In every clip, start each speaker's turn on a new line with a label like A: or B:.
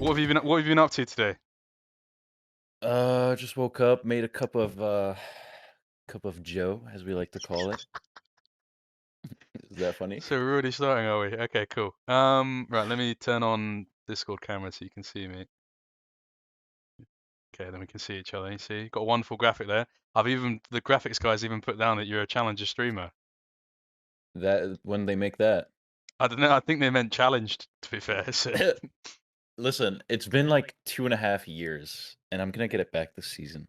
A: What have you been up to today?
B: Just woke up, made a cup of Joe, as we like to call it. Is that funny?
A: So we're already starting, are we? Okay, cool. Right, let me turn on Discord camera so you can see me. Okay, then we can see each other. You see, got a wonderful graphic there. The graphics guys even put down that you're a challenger streamer.
B: That when they make that.
A: I don't know. I think they meant challenged, to be fair. So
B: Listen, it's been like 2.5 years, and I'm gonna get it back this season.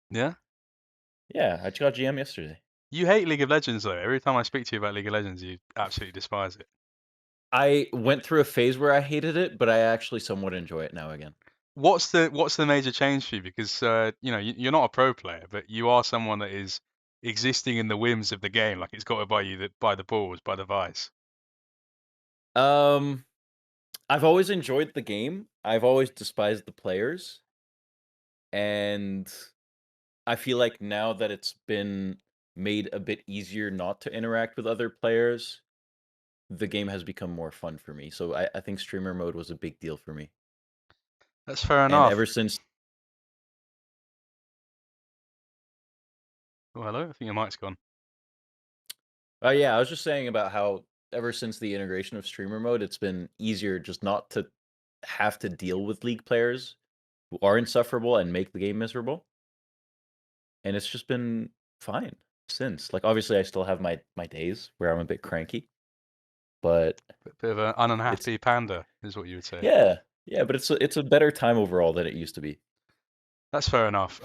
A: yeah,
B: Yeah, I just got GM yesterday.
A: you hate League of Legends though. Every time I speak to you about League of Legends, you absolutely despise it.
B: I went through a phase where I hated it, but I actually somewhat enjoy it now again.
A: What's the major change for you? Because you're not a pro player, but you are someone that is existing in the whims of the game. Like it's got to buy you by the balls, by the vice.
B: Um, I've always enjoyed the game. I've always despised the players, and I feel like now that it's been made a bit easier not to interact with other players, the game has become more fun for me. So I think streamer mode was a big deal for me.
A: That's fair
B: And
A: enough.
B: ever since
A: Oh, hello. I think your mic's gone.
B: yeah, I was just saying about how ever since the integration of streamer mode, it's been easier just not to have to deal with league players who are insufferable and make the game miserable. And it's just been fine since. Like obviously I still have my days where I'm a bit cranky, but
A: Bit of an
B: it's
A: unhappy panda, is what you would say.
B: yeah, yeah, but it's a better time overall than it used to be.
A: That's fair enough.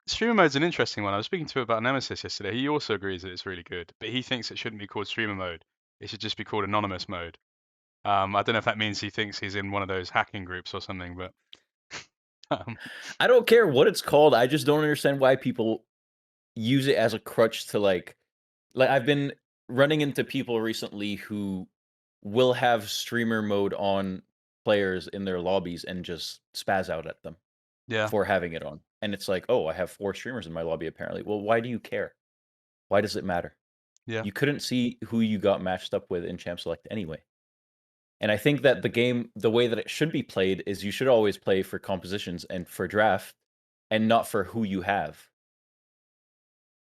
A: Streamer mode's an interesting one. I was speaking to him about Nemesis yesterday. He also agrees that it's really good, but he thinks it shouldn't be called streamer mode. It should just be called anonymous mode. I don't know if that means he thinks he's in one of those hacking groups or something, but um,
B: I don't care what it's called. I just don't understand why people use it as a crutch to like I've been running into people recently who will have streamer mode on players in their lobbies and just spaz out at them
A: yeah,
B: for having it on. And it's like, "Oh, I have 4 streamers in my lobby apparently." Well, why do you care? Why does it matter?
A: yeah.
B: You couldn't see who you got matched up with in Champ Select anyway. And I think that the game, the way that it should be played is you should always play for compositions and for draft and not for who you have.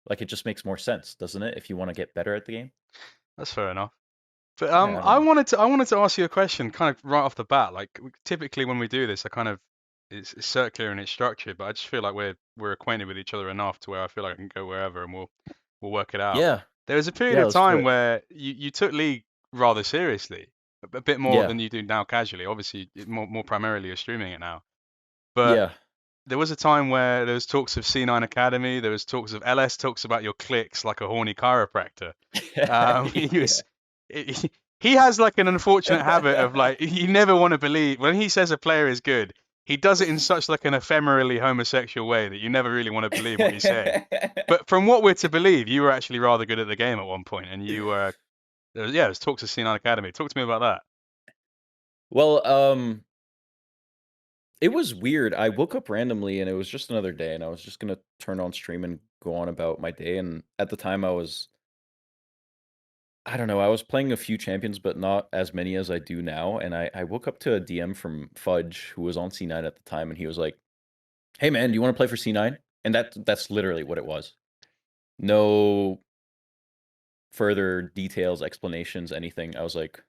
B: Like, it just makes more sense, doesn't it, if you wanna get better at the game?
A: That's fair enough. But
B: Yeah, I don't
A: I
B: know.
A: wanted to ask you a question, kind of right off the bat. Like typically when we do this, I kind of it's circular and it's structured, but I just feel like we're acquainted with each other enough to where I feel like I can go wherever and we'll work it out.
B: Yeah.
A: There was a period
B: Yeah,
A: of
B: let's do
A: time
B: it.
A: where you took League rather seriously, a bit more
B: Yeah.
A: than you do now casually. Obviously, more primarily you're streaming it now. But
B: Yeah.
A: there was a time where there was talks of C9 Academy, there was talks of LS talks about your clicks like a horny chiropractor. He
B: Yeah.
A: was he, he has like an unfortunate habit of like you never want to believe when he says a player is good. He does it in such like an ephemerally homosexual way that you never really want to believe what he's saying. But from what we're to believe, you were actually rather good at the game at one point, and you were there was talks of C9 Academy. Talk to me about that.
B: Well, it was weird. I woke up randomly, and it was just another day, and I was just gonna turn on stream and go on about my day, and at the time, I don't know, I was playing a few champions, but not as many as I do now, and I woke up to a DM from Fudge, who was on C9 at the time, and he was like, "Hey, man, do you wanna play for C9?" And that's literally what it was. No further details, explanations, anything. I was like,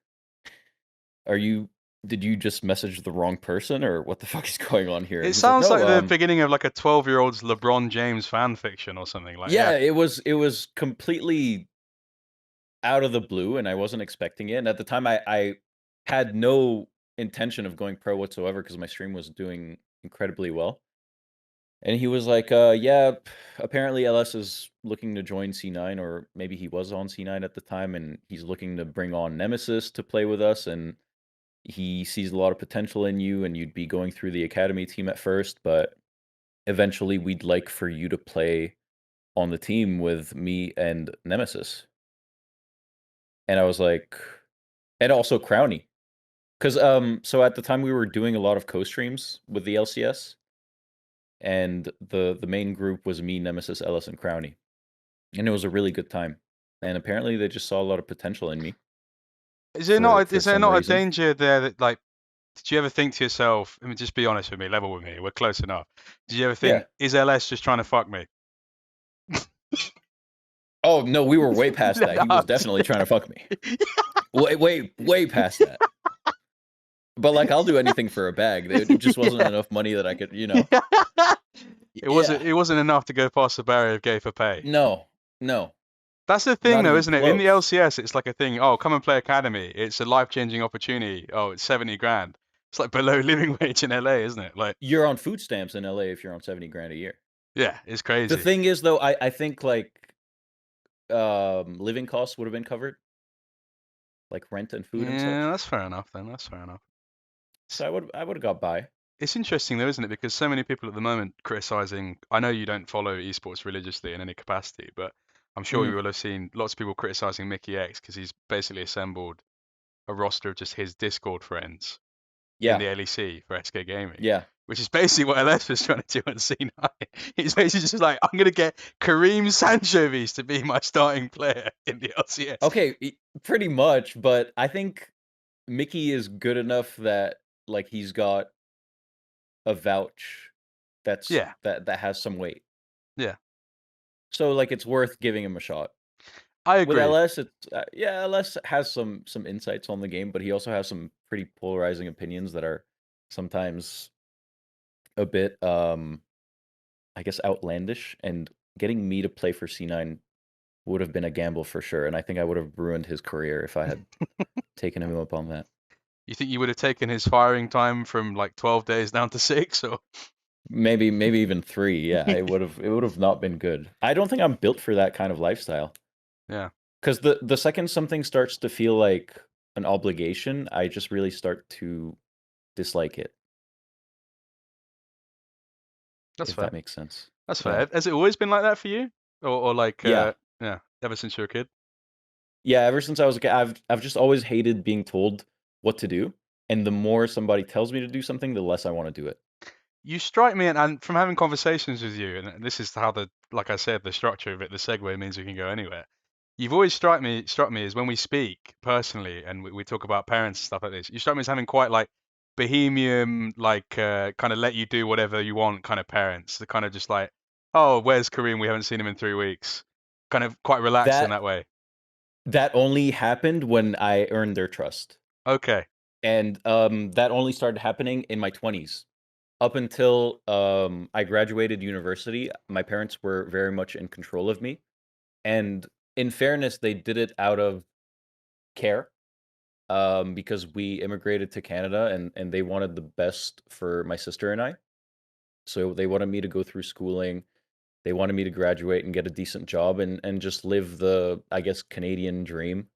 B: "Are you did you just message the wrong person, or what the fuck is going on here?" And
A: It
B: he's like,
A: sounds
B: "No,
A: like the beginning of like a 12-year-old's LeBron James fan fiction or something. Like, yeah,
B: yeah, it was completely out of the blue, and I wasn't expecting it, and at the time, I had no intention of going pro whatsoever because my stream was doing incredibly well, and he was like, yeah, apparently LS is looking to join C9, or maybe he was on C9 at the time, and he's looking to bring on Nemesis to play with us, and he sees a lot of potential in you, and you'd be going through the academy team at first, but eventually we'd like for you to play on the team with me and Nemesis." And I was like, and also Crowny. Because so at the time we were doing a lot of co-streams with the LCS, and the main group was me, Nemesis, Ellis, and Crowny. And it was a really good time. And apparently they just saw a lot of potential in me
A: is
B: for
A: there
B: some
A: not a
B: reason.
A: danger there that like did you ever think to yourself, I mean, just be honest with me, level with me, we're close enough. Did you ever
B: Yeah.
A: think, is LS just trying to fuck me?
B: Oh no, we were way past that. He
A: No,
B: was definitely trying to fuck me. Way past that. But like, I'll do anything for a bag. It just wasn't
A: Yeah.
B: enough money that I could, you know.
A: It
B: Yeah.
A: wasn't enough to go past the barrier of gay for pay.
B: No.
A: That's the thing,
B: Not
A: though,
B: even
A: isn't it? In the
B: close.
A: LCS, it's like a thing. Oh, come and play Academy. It's a life-changing opportunity. Oh, it's 70 grand. It's like below living wage in LA, isn't it? Like,
B: You're on food stamps in LA if you're on 70 grand a year.
A: yeah, it's
B: The
A: crazy.
B: thing is, though, I think like living costs would have been covered, like rent and food and
A: Yeah,
B: such.
A: that's fair enough then. That's fair enough.
B: So I would have got by.
A: It's interesting though, isn't it? Because so many people at the moment criticizing. I know you don't follow esports religiously in any capacity, but I'm sure you
B: Mhm.
A: will have seen lots of people criticizing Mickey X because he's basically assembled a roster of just his Discord friends in
B: Yeah.
A: the LEC for SK Gaming,
B: Yeah.
A: which is basically what LS was trying to do on C9. He's basically just like, I'm gonna get Karim Sanchovies to be my starting player in the LCS.
B: Okay, pretty much, but I think Mickey is good enough that like he's got a vouch
A: Yeah,
B: that has some weight.
A: yeah,
B: So like it's worth giving him a shot.
A: I
B: With
A: agree.
B: LS, it's yeah, LS has some insights on the game, but he also has some pretty polarizing opinions that are sometimes a bit I guess outlandish, and getting me to play for C9 would have been a gamble for sure, and I think I would have ruined his career if I had taken him up on that.
A: You think you would have taken his firing time from like 12 days down to 6, or?
B: Maybe even 3. Yeah, it would have not been good. I don't think I'm built for that kind of lifestyle.
A: Yeah,
B: Because the second something starts to feel like an obligation, I just really start to dislike it,
A: that's
B: if
A: fair.
B: that makes sense.
A: That's
B: Yeah.
A: fair. Has it always been like that for you, or like
B: Yeah.
A: yeah, ever since you were a kid?
B: Yeah, ever since I was a kid, I've just always hated being told what to do, and the more somebody tells me to do something, the less I want to do it.
A: You strike me, and from having conversations with you, and this is how like I said, the structure of it, the segue means we can go anywhere. You've always struck me as when we speak personally, and we talk about parents and stuff like this. You strike me as having quite like bohemian, like kind of let you do whatever you want kind of parents. The kind of just like, oh, where's Kareem? We haven't seen him in 3 weeks. Kind of quite relaxed in
B: That
A: that way.
B: that only happened when I earned their trust.
A: Okay.
B: And that only started happening in my 20s. Up until I graduated university, my parents were very much in control of me. And in fairness, they did it out of care, because we immigrated to Canada, and they wanted the best for my sister and I. So they wanted me to go through schooling. They wanted me to graduate and get a decent job, and just live the, I guess, Canadian dream,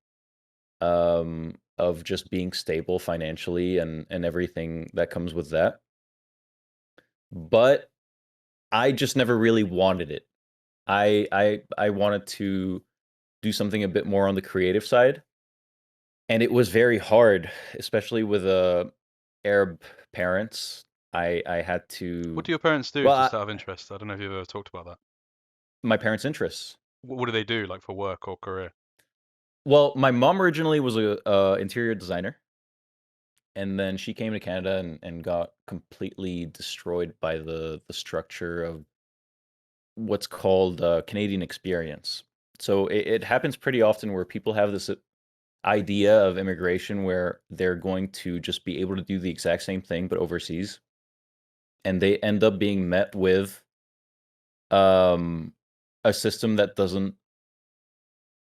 B: of just being stable financially and everything that comes with that. But I just never really wanted it. I wanted to do something a bit more on the creative side, and it was very hard, especially with Arab parents. I had
A: What
B: to,
A: do your parents do,
B: well,
A: just out of interest? I don't know if you've ever talked about that.
B: my parents' interests.
A: What do they do, like for work or career?
B: Well, my mom originally was a interior designer, and then she came to Canada and got completely destroyed by the structure of what's called Canadian experience. So it happens pretty often where people have this idea of immigration where they're going to just be able to do the exact same thing but overseas, and they end up being met with um, a system that doesn't,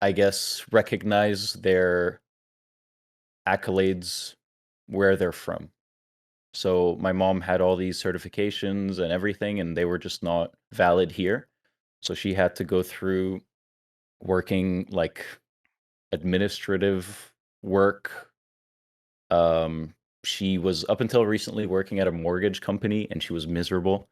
B: I guess, recognize their accolades where they're from. So my mom had all these certifications and everything, and they were just not valid here. So she had to go through working like administrative work. She was up until recently working at a mortgage company, and she was miserable.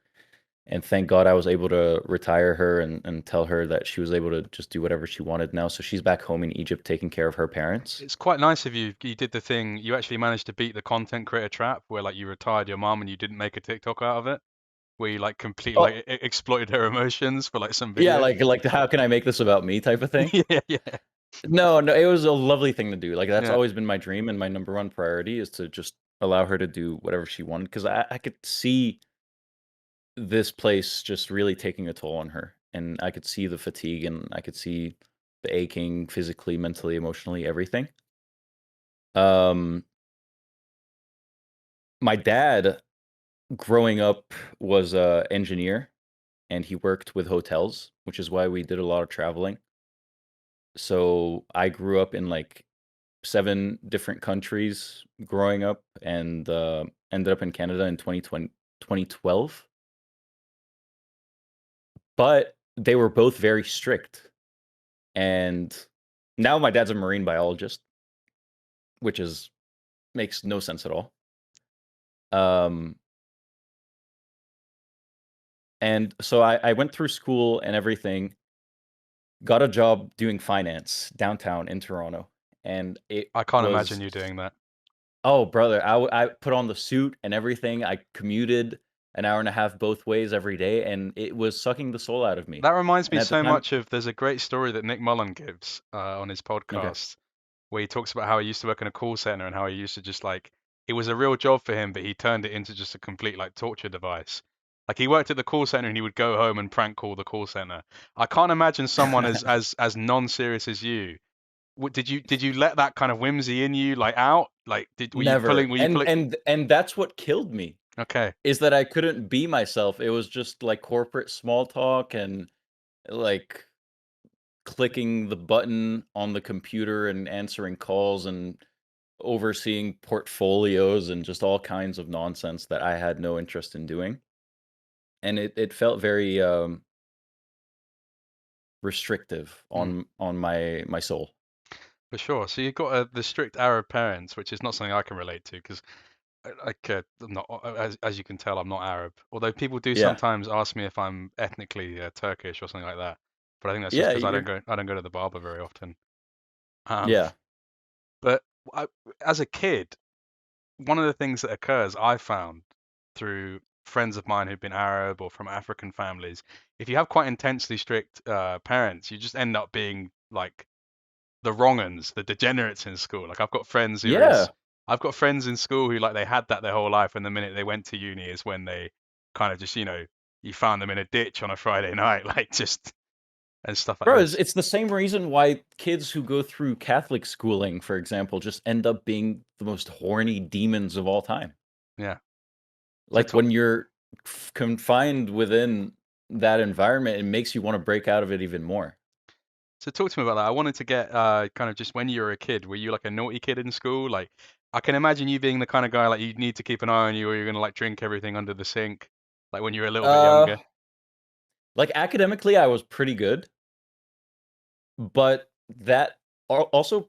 B: And thank God I was able to retire her and tell her that she was able to just do whatever she wanted now. So she's back home in Egypt taking care of her parents.
A: It's quite nice of you. You did the thing. You actually managed to beat the content creator trap, where like you retired your mom and you didn't make a TikTok out of it, where you like completely
B: Oh,
A: like exploited her emotions for like some
B: yeah,
A: video.
B: like the how can I make this about me type of thing.
A: Yeah, yeah,
B: No, it was a lovely thing to do. Like that's
A: yeah.
B: always been my dream, and my number one priority is to just allow her to do whatever she wanted because I could see this place just really taking a toll on her, and I could see the fatigue, and I could see the aching physically, mentally, emotionally, everything. Um, my dad, growing up, was a engineer, and he worked with hotels, which is why we did a lot of traveling. So I grew up in like 7 different countries growing up, and ended up in Canada in 2012. But they were both very strict. And now my dad's a marine biologist, which is makes no sense at all. Um, and so I went through school and everything, got a job doing finance downtown in Toronto, and it
A: I can't imagine
B: was
A: you doing that.
B: oh brother, I put on the suit and everything. I commuted an hour and a half both ways every day, and it was sucking the soul out of me.
A: That reminds me
B: And at the
A: so
B: time,
A: much of there's a great story that Nick Mullen gives on his
B: okay,
A: podcast where he talks about how he used to work in a call center and how he used to just like it was a real job for him, but he turned it into just a complete like torture device. Like he worked at the call center and he would go home and prank call the call center. I can't imagine someone as non-serious as you. Did you let that kind of whimsy in you like out? Like did
B: never.
A: were you
B: And
A: pulling?
B: and that's what killed me.
A: Okay,
B: Is that I couldn't be myself. It was just like corporate small talk and like clicking the button on the computer and answering calls and overseeing portfolios and just all kinds of nonsense that I had no interest in doing. And it felt very restrictive
A: mm,
B: on my soul.
A: for sure. So you've got the strict Arab parents, which is not something I can relate to because like I'm not as you can tell I'm not Arab. Although people do
B: Yeah.
A: sometimes ask me if I'm ethnically Turkish or something like that. But I think that's just
B: Yeah,
A: because
B: you're
A: I don't go to the barber very often. Um,
B: yeah.
A: but I, as a kid, one of the things that occurs I found through friends of mine who've been Arab or from African families, if you have quite intensely strict parents, you just end up being like the wrong uns, the degenerates in school. Like
B: Yeah.
A: I've got friends in school who like they had that their whole life, and the minute they went to uni is when they kind of just you found them in a ditch on a Friday night, like just and stuff like
B: Bro,
A: this.
B: it's the same reason why kids who go through Catholic schooling, for example, just end up being the most horny demons of all time.
A: Yeah. So
B: Like when you're confined within that environment, it makes you want to break out of it even more.
A: talk to me about that. I wanted to get kind of just when you were a kid, were you like a naughty kid in school? Like I can imagine you being the kind of guy like you need to keep an eye on you, or you're gonna like drink everything under the sink, like when you were a little bit
B: Uh,
A: younger.
B: like academically, I was pretty good, but that also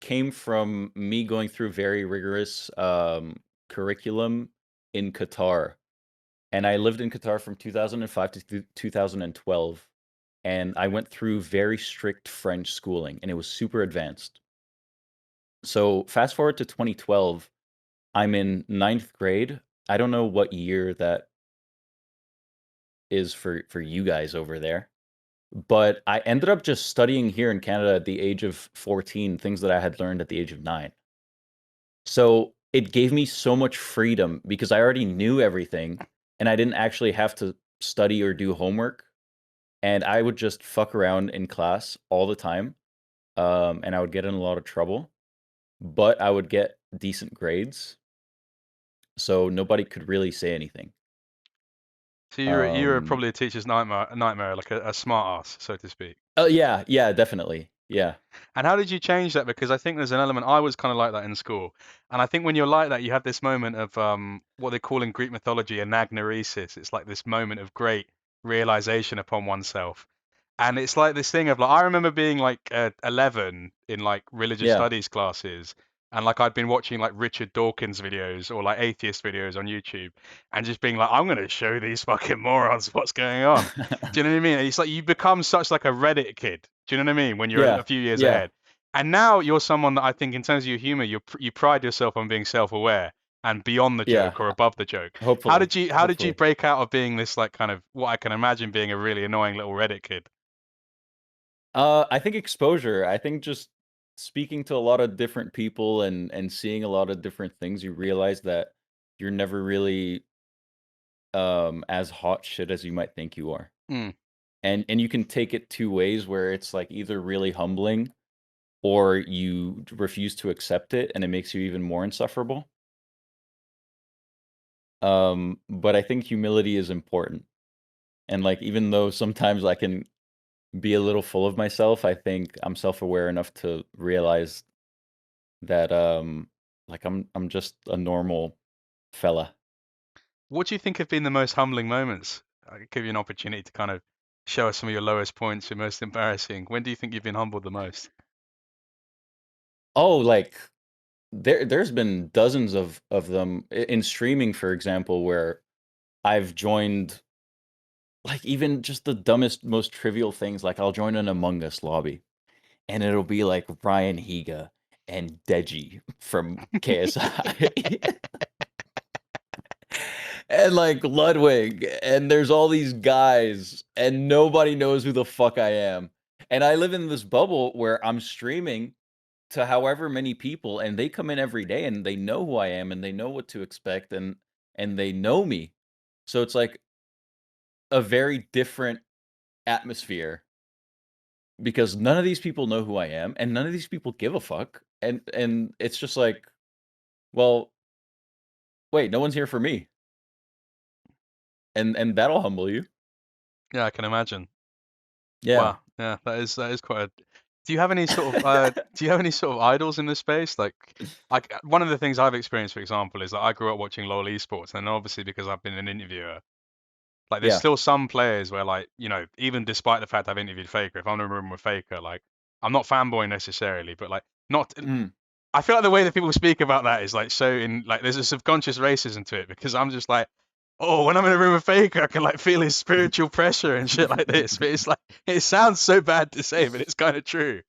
B: came from me going through very rigorous curriculum in Qatar. And I lived in Qatar from 2005 to 2012. And I went through very strict French schooling, and it was super advanced. So fast forward to 2012, I'm in ninth grade. I don't know what year that is for you guys over there, but I ended up just studying here in Canada at the age of 14, things that I had learned at the age of 9. So it gave me so much freedom because I already knew everything and I didn't actually have to study or do homework. And I would just fuck around in class all the time. And I would get in a lot of trouble, but I would get decent grades. So nobody could really say anything.
A: So you were
B: Um,
A: probably a teacher's nightmare, like a smart ass, so to speak.
B: oh yeah, yeah, definitely. Yeah,
A: And how did you change that? Because I think there's an element I was kind of like that in school, and I think when you're like that, you have this moment of what they call in Greek mythology anagnoresis. It's like this moment of great realization upon oneself. And it's like this thing of like I remember being like 11 in like religious
B: yeah,
A: studies classes, and like I'd been watching like Richard Dawkins videos or like atheist videos on YouTube, and just being like, I'm gonna show these fucking morons what's going on. Do you know what I mean? It's like you become such like a Reddit kid. Do you know what I mean? When you're a
B: yeah,
A: few years
B: yeah,
A: ahead, and now you're someone that I think in terms of your humor, you pride yourself on being self-aware and beyond the
B: yeah.
A: joke or above the joke.
B: Hopefully,
A: How did you
B: hopefully.
A: break out of being this like kind of what I can imagine being a really annoying little Reddit kid?
B: I think exposure. I think just speaking to a lot of different people and seeing a lot of different things, you realize that you're never really as hot shit as you might think you are.
A: Mm.
B: And you can take it two ways where it's like either really humbling or you refuse to accept it and it makes you even more insufferable. But I think humility is important. And like even though sometimes I can be a little full of myself, I think I'm self-aware enough to realize that like I'm just a normal fella.
A: What do you think have been the most humbling moments? I could give you an opportunity to kind of show us some of your lowest points, your most embarrassing. When do you think you've been humbled the most?
B: Oh, like there's been dozens of them in streaming, for example, where I've joined like even just the dumbest, most trivial things. Like I'll join an Among Us lobby, and it'll be like Ryan Higa and Deji from KSI, and like Ludwig, and there's all these guys, and nobody knows who the fuck I am. And I live in this bubble where I'm streaming to however many people, and they come in every day, and they know who I am, and they know what to expect, and they know me. So it's like a very different atmosphere because none of these people know who I am, and none of these people give a fuck. And it's just like, well, wait, no one's here for me, and that'll humble you.
A: Yeah, I can imagine.
B: Yeah.
A: Wow. Yeah, that is quite a. Do you have any sort of do you have any sort of idols in this space? Like one of the things I've experienced, for example, is that I grew up watching LoL esports, and obviously because I've been an interviewer, like there's
B: Yeah.
A: still some players where like, even despite the fact I've interviewed Faker, if I'm in a room with Faker, like I'm not fanboy necessarily, but like not
B: Mm.
A: I feel like the way that people speak about that is like so in like there's a subconscious racism to it because I'm just like, oh, when I'm in a room with Faker, I can like feel his spiritual pressure and shit like this. But it's like it sounds so bad to say, but it's kind of true.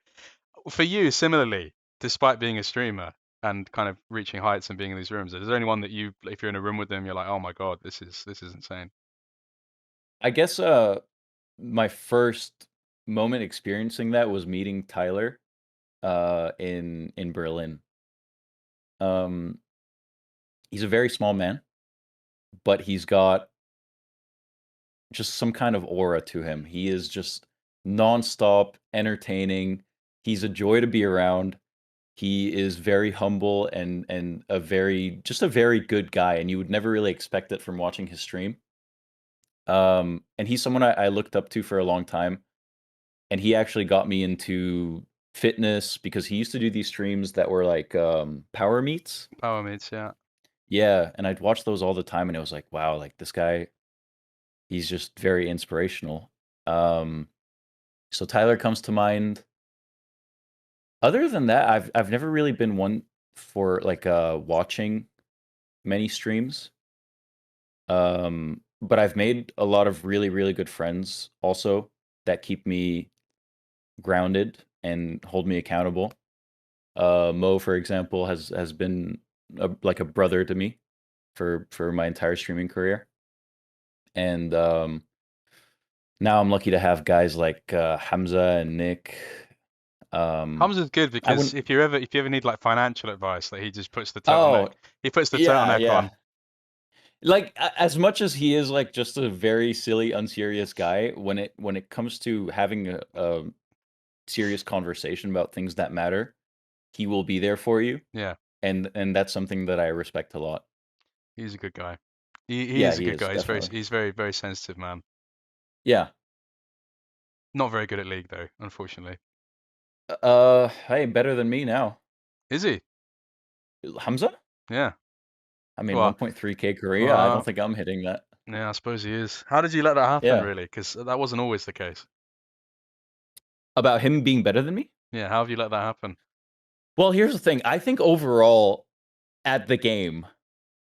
A: For you, similarly, despite being a streamer and kind of reaching heights and being in these rooms, is there anyone that you, if you're in a room with them, you're like, oh my god, this is insane.
B: I guess my first moment experiencing that was meeting Tyler in Berlin. Um he's a very small man, but he's got just some kind of aura to him. He is just nonstop entertaining. He's a joy to be around. He is very humble and a very good guy, and you would never really expect it from watching his stream. And he's someone I looked up to for a long time, and he actually got me into fitness because he used to do these streams that were like power meets.
A: Power mids, yeah.
B: Yeah, and I'd watch those all the time, and it was like, wow, like this guy, he's just very inspirational. Um, so Tyler comes to mind. Other than that, I've never really been one for like watching many streams. But I've made a lot of really, really good friends also that keep me grounded and hold me accountable. Mo, for example, has been like a brother to me for my entire streaming career, and now I'm lucky to have guys like Hamza and Nick.
A: Humzh is good
B: I
A: because
B: wouldn't.
A: if you ever need like financial advice, like he just puts the turtleneck.
B: Oh,
A: He puts the
B: yeah,
A: turtleneck
B: yeah.
A: on.
B: Like as much as he is like just a very silly, unserious guy, when it comes to having a serious conversation about things that matter, he will be there for you,
A: Yeah,
B: and that's something that I respect a lot.
A: he's a good guy. He
B: Yeah,
A: is a
B: he
A: good
B: is
A: guy. He's very
B: definitely.
A: he's very very sensitive man.
B: Yeah.
A: Not very good at League though, unfortunately.
B: Hey, better than me now.
A: Is he?
B: Hamza?
A: Yeah.
B: I mean,
A: Well,
B: 1.3K Korea. I don't
A: uh,
B: think I'm hitting that.
A: yeah, I suppose he is. How did you let that happen,
B: Yeah.
A: really? Because that wasn't always the case.
B: About him being better than me?
A: Yeah, how have you let that happen?
B: Well, here's the thing. I think overall at the game,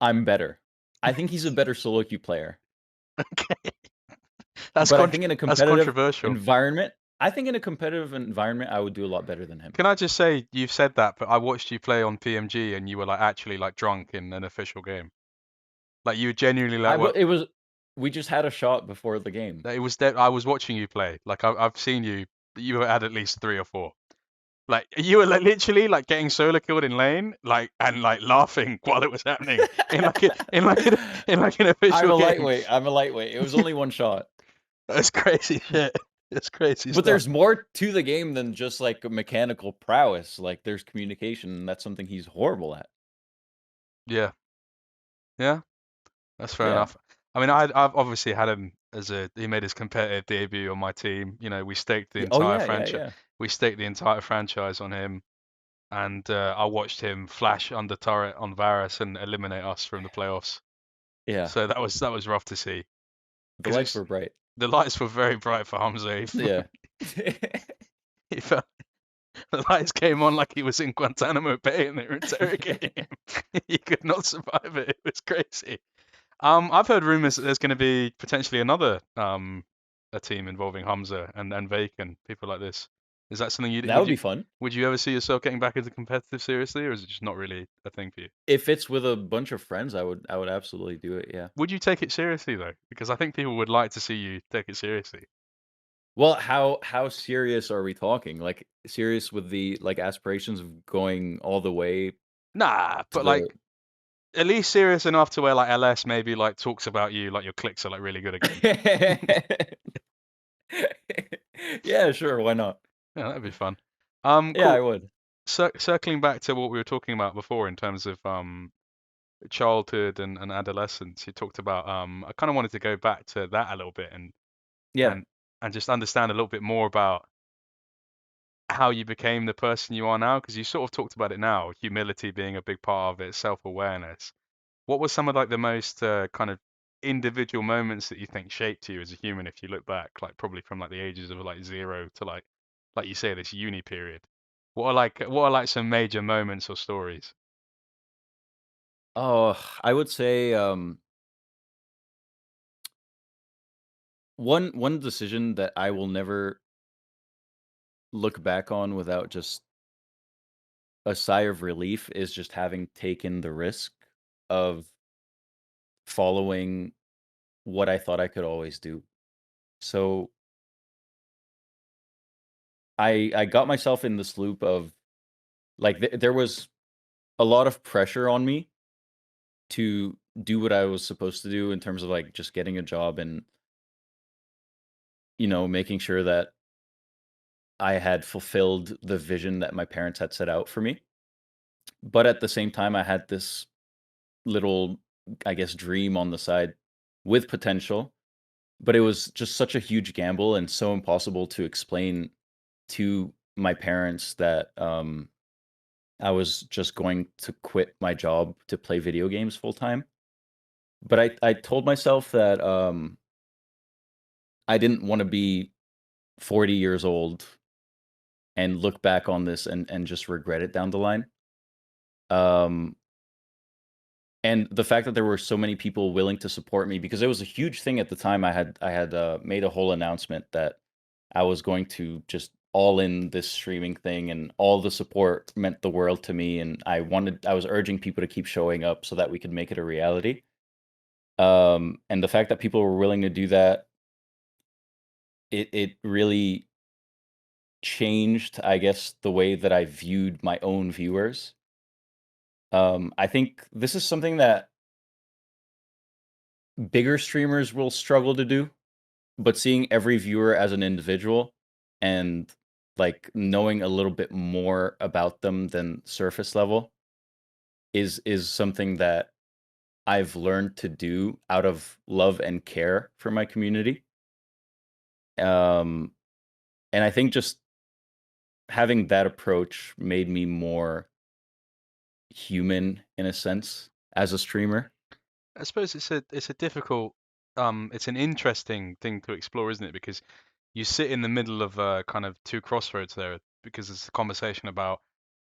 B: I'm better. I think he's a better solo queue player.
A: Okay, that's
B: But I think in a
A: that's
B: competitive
A: controversial.
B: environment, I would do a lot better than him.
A: Can I just say you've said that, but I watched you play on PMG and you were like actually like drunk in an official game. Like you were genuinely like what?
B: It was we just had a shot before the game.
A: It was that I was watching you play. Like I've seen you. You had at least three or four. Like you were like literally like getting solo killed in lane, like and like laughing while it was happening in like in like an
B: I'm
A: official
B: a
A: game.
B: lightweight. I'm a lightweight. It was only one shot.
A: That's crazy shit. That's crazy
B: But
A: stuff.
B: there's more to the game than just like mechanical prowess. Like there's communication, and that's something he's horrible at.
A: Yeah, yeah, that's fair
B: Yeah.
A: enough. I mean, I've obviously had him as he made his competitive debut on my team. You know, we staked the
B: Oh
A: entire
B: yeah, yeah,
A: franchise.
B: yeah.
A: We staked the entire franchise on him, and I watched him flash under turret on Varus and eliminate us from the playoffs.
B: Yeah.
A: So that was rough to see
B: The
A: because
B: lights
A: it's
B: were bright.
A: the lights were very bright for Humzh.
B: Yeah.
A: He felt the lights came on like he was in Guantanamo Bay and they were interrogating him. He could not survive it. It was crazy. I've heard rumors that there's going to be potentially another a team involving Humzh and Vake and people like this. Is that something
B: That would be fun.
A: would you ever see yourself getting back into competitive seriously, or is it just not really a thing for you?
B: If it's with a bunch of friends, I would absolutely do it, yeah.
A: Would you take it seriously though? Because I think people would like to see you take it seriously.
B: Well, how serious are we talking? Like serious with the like aspirations of going all the way
A: Nah,
B: to
A: but
B: the
A: like at least serious enough to where like LS maybe like talks about you like your clicks are like really good again.
B: Yeah, sure, why not?
A: Yeah, that'd be fun.
B: Yeah, I
A: Cool.
B: would.
A: Circling back to what we were talking about before in terms of childhood and adolescence, you talked about I kind of wanted to go back to that a little bit
B: Yeah.
A: and and just understand a little bit more about how you became the person you are now, because you sort of talked about it now, humility being a big part of it, self-awareness. What was some of like the most kind of individual moments that you think shaped you as a human if you look back, like probably from like the ages of like 0 to like you say, this uni period? What are like some major moments or stories?
B: Oh, I would say, one decision that I will never look back on without just a sigh of relief is just having taken the risk of following what I thought I could always do. So I got myself in this loop of like there was a lot of pressure on me to do what I was supposed to do in terms of like just getting a job and making sure that I had fulfilled the vision that my parents had set out for me. But at the same time, I had this little, I guess, dream on the side with potential. But it was just such a huge gamble and so impossible to explain to my parents that I was just going to quit my job to play video games full time. But I told myself that I didn't want to be 40 years old and look back on this and just regret it down the line. Um, and the fact that there were so many people willing to support me because it was a huge thing at the time. I had made a whole announcement that I was going to just all in this streaming thing, and all the support meant the world to me. And I was urging people to keep showing up so that we could make it a reality. And the fact that people were willing to do that, it really changed, I guess, the way that I viewed my own viewers. I think this is something that bigger streamers will struggle to do, but seeing every viewer as an individual and like knowing a little bit more about them than surface level is something that I've learned to do out of love and care for my community. Um, and I think just having that approach made me more human in a sense as a streamer.
A: I suppose it's a difficult it's an interesting thing to explore, isn't it? Because you sit in the middle of kind of two crossroads there, because it's a conversation about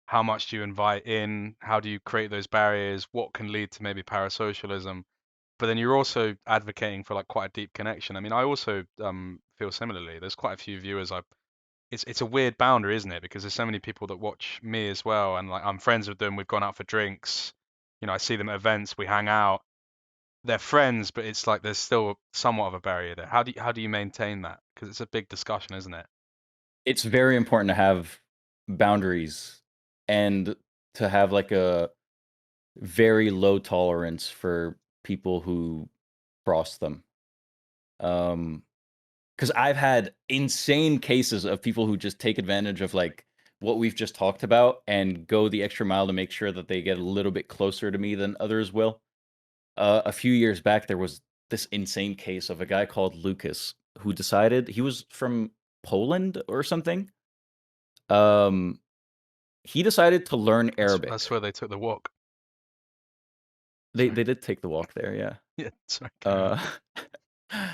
A: how much do you invite in, how do you create those barriers, what can lead to maybe parasocialism, but then you're also advocating for like quite a deep connection. I mean, I also feel similarly. There's quite a few viewers I it's a weird boundary, isn't it? Because there's so many people that watch me as well, and like I'm friends with them. We've gone out for drinks. You know, I see them at events. We hang out. They're friends, but it's like there's still somewhat of a barrier there. How do you maintain that? Because it's a big discussion, isn't it?
B: It's very important to have boundaries and to have like a very low tolerance for people who cross them. Because I've had insane cases of people who just take advantage of like what we've just talked about and go the extra mile to make sure that they get a little bit closer to me than others will. A few years back, there was this insane case of a guy called Lucas who decided he was from Poland or something. Um, he decided to learn Arabic.
A: That's where they took the walk.
B: They
A: Sorry.
B: they did take the walk there, yeah.
A: Yeah, sorry. Carry on.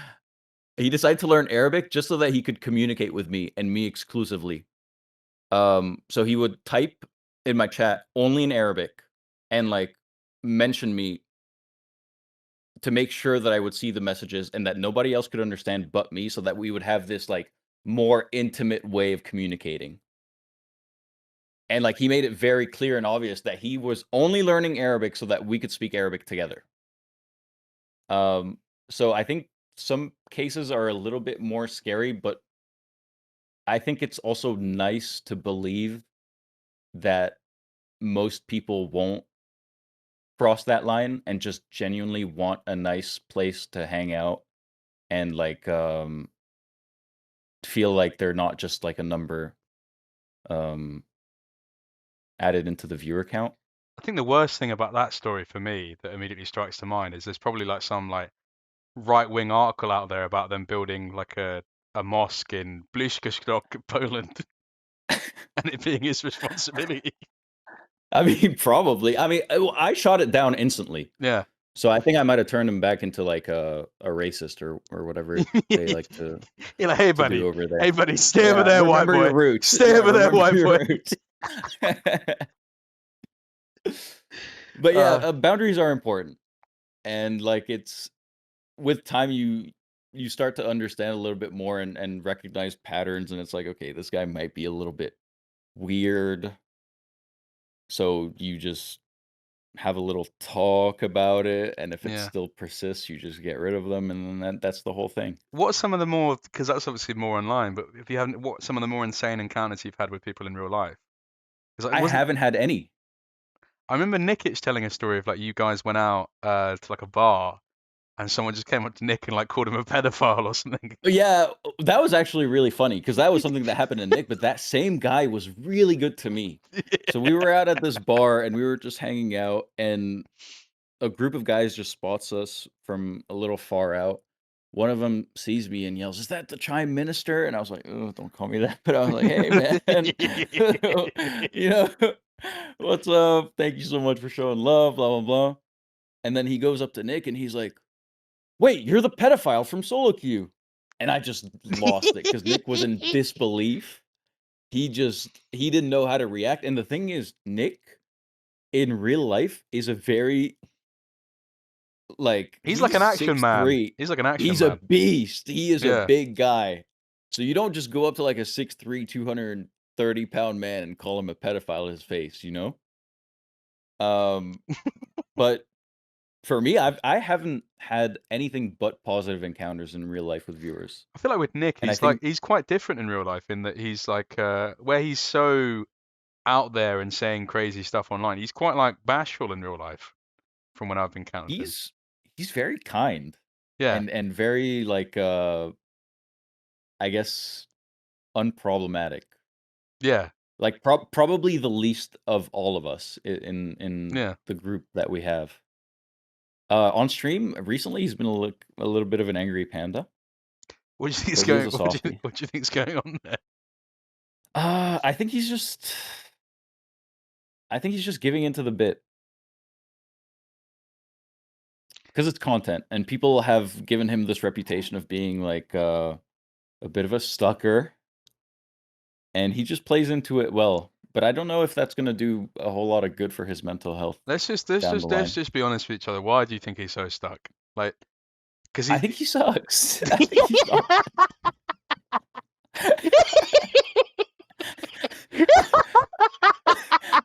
B: He decided to learn Arabic just so that he could communicate with me and me exclusively. So he would type in my chat only in Arabic and like mention me to make sure that I would see the messages and that nobody else could understand but me, so that we would have this like more intimate way of communicating. And like he made it very clear and obvious that he was only learning Arabic so that we could speak Arabic together. So I think some cases are a little bit more scary, but I think it's also nice to believe that most people won't cross that line and just genuinely want a nice place to hang out and like feel like they're not just like a number um added into the viewer count.
A: I think the worst thing about that story for me that immediately strikes to mind is there's probably like some like right-wing article out there about them building like a mosque in Bluskostok, Poland, and it being his responsibility.
B: I mean, probably. I mean, I shot it down instantly.
A: Yeah.
B: So I think I might have turned him back into like a racist or whatever they like to
A: You're like, hey
B: to
A: buddy,
B: do over there.
A: hey buddy, stay over there, white
B: remember your
A: boy.
B: roots.
A: Stay
B: Yeah,
A: over there,
B: remember
A: white
B: your
A: boy.
B: roots. But yeah, boundaries are important, and like it's with time you start to understand a little bit more and recognize patterns, and it's like, okay, this guy might be a little bit weird, so you just have a little talk about it, and if it
A: Yeah.
B: still persists, you just get rid of them, and then that's the whole thing.
A: What are some of the more, because that's obviously more online, but if you haven't, what some of the more insane encounters you've had with people in real life? Because
B: I haven't had any.
A: I remember Nickich telling a story of like you guys went out to like a bar and someone just came up to Nick and like called him a pedophile or something.
B: Yeah, that was actually really funny because that was something that happened to Nick, but that same guy was really good to me. So we were out at this bar and we were just hanging out, and a group of guys just spots us from a little far out. One of them sees me and yells, "Is that the Chime Minister?" And I was like, "Oh, don't call me that." But I was like, "Hey, man, you know, what's up? Thank you so much for showing love, blah, blah, blah." And then he goes up to Nick and he's like, "Wait, you're the pedophile from Solo Q." And I just lost it because Nick was in disbelief. He didn't know how to react. And the thing is, Nick in real life is a very like
A: He's like an action man.
B: 6'3".
A: He's like an action
B: He's
A: man.
B: a beast. He is a
A: Yeah.
B: big guy. So you don't just go up to like a 6'3", 230-pound man and call him a pedophile to his face, you know? But for me, I haven't had anything but positive encounters in real life with viewers.
A: I feel like with Nick,
B: And I
A: he's like
B: think
A: he's quite different in real life in that he's like where he's so out there and saying crazy stuff online. He's quite like bashful in real life from when I've encountered him.
B: he's very kind
A: Yeah.
B: and very like I guess unproblematic.
A: Yeah.
B: Like probably the least of all of us in
A: Yeah.
B: the group that we have. On stream recently, he's been a little bit of an angry panda,
A: What do you think's
B: but he is
A: going?
B: a softie.
A: What do you think's going on there?
B: I think he's just giving into the bit because it's content, and people have given him this reputation of being like a bit of a sucker, and he just plays into it well. But I don't know if that's going to do a whole lot of good for his mental health
A: Let's
B: down the line.
A: just be honest with each other. Why do you think he's so stuck? Like, because
B: I think he sucks. I think he sucks.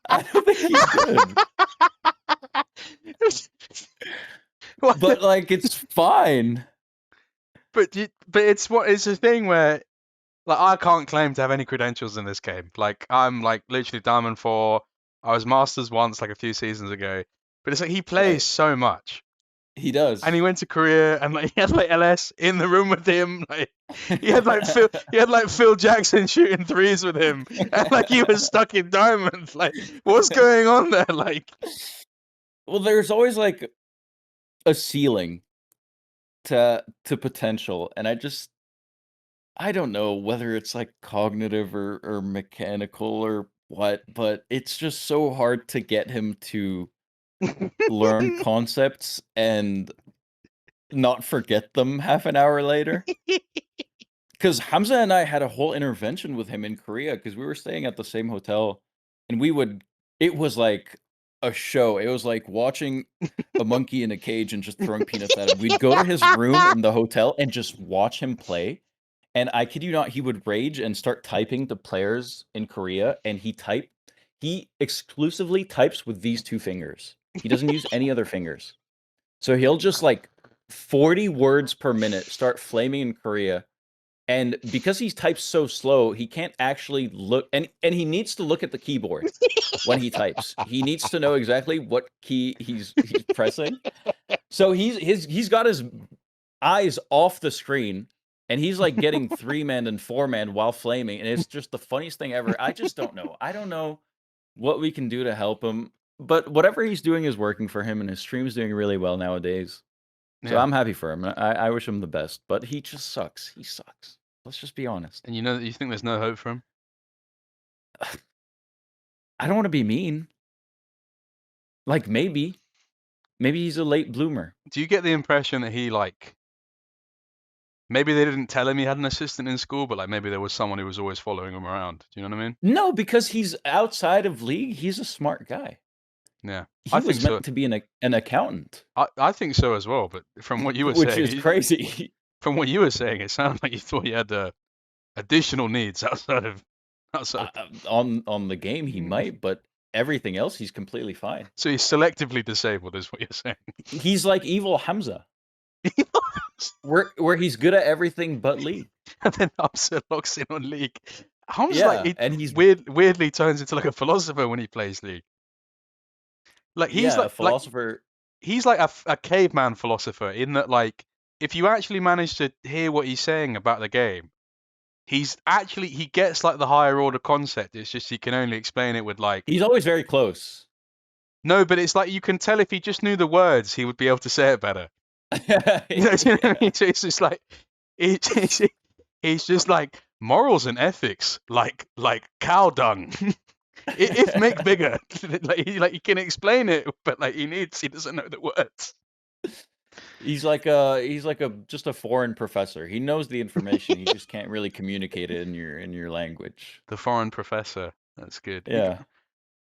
B: I don't think he's good. But like, it's fine.
A: But it's a thing where, Like I can't claim to have any credentials in this game. Like I'm like literally Diamond 4. I was Masters once, like a few seasons ago. But it's like he plays
B: Right.
A: so much.
B: He
A: And he
B: does.
A: went to Korea and like he had like LS in the room with him. Like he had like Phil Jackson shooting threes with him. And like he was stuck in Diamond. Like what's going on there? Like
B: Well, there's always like a ceiling to potential, and I don't know whether it's like cognitive or mechanical or what, but it's just so hard to get him to learn concepts and not forget them half an hour later. Because Humzh and I had a whole intervention with him in Korea because we were staying at the same hotel, and it was like a show. It was like watching a monkey in a cage and just throwing peanuts at him. We'd go to his room in the hotel and just watch him play. And I kid you not, he would rage and start typing to players in Korea, and he exclusively types with these two fingers. He doesn't use any other fingers. So he'll just like 40 words per minute start flaming in Korea. And because he types so slow, he can't actually look, and he needs to look at the keyboard when he types. He needs to know exactly what key he's pressing. So he's got his eyes off the screen, and he's like getting 3-man and 4-man while flaming, and it's just the funniest thing ever. I just don't know. I don't know what we can do to help him, but whatever he's doing is working for him, and his stream's doing really well nowadays. So
A: yeah.
B: I'm happy for him. I wish him the best, but he just sucks. He sucks. Let's just be honest.
A: And you think there's no hope for him?
B: I don't want to be mean. Like maybe he's a late bloomer.
A: Do you get the impression that he like maybe they didn't tell him he had an assistant in school, but like maybe there was someone who was always following him around. Do you know what I mean?
B: No, because he's outside of league. He's a smart guy.
A: Yeah.
B: He was meant to be an accountant.
A: I think so as well, but from what you were
B: which
A: saying,
B: is crazy.
A: From what you were saying, it sounded like you thought he had additional needs outside of.
B: On the game, he might, but everything else, he's completely fine.
A: So he's selectively disabled, is what you're saying.
B: He's like evil Humzh. where he's good at everything but League.
A: And then Humzh locks in on League. Humzh
B: Yeah, and he's
A: weirdly turns into like a philosopher when he plays League. Like he's like
B: a philosopher.
A: He's like a caveman philosopher in that, like, if you actually manage to hear what he's saying about the game, he gets like the higher order concept. It's just he can only explain it with like.
B: He's always very close.
A: No, but it's like you can tell if he just knew the words, he would be able to say it better. You know what I mean? So it's just like he's just like morals and ethics, like cow dung. If make bigger, like he can explain it, but like he doesn't know the words.
B: He's like just a foreign professor. He knows the information, he just can't really communicate it in your language.
A: The foreign professor. That's good.
B: Yeah.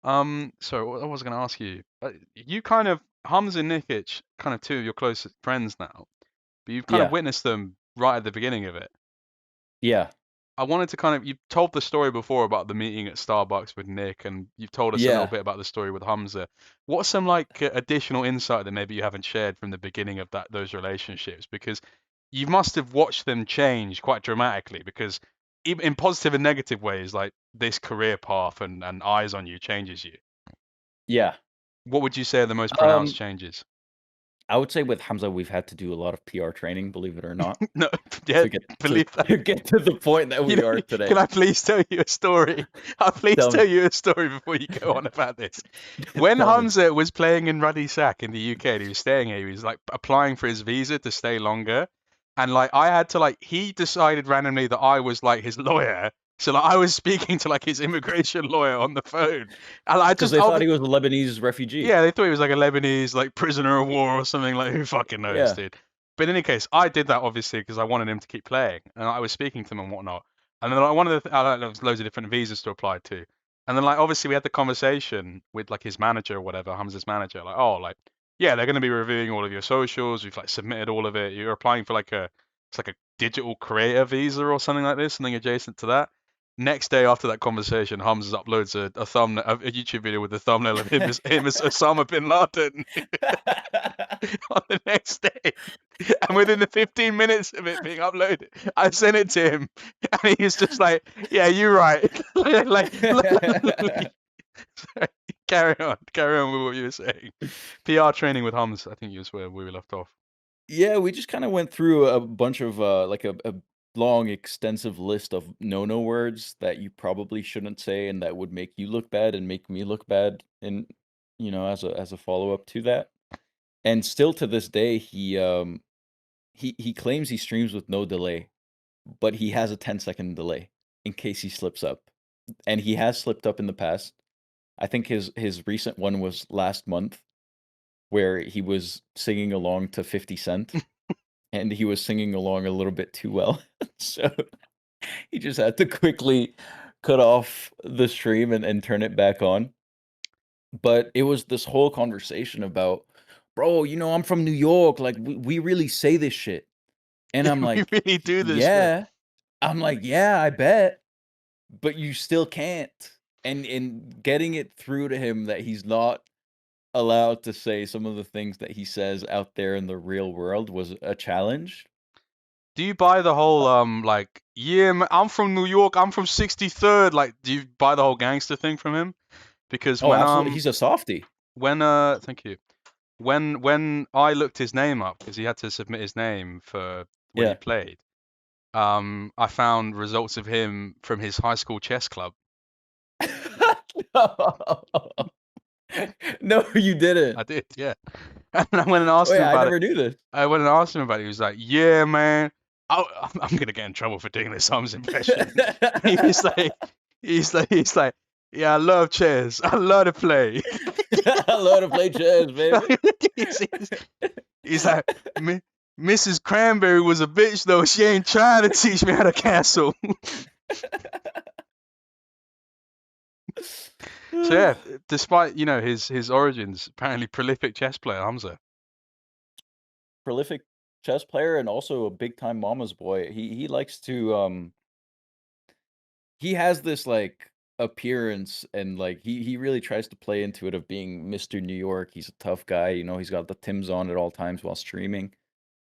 A: So what I was going to ask you, you kind of Humzh and Nickich, kind of two of your closest friends now, but you've kind of witnessed them right at the beginning of it.
B: Yeah.
A: I wanted to you've told the story before about the meeting at Starbucks with Nick, and you've told us a little bit about the story with Humzh. What's some like additional insight that maybe you haven't shared from the beginning of those relationships? Because you must have watched them change quite dramatically, because even in positive and negative ways, like this career path and eyes on you changes you.
B: Yeah.
A: What would you say are the most pronounced changes?
B: I would say with Humzh, we've had to do a lot of PR training, believe it or not.
A: No, yeah, believe that.
B: To get to the point that we are today.
A: Can I please tell you a story? I'll tell you a story before you go on about this. When Humzh was playing in Ruddy Sack in the UK, and he was staying here, he was like applying for his visa to stay longer. And like I had to he decided randomly that I was like his lawyer. So like I was speaking to like his immigration lawyer on the phone, and
B: because they thought he was a Lebanese refugee.
A: Yeah, they thought he was like a Lebanese like prisoner of war or something. Like who fucking knows, dude? But in any case, I did that obviously because I wanted him to keep playing, and I was speaking to him and whatnot. And then like one of the there was loads of different visas to apply to, and then like obviously we had the conversation with like his manager or whatever, Humzh's manager, like yeah, they're going to be reviewing all of your socials. We've like submitted all of it. You're applying for like a digital creator visa or something like this, something adjacent to that. Next day after that conversation, Humzh uploads a YouTube video with the thumbnail of him as Osama bin Laden. on the next day. And within the 15 minutes of it being uploaded, I sent it to him, and he's just like, "Yeah, you're right." like, carry on with what you were saying. PR training with Humzh, I think is where we left off.
B: Yeah, we just kind of went through a bunch of like a long, extensive list of no words that you probably shouldn't say and that would make you look bad and make me look bad, and as a follow up to that. And still to this day, he claims he streams with no delay, but he has a 10-second delay in case he slips up, and he has slipped up in the past. I think his recent one was last month, where he was singing along to 50 Cent. And he was singing along a little bit too well. So he just had to quickly cut off the stream and turn it back on. But it was this whole conversation about, bro, I'm from New York. Like, we really say this shit. And I'm
A: We
B: like,
A: really do this shit.
B: yeah. I'm like, yeah, I bet. But you still can't. And getting it through to him that he's not allowed to say some of the things that he says out there in the real world was a challenge.
A: Do you buy the whole like, yeah, man, I'm from New York, I'm from 63rd? Like, do you buy the whole gangster thing from him? Because
B: Oh, absolutely. He's a softie.
A: thank you. When I looked his name up, because he had to submit his name for when he
B: Yeah.
A: played, I found results of him from his high school chess club.
B: No, you didn't.
A: I did, yeah. And I went and asked
B: Oh
A: him
B: yeah, I
A: about
B: never
A: it.
B: knew this.
A: I went and asked him about it. He was like, "Yeah, man, I'm gonna get in trouble for doing this Humzh impression." He's like, "Yeah, I love chess. I love to play."
B: I love to play chess, baby.
A: he's like, Mrs. Cranberry was a bitch though. She ain't trying to teach me how to castle. So yeah, despite his origins, apparently prolific chess player, Humzh.
B: Prolific chess player and also a big time mama's boy. He likes to he has this like appearance, and like he really tries to play into it of being Mr. New York. He's a tough guy, he's got the Timbs on at all times while streaming.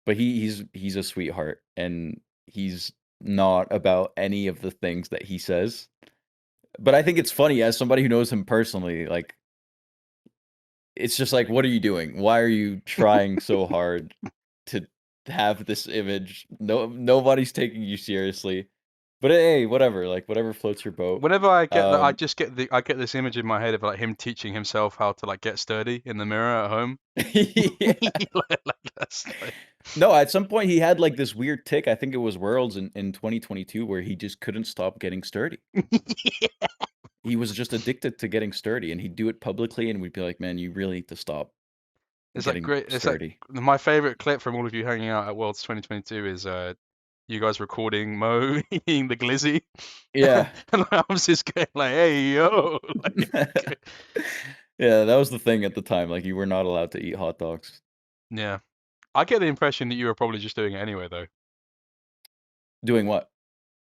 B: But he's a sweetheart, and he's not about any of the things that he says. But I think it's funny, as somebody who knows him personally, like, it's just like, what are you doing? Why are you trying so hard to have this image? Nobody's taking you seriously. But hey, whatever, like whatever floats your boat.
A: Whenever I get that, I get this image in my head of like him teaching himself how to like get sturdy in the mirror at home.
B: Yeah. No, at some point he had like this weird tick. I think it was Worlds in 2022 where he just couldn't stop getting sturdy.
A: Yeah.
B: He was just addicted to getting sturdy, and he'd do it publicly, and we'd be like, "Man, you really need to stop."
A: It's like great.
B: Sturdy.
A: It's like my favorite clip from all of you hanging out at Worlds 2022 is you guys recording Mo eating the glizzy.
B: Yeah.
A: And I was just going like, "Hey yo."
B: Yeah, that was the thing at the time. Like, you were not allowed to eat hot dogs.
A: Yeah. I get the impression that you were probably just doing it anyway, though.
B: Doing what?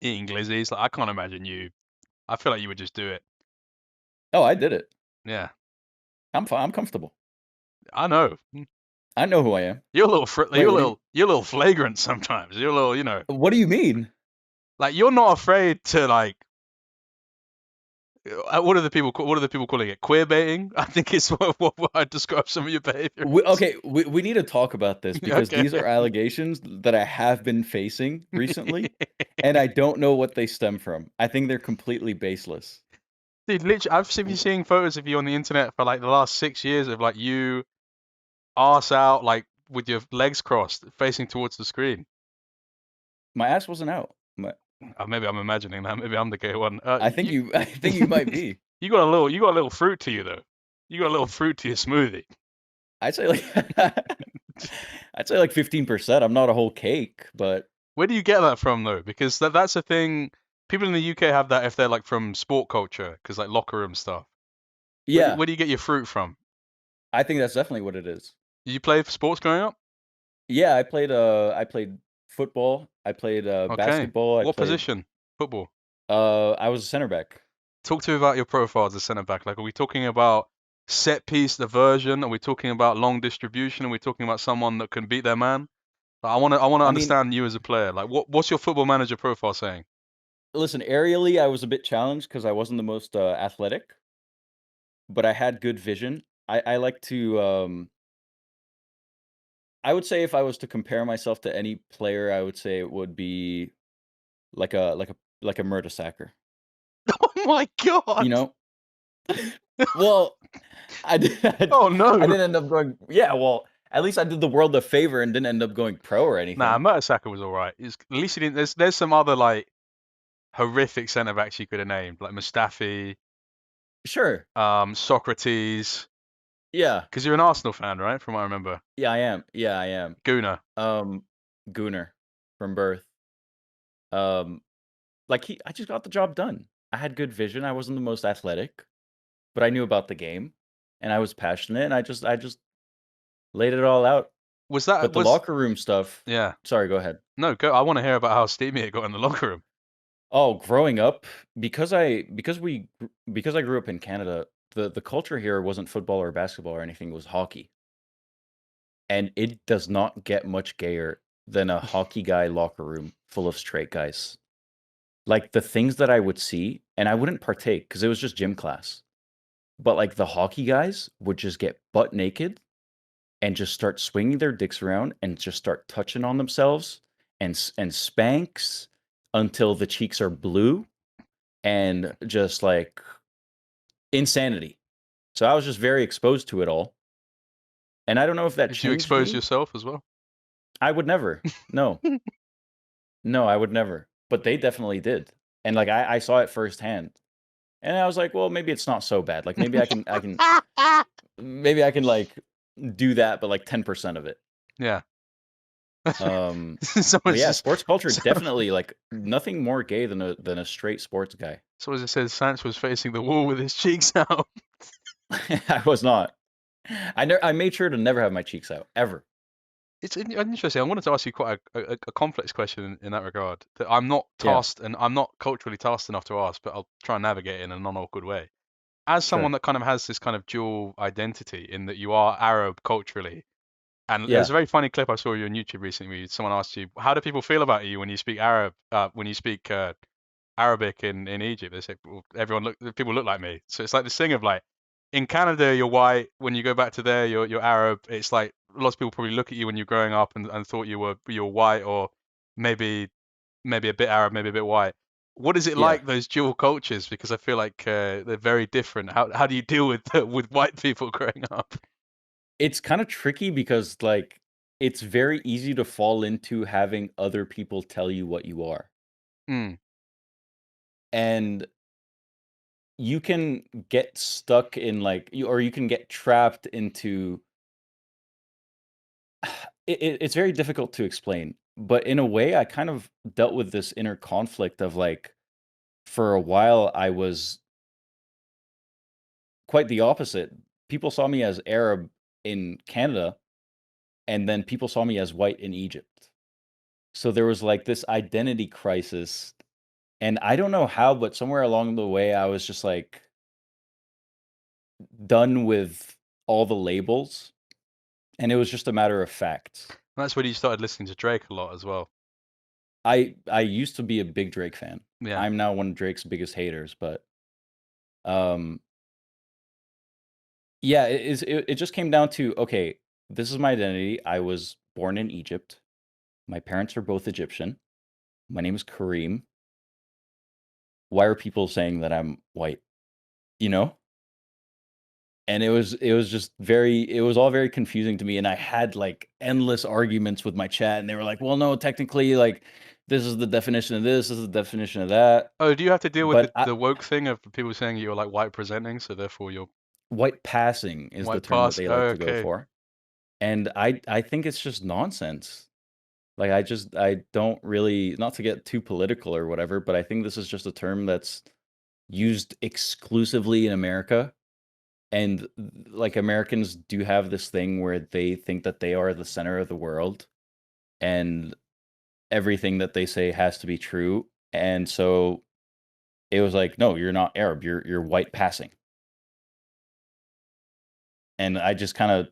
A: Eating glizzies. Like, I can't imagine you. I feel like you would just do it.
B: Oh, I did it.
A: Yeah.
B: I'm fine. I'm comfortable.
A: I know.
B: I know who I am.
A: You're a little you're a little flagrant sometimes. You're a little,
B: What do you mean?
A: Like, you're not afraid to like. What are the people calling it? Queer baiting? I think it's what I describe some of your behavior.
B: We need to talk about this because these are allegations that I have been facing recently, and I don't know what they stem from. I think they're completely baseless.
A: Dude, literally, I've been seeing photos of you on the internet for like the last 6 years of like you, arse out, like with your legs crossed, facing towards the screen.
B: My ass wasn't out.
A: Maybe I'm imagining that. Maybe I'm the gay one.
B: I think you might be.
A: You got a little fruit to you though. You got a little fruit to your smoothie.
B: I'd say like 15%. I'm not a whole cake, but
A: where do you get that from though? Because that's a thing. People in the UK have that if they're like from sport culture, because like locker room stuff.
B: Yeah.
A: Where do you get your fruit from?
B: I think that's definitely what it is.
A: Did you play sports growing up?
B: Yeah, I played football. I played basketball.
A: What position? Football.
B: I was a center back.
A: Talk to me about your profile as a center back. Like, are we talking about set piece diversion? Are we talking about long distribution? Are we talking about someone that can beat their man? Like, I want to
B: I mean,
A: understand you as a player. Like, what's your football manager profile saying?
B: listen, aerially, I was a bit challenged because I wasn't the most athletic, but I had good vision. I like to. I would say if I was to compare myself to any player, I would say it would be like a Mertesacker.
A: Oh my god!
B: You know? Well, I did.
A: Oh
B: I
A: no!
B: didn't end up going. Yeah, well, at least I did the world a favor and didn't end up going pro or
A: Nah,
B: anything.
A: Mertesacker was all right. At least he didn't. There's some other like horrific centre backs you could have named, like Mustafi,
B: Sure.
A: Socrates.
B: Yeah.
A: Because you're an Arsenal fan, right? From what I remember.
B: Yeah, I am. Yeah, I am.
A: Guna.
B: Um, Gooner from birth. Um, I just got the job done. I had good vision. I wasn't the most athletic, but I knew about the game, and I was passionate, and I just laid it all out.
A: Was that
B: But the
A: was
B: locker room stuff.
A: yeah?
B: Sorry, go ahead.
A: No, go. I want to hear about how steamy it got in the locker room.
B: Oh, growing up, because I grew up in Canada, the culture here wasn't football or basketball or anything, it was hockey. And it does not get much gayer than a hockey guy locker room full of straight guys. Like the things that I would see, and I wouldn't partake because it was just gym class. But like the hockey guys would just get butt naked and just start swinging their dicks around and just start touching on themselves and spanks until the cheeks are blue and just like insanity. So I was just very exposed to it all. And I don't know if that
A: Did you
B: changed
A: expose
B: me.
A: yourself as well?
B: I would never. No. No, I would never. But they definitely did. And like I saw it firsthand. And I was like, well, maybe it's not so bad. Like maybe I can like do that, but like 10% of it.
A: Yeah.
B: But
A: Someone's
B: yeah,
A: just
B: sports culture definitely like nothing more gay than a straight sports guy.
A: someone just said Sanch was facing the wall with his cheeks out.
B: I was not. I made sure to never have my cheeks out ever.
A: It's interesting. I wanted to ask you quite a complex question in that regard that I'm not
B: Yeah,
A: tasked and I'm not culturally tasked enough to ask, but I'll try and navigate it in a non-awkward way. As someone
B: sure.
A: that kind of has this kind of dual identity in that you are Arab culturally, and there's
B: Yeah,
A: a very funny clip I saw you on YouTube recently. Where someone asked you, "How do people feel about you when you speak Arab? When you speak Arabic in Egypt?" They say, well, people look like me." So it's like this thing of like, in Canada you're white. When you go back to there, you're Arab. It's like lots of people probably look at you when you're growing up and thought you were white or maybe maybe a bit Arab, maybe a bit white. What is it
B: yeah.
A: like those dual cultures? Because I feel like they're very different. How do you deal with with white people growing up?
B: It's kind of tricky because like it's very easy to fall into having other people tell you what you are.
A: Mm.
B: And you can get stuck in like or you can get trapped into it's very difficult to explain. But in a way, I kind of dealt with this inner conflict of like for a while I was quite the opposite. People saw me as Arab in Canada, and then people saw me as white in Egypt. So there was like this identity crisis. And I don't know how, but somewhere along the way, I was just like done with all the labels. And it was just a matter of fact.
A: That's when you started listening to Drake a lot as well.
B: I used to be a big Drake fan.
A: Yeah.
B: I'm now one of Drake's biggest haters, but um yeah, it just came down to okay, this is my identity. I was born in Egypt. My parents are both Egyptian. My name is Karim. Why are people saying that I'm white? You know? And it was just very it was all very confusing to me, and I had, like, endless arguments with my chat, and they were like, "Well, no, technically, like, this is the definition of this is the definition of that."
A: Oh, do you have to deal with
B: But
A: the woke thing of people saying you're like white presenting, so therefore you're
B: white passing is the
A: white
B: term that
A: pass?
B: they
A: Oh,
B: like to go
A: okay.
B: for, and I think it's just nonsense. Like, I don't really not to get too political or whatever, but I think this is just a term that's used exclusively in America. And like Americans do have this thing where they think that they are the center of the world and everything that they say has to be true. And so it was like, no, you're not Arab, you're white passing. and I just kind of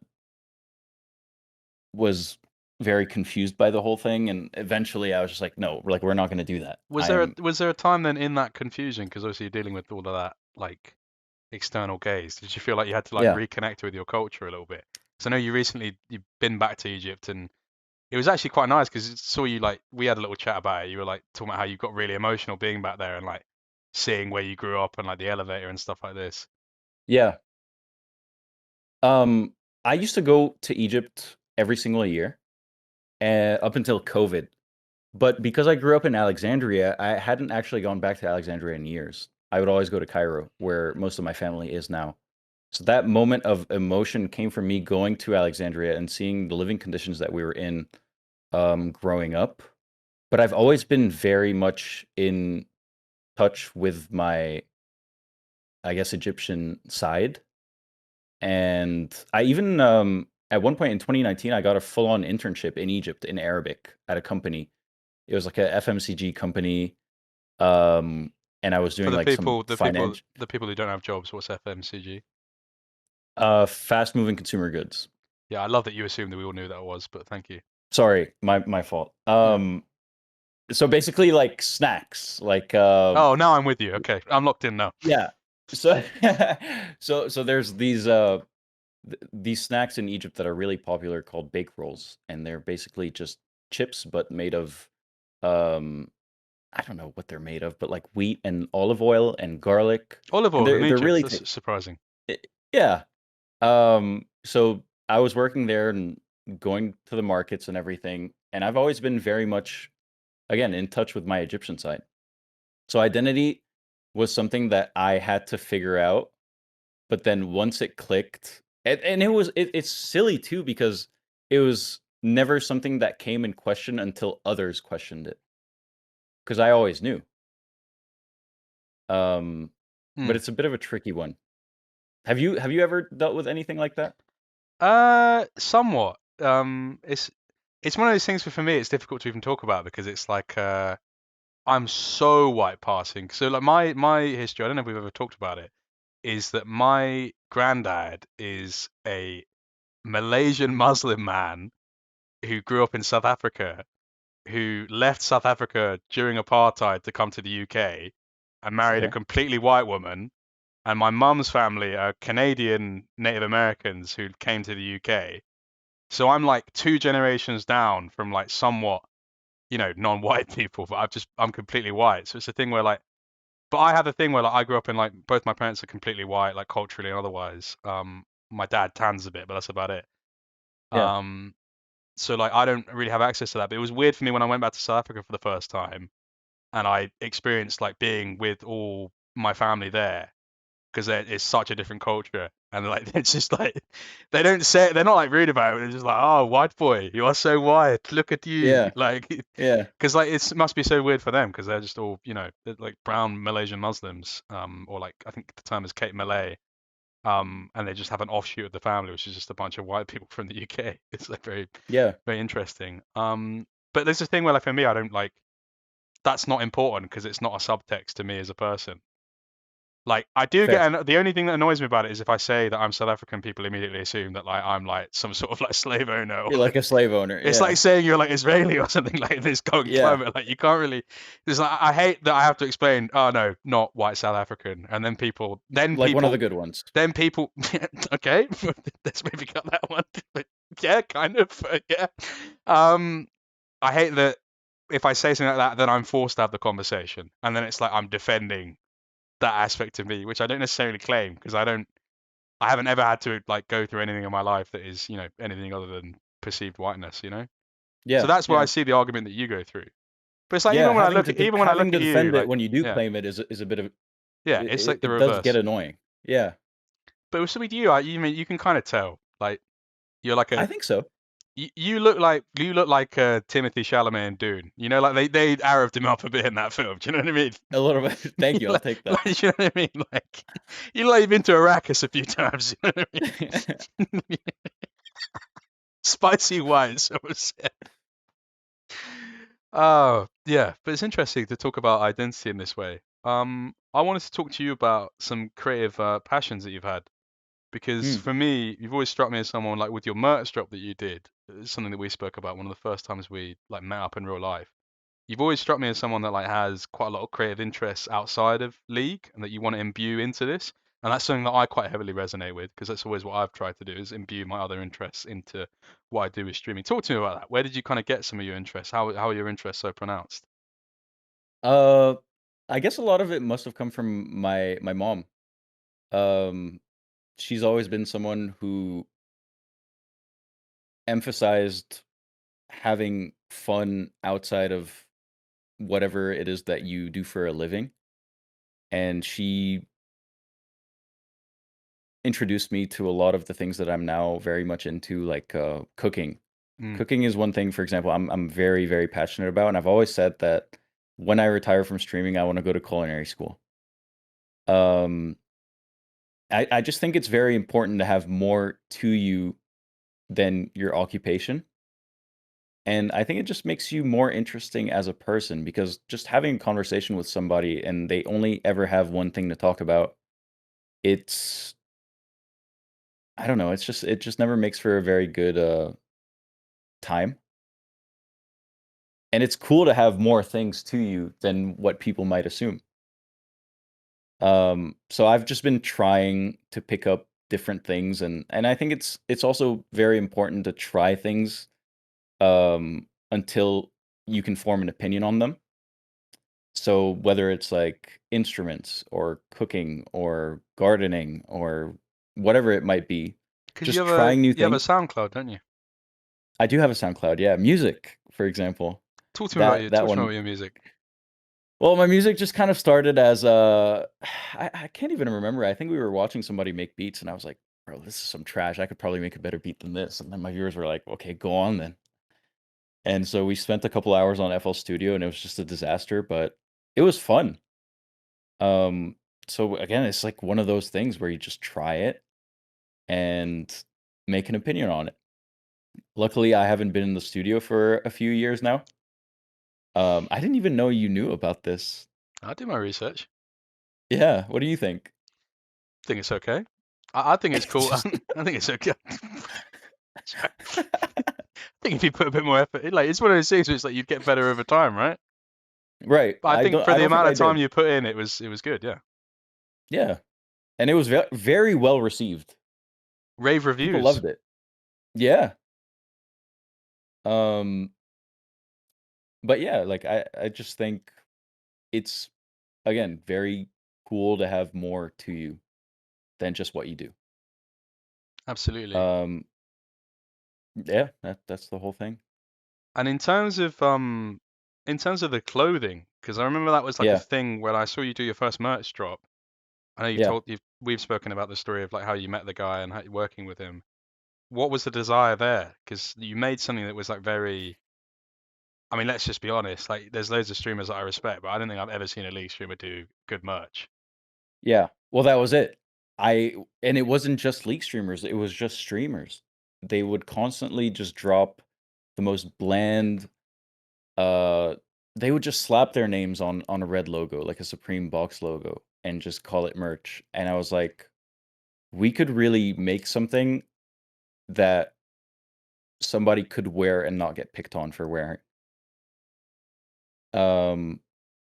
B: was very confused by the whole thing, and eventually I was just like, no, like we're not going to do that.
A: Was there a time then in that confusion, because obviously you're dealing with all of that like external gaze? Did you feel like you had to like
B: Yeah,
A: reconnect with your culture a little bit? Because I know you've been back to Egypt, and it was actually quite nice because saw you like we had a little chat about it. You were like talking about how you got really emotional being back there and like seeing where you grew up and like the elevator and stuff like this.
B: yeah. Um, I used to go to Egypt every single year, up until COVID. But because I grew up in Alexandria, I hadn't actually gone back to Alexandria in years. I would always go to Cairo, where most of my family is now. So that moment of emotion came from me going to Alexandria and seeing the living conditions that we were in, growing up. But I've always been very much in touch with my, I guess, Egyptian side. And I even, at one point in 2019, I got a full-on internship in Egypt in Arabic at a company. It was like a FMCG company, um, and I was
A: For
B: doing like some
A: the people who don't have jobs, what's FMCG?
B: fast-moving consumer goods.
A: Yeah, I love that you assumed that we all knew that it was, but thank you.
B: Sorry, my fault.
A: Yeah.
B: So basically like snacks, like
A: Oh, now I'm with you. Okay, I'm locked in now.
B: yeah. So so there's these snacks in Egypt that are really popular called bake rolls, and they're basically just chips but made of um I don't know what they're made of, but like wheat and olive oil and garlic,
A: Olive
B: and
A: oil in
B: they're
A: Egypt.
B: really
A: That's surprising.
B: yeah. So I was working there and going to the markets and everything, and I've always been very much, again, in touch with my Egyptian side. So identity was something that I had to figure out, but then once it clicked, and it's silly too because it was never something that came in question until others questioned it because I always knew. Um, but
A: Hmm.
B: it's a bit of a tricky one. Have you ever dealt with anything like that?
A: Somewhat. It's one of those things where for me it's difficult to even talk about because it's like I'm so white passing. So like my history, I don't know if we've ever talked about it, is that my granddad is a Malaysian Muslim man who grew up in South Africa, who left South Africa during apartheid to come to the UK and married a
B: Okay.
A: completely white woman. And my mum's family are Canadian Native Americans who came to the UK. So I'm like two generations down from like somewhat, non-white people, but I'm completely white. So it's a thing where like, but I have a thing where like I grew up in like both my parents are completely white, like culturally and otherwise. My dad tans a bit, but that's about it.
B: Yeah.
A: Um, so like I don't really have access to that. But it was weird for me when I went back to South Africa for the first time and I experienced like being with all my family there because it's such a different culture. And like it's just like they don't say they're not like rude about it. They're just like, oh, white boy, you are so white. Look at you,
B: Yeah.
A: like
B: Yeah.
A: because like it must be so weird for them because they're just all they're like brown Malaysian Muslims, or like I think the term is Cape Malay, and they just have an offshoot of the family, which is just a bunch of white people from the UK. It's like very
B: Yeah.
A: very interesting. But there's this thing where like for me, I don't like that's not important because it's not a subtext to me as a person. Like I do get,
B: Fair.
A: and the only thing that annoys me about it is if I say that I'm South African, people immediately assume that like I'm like some sort of like slave owner, or
B: You're like
A: like
B: a slave owner.
A: it's
B: Yeah.
A: like saying you're like Israeli or something like in this current
B: Yeah.
A: climate. Like you can't really. It's like I hate that I have to explain. Oh no, not white South African, and
B: Like one of the good ones.
A: then people. Okay, let's maybe cut that one. But yeah, kind of. Yeah. Um, I hate that if I say something like that, then I'm forced to have the conversation, and then it's like I'm defending that aspect of me, which I don't necessarily claim because I haven't ever had to like go through anything in my life that is, anything other than perceived whiteness. So
B: Yeah.
A: that's where I
B: Yeah.
A: see the argument that you go through. But it's like
B: Yeah.
A: even when I
B: Having
A: look
B: to
A: at you,
B: defend it
A: like,
B: when you do
A: yeah,
B: claim it is a bit of
A: yeah, it's like the
B: it does get
A: reverse.
B: annoying. Yeah.
A: But with you, you mean you can kind of tell, like, you're like
B: I
A: a
B: think so.
A: you look like Timothy Chalamet and Dune. Like they Arabed him up a bit in that film. Do you know what I mean?
B: A little bit. Thank you. I'll
A: like,
B: take that.
A: you know what I mean? Like you like you've been to Arrakis a few times. You know what I mean? Spicy wine, so was it. Oh, yeah, but it's interesting to talk about identity in this way. I wanted to talk to you about some creative passions that you've had. Because
B: Mm.
A: for me, you've always struck me as someone like with your merch drop that you did. It's something that we spoke about one of the first times we like met up in real life. You've always struck me as someone that like has quite a lot of creative interests outside of League and that you want to imbue into this. And that's something that I quite heavily resonate with because that's always what I've tried to do is imbue my other interests into what I do with streaming. Talk to me about that. Where did you kind of get some of your interests? How are your interests so pronounced?
B: Uh, I guess a lot of it must have come from my mom. Um, she's always been someone who emphasized having fun outside of whatever it is that you do for a living, and she introduced me to a lot of the things that I'm now very much into, like, cooking.
A: Mm.
B: Cooking is one thing, for example, I'm very, very passionate about, and I've always said that when I retire from streaming, I wanna go to culinary school. Um, I just think it's very important to have more to you than your occupation, and I think it just makes you more interesting as a person because just having a conversation with somebody and they only ever have one thing to talk about, it's I don't know, it just never makes for a very good, time. And it's cool to have more things to you than what people might assume. So I've just been trying to pick up different things, and I think it's also very important to try things, until you can form an opinion on them. So whether it's like instruments or cooking or gardening or whatever it might be,
A: Because
B: just trying new
A: you have a
B: things.
A: SoundCloud, don't you?
B: I do have a SoundCloud, yeah. Music, for example. That
A: Talk to me
B: one.
A: about your music.
B: Well, my music just kind of started as I can't even remember. I think we were watching somebody make beats, and I was like, "Bro, this is some trash. I could probably make a better beat than this." And then my viewers were like, "Okay, go on then." And so we spent a couple hours on FL Studio, and it was just a disaster, but it was fun. Um, so again, it's like one of those things where you just try it and make an opinion on it. Luckily, I haven't been in the studio for a few years now. I didn't even know you knew about this.
A: I do my research.
B: Yeah, what do you think?
A: I think it's okay. I think it's cool. I
B: Just
A: think it's okay. Sorry. I think if you put a bit more effort, like it's one of those things where it's like you'd get better over time, right?
B: right.
A: But I think for
B: I
A: the
B: don't think
A: amount
B: I
A: of time
B: did.
A: you put in, it was good. Yeah,
B: Yeah. And it was very well received.
A: rave
B: People
A: reviews.
B: loved it. Yeah. Um but yeah, like I just think it's again very cool to have more to you than just what you do.
A: Absolutely.
B: Um yeah, that's the whole thing.
A: And in terms of the clothing, because I remember that was like a
B: Yeah.
A: thing when I saw you do your first merch drop. I know
B: Yeah.
A: we've spoken about the story of like how you met the guy and how you're working with him. What was the desire there? Because you made something that was like very. I mean, let's just be honest. Like, there's loads of streamers that I respect, but I don't think I've ever seen a league streamer do good merch.
B: Yeah. Well, that was it. And it wasn't just league streamers, it was just streamers. They would constantly just drop the most bland uh they would just slap their names on a red logo, like a Supreme box logo, and just call it merch. And I was like, we could really make something that somebody could wear and not get picked on for wearing. Um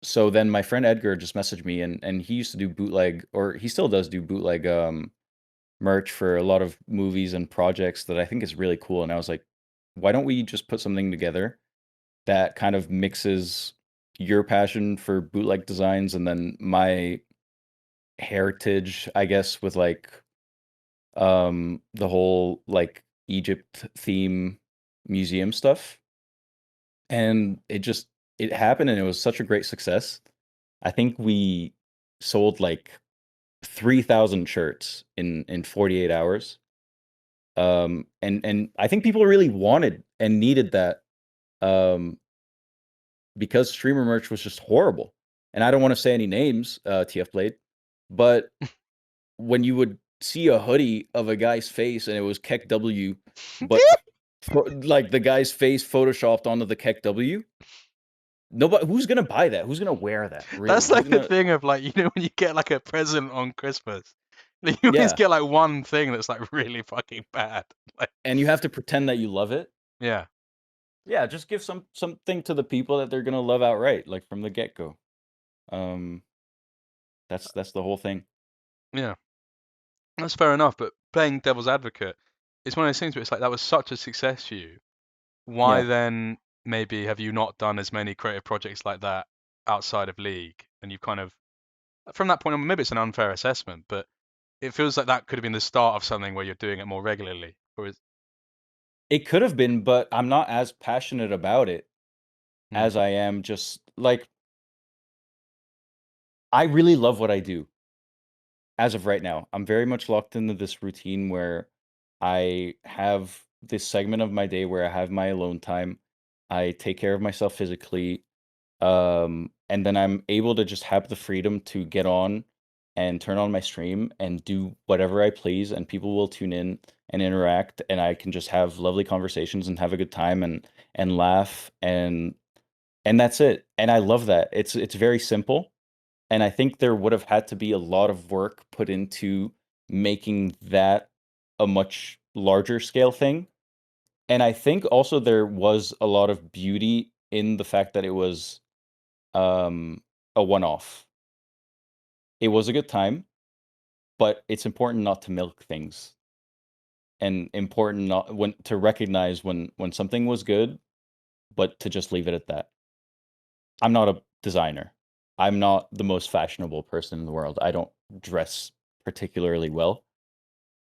B: so then my friend Edgar just messaged me, and he used to do bootleg, or he still does do bootleg merch for a lot of movies and projects that I think is really cool. And I was like, why don't we just put something together that kind of mixes your passion for bootleg designs and then my heritage, I guess, with like the whole like Egypt theme museum stuff. And it happened, and it was such a great success. I think we sold like 3,000 shirts in 48 hours. And I think people really wanted and needed that, um, because streamer merch was just horrible. And I don't want to say any names, TF Blade, but when you would see a hoodie of a guy's face and it was Keck W, but like the guy's face photoshopped onto the Keck W, nobody who's gonna buy that? Who's gonna wear that?
A: That's
B: Really? Who's
A: like the
B: gonna
A: thing of like, when you get like a present on Christmas You always
B: Yeah,
A: get like one thing that's like really fucking bad. Like,
B: and you have to pretend that you love it.
A: yeah,
B: Yeah, just give something to the people that they're gonna love outright, like, from the get-go. Um, that's the whole thing.
A: yeah, that's fair enough. But playing devil's advocate, it's one of those things where it's like that was such a success for you. Why
B: Yeah.
A: then maybe have you not done as many creative projects like that outside of League? And you've kind of from that point on, maybe it's an unfair assessment, but it feels like that could have been the start of something where you're doing it more regularly. Or is
B: It could have been, but I'm not as passionate about it
A: hmm,
B: as I am just like, I really love what I do as of right now. I'm very much locked into this routine where I have this segment of my day where I have my alone time. I take care of myself physically. And then I'm able to just have the freedom to get on and turn on my stream and do whatever I please, and people will tune in and interact, and I can just have lovely conversations and have a good time and laugh and that's it. And I love that. It's very simple, and I think there would have had to be a lot of work put into making that a much larger scale thing. And I think also there was a lot of beauty in the fact that it was um, a one-off. It was a good time, but it's important not to milk things and important not when to recognize when something was good, but to just leave it at that. I'm not a designer. I'm not the most fashionable person in the world. I don't dress particularly well.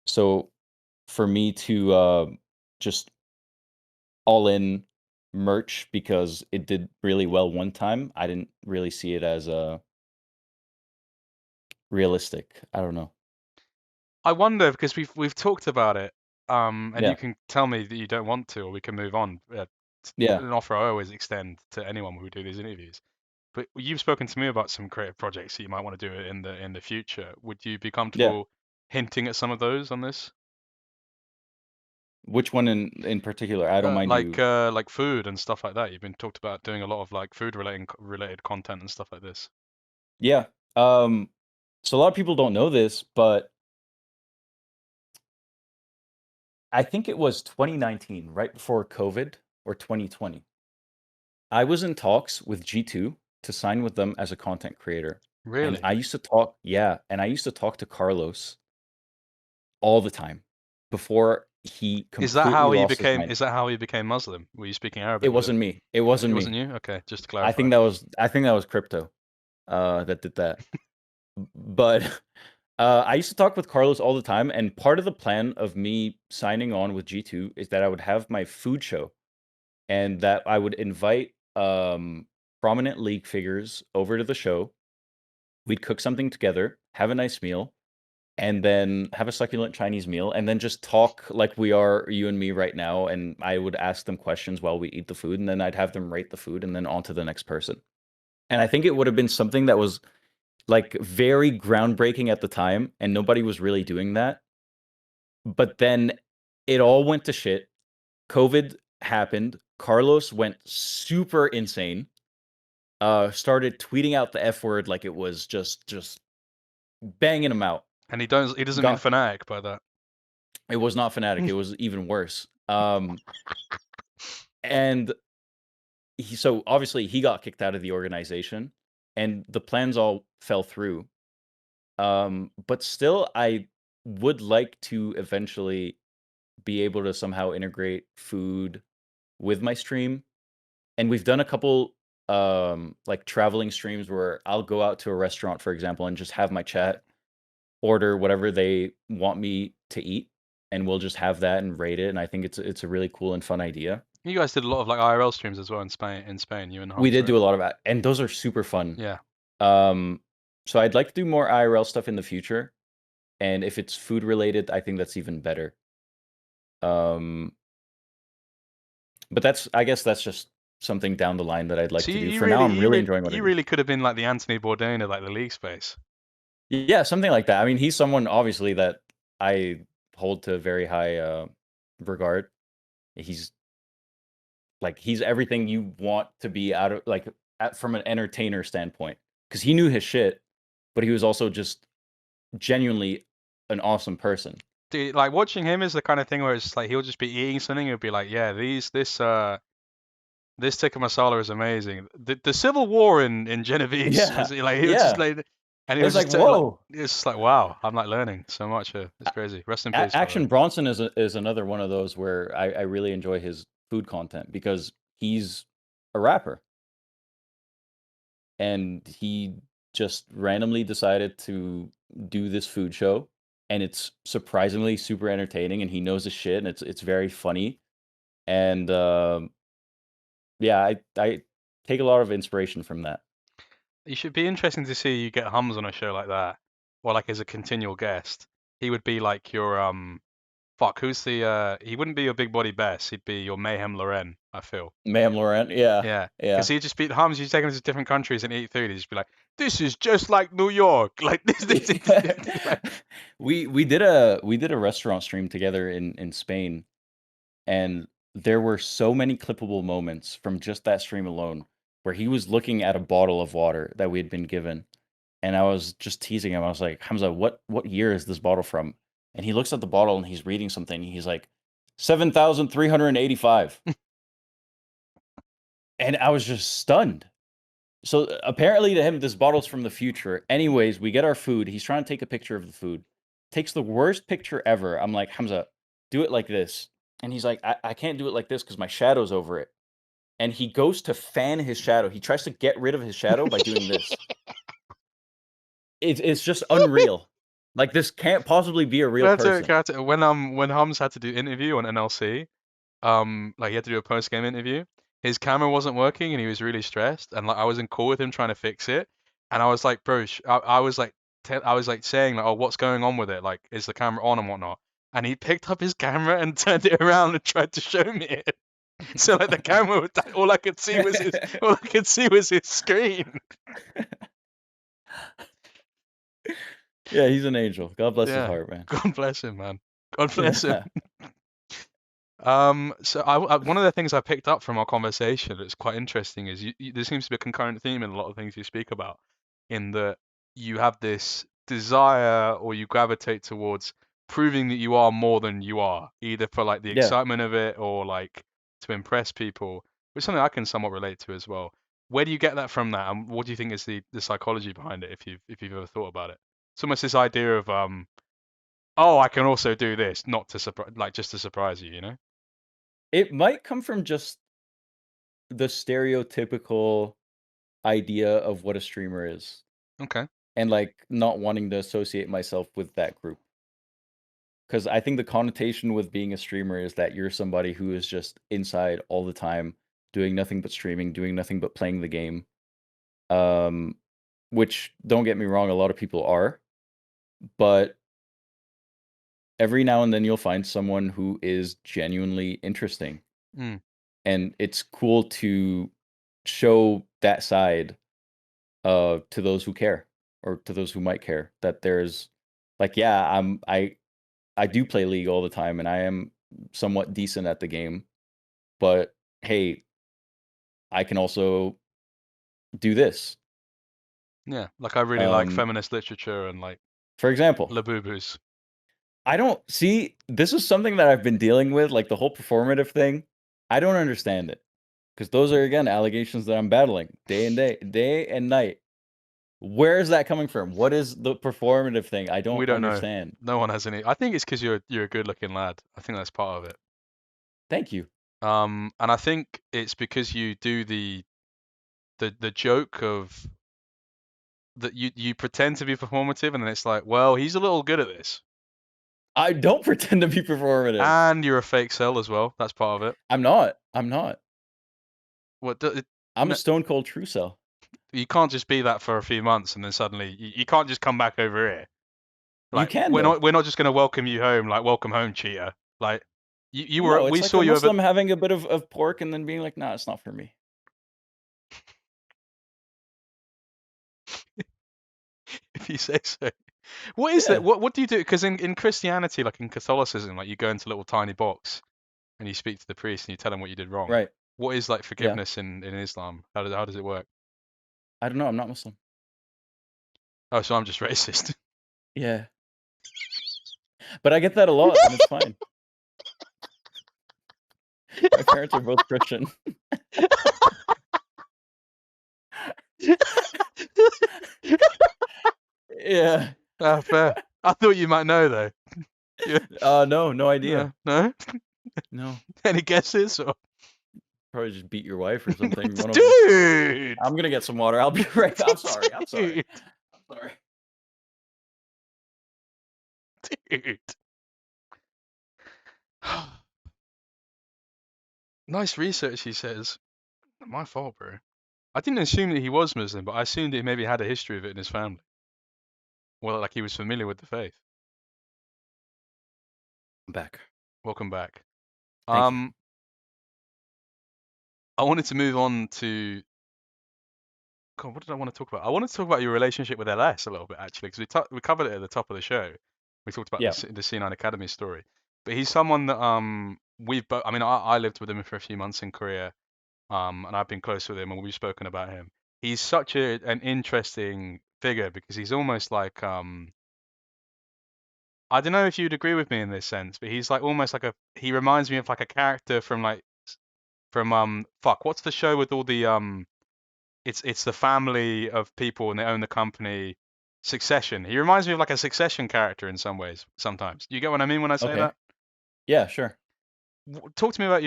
B: So for me to just all in merch because it did really well one time, I didn't really see it as realistic. I don't know.
A: I wonder because we've talked about it, and you
B: Yeah.
A: can tell me that you don't want to, or we can move on.
B: Yeah.
A: An offer I always extend to anyone who do these interviews. But you've spoken to me about some creative projects that you might want to do in the future. Would you be
B: Yeah.
A: comfortable hinting at some of those on this?
B: Which one in particular? I don't mind you.
A: Like food and stuff like that. You've been talked about doing a lot of like food related content and stuff like this.
B: Yeah. So a lot of people don't know this, but I think it was 2019, right before COVID, or 2020. I was in talks with G2 to sign with them as a content creator. And
A: Really?
B: I used to talk, yeah, and I used to talk to Carlos all the time before he completely lost his mind.
A: Is that how he became Muslim? Were you speaking
B: It
A: Arabic with him?
B: wasn't me. It
A: It
B: wasn't
A: wasn't
B: me.
A: you? Okay, just to
B: I
A: clarify.
B: think that was crypto that did that. But I used to talk with Carlos all the time, and part of the plan of me signing on with G2 is that I would have my food show and that I would invite prominent league figures over to the show. We'd cook something together, have a nice meal, and then have a succulent Chinese meal, and then just talk like we are, you and me, right now. And I would ask them questions while we eat the food, and then I'd have them rate the food, and then on to the next person. And I think it would have been something that was like very groundbreaking at the time, and nobody was really doing that. But then it all went to shit. COVID happened. Carlos went super insane. Started tweeting out the F word like it was just banging them out.
A: And he doesn't mean
B: Got
A: fanatic by that.
B: It was not fanatic. It was even worse. And so obviously he got kicked out of the organization, and the plans all fell through. But still, I would like to eventually be able to somehow integrate food with my stream. And we've done a couple like traveling streams where I'll go out to a restaurant, for example, and just have my chat order whatever they want me to eat, and we'll just have that and rate it. And I think it's a really cool and fun idea.
A: You guys did a lot of like IRL streams as well in Spain. In Spain, you and
B: We
A: Humzh,
B: did
A: right?
B: do a lot of that, and those are super fun.
A: Yeah.
B: Um, so I'd like to do more IRL stuff in the future, and if it's food related, I think that's even better. Um, but I guess that's just something down the line that I'd like
A: So
B: to do. For now, I'm really enjoying what I
A: you
B: do.
A: really could have been like the Anthony Bourdain of like the league space.
B: Yeah, something like that. I mean, he's someone obviously that I hold to very high regard. He's he's everything you want to be out of from an entertainer standpoint, because he knew his shit, but he was also just genuinely an awesome person.
A: Dude, like watching him is the kind of thing where it's like he'll just be eating something. He'll be like, yeah, this tikka masala is amazing. The civil war in Genovese
B: Yeah,
A: was like he was just
B: yeah.
A: like, and he
B: It's
A: was
B: like,
A: just like,
B: whoa.
A: it's just like wow, I'm like learning so much here. It's crazy. Rest in peace, by the way.
B: Action Bronson is another one of those where I really enjoy his food content because he's a rapper and he just randomly decided to do this food show, and it's surprisingly super entertaining, and he knows his shit, and it's very funny. And yeah, I take a lot of inspiration from that.
A: You should be interesting to see you get Humzh on a show like that, or like as a continual guest. He would be like your fuck, who's the he wouldn't be your Big Body Bess, he'd be your Mayhem Loren, I feel.
B: Ma'am Laurent, yeah,
A: Yeah. Because
B: yeah.
A: he'd just be Humzh, you take him to different countries and eat food, he'd just be like, this is just like New York. Like this is like
B: We did a restaurant stream together in Spain, and there were so many clippable moments from just that stream alone where he was looking at a bottle of water that we had been given, and I was just teasing him. I was like, Hamza, what year is this bottle from? And he looks at the bottle and he's reading something. And he's like, 7,385. And I was just stunned. So apparently to him, this bottle's from the future. Anyways, we get our food. He's trying to take a picture of the food. Takes the worst picture ever. I'm like, Hamza, do it like this. And he's like, I can't do it like this because my shadow's over it. And he goes to fan his shadow. He tries to get rid of his shadow by doing this. It's just unreal. Like, this can't possibly be a real person.
A: when Humzh had to do interview on NLC, like he had to do a post game interview, his camera wasn't working and he was really stressed, and like I was in call with him trying to fix it, and I was like, bro, I was like I was like saying like, oh, what's going on with it? Like, is the camera on and whatnot? And he picked up his camera and turned it around and tried to show me it. So like the camera was all I could see was his screen.
B: Yeah, he's an angel. God bless his
A: Yeah.
B: heart, man.
A: God bless him, man. God bless him.
B: Yeah.
A: So one of the things I picked up from our conversation that's quite interesting is there seems to be a concurrent theme in a lot of things you speak about, in that you have this desire or you gravitate towards proving that you are more than you are, either for like the
B: Yeah.
A: excitement of it or like to impress people, which is something I can somewhat relate to as well. Where do you get that from that, and what do you think is the psychology behind it, if you've ever thought about it? It's almost this idea of oh, I can also do this, not to surprise, like just to surprise you, you know?
B: It might come from just the stereotypical idea of what a streamer is,
A: Okay.
B: and, like, not wanting to associate myself with that group. Because I think the connotation with being a streamer is that you're somebody who is just inside all the time, doing nothing but streaming, doing nothing but playing the game. Um, which, don't get me wrong, a lot of people are, but every now and then you'll find someone who is genuinely interesting.
A: Mm.
B: And it's cool to show that side to those who care, or to those who might care, that there's like, yeah, I do play League all the time and I am somewhat decent at the game, but hey, I can also do this.
A: Yeah. Like I really like
B: Um,
A: feminist literature and like
B: for example,
A: Labubus.
B: I don't see, this is something that I've been dealing with, like the whole performative thing. I don't understand it, because those are again allegations that I'm battling day and night. Where is that coming from? What is the performative thing? I
A: We
B: don't
A: don't know.
B: understand.
A: No one has any. I think it's because you're a good looking lad. I think that's part of it.
B: Thank you.
A: And I think it's because you do the joke of that you pretend to be performative, and then it's like, well, he's a little good at this,
B: I don't pretend to be performative.
A: and you're a fake sell as well. That's part of it.
B: I'm not. I'm not.
A: What
B: I'm a
A: no,
B: stone cold true cell.
A: you can't just be that for a few months and then suddenly you can't just come back over here.
B: You
A: Like
B: can
A: we're
B: though.
A: not just gonna welcome you home, like welcome home, cheater. Like you were
B: No, it's
A: we
B: like
A: saw
B: a
A: you over
B: Muslim having a bit of pork and then being like, nah, it's not for me.
A: if you say so. What is that?
B: Yeah.
A: What do you do? Because in Christianity, like in Catholicism, like you go into a little tiny box and you speak to the priest and you tell him what you did wrong.
B: Right.
A: What is like
B: Yeah.
A: forgiveness in Islam? How does it work?
B: I don't know. I'm not Muslim.
A: Oh, so I'm just racist.
B: Yeah. But I get that a lot, and it's fine. My parents are both Christian. Yeah.
A: Fair. I thought you might know though. Yeah.
B: No idea.
A: No?
B: No.
A: Any guesses? Or...
B: Probably just beat your wife or something. One of them.
A: Dude!
B: I'm gonna get some water. I'll be right. I'm sorry. I'm sorry. I'm sorry.
A: Dude. Nice research, he says. My fault, bro. I didn't assume that he was Muslim, but I assumed he maybe had a history of it in his family. Well, like he was familiar with the faith.
B: I'm back.
A: Welcome back.
B: Thank you.
A: I wanted to move on to. God, what did I want to talk about? I wanted to talk about your relationship with LS a little bit, actually, because we covered it at the top of the show. We talked about
B: Yeah.
A: the C9 Academy story, but he's someone that we've both. I mean, I lived with him for a few months in Korea, and I've been close with him, and we've spoken about him. He's such an interesting figure because he's almost like I don't know if you'd agree with me in this sense, but he's like almost like he reminds me of like a character from what's the show with all the it's the family of people and they own the company. Succession. He reminds me of like a Succession character in some ways. Sometimes. You get what I mean when I say
B: Okay.
A: that?
B: Yeah, sure.
A: Talk to me about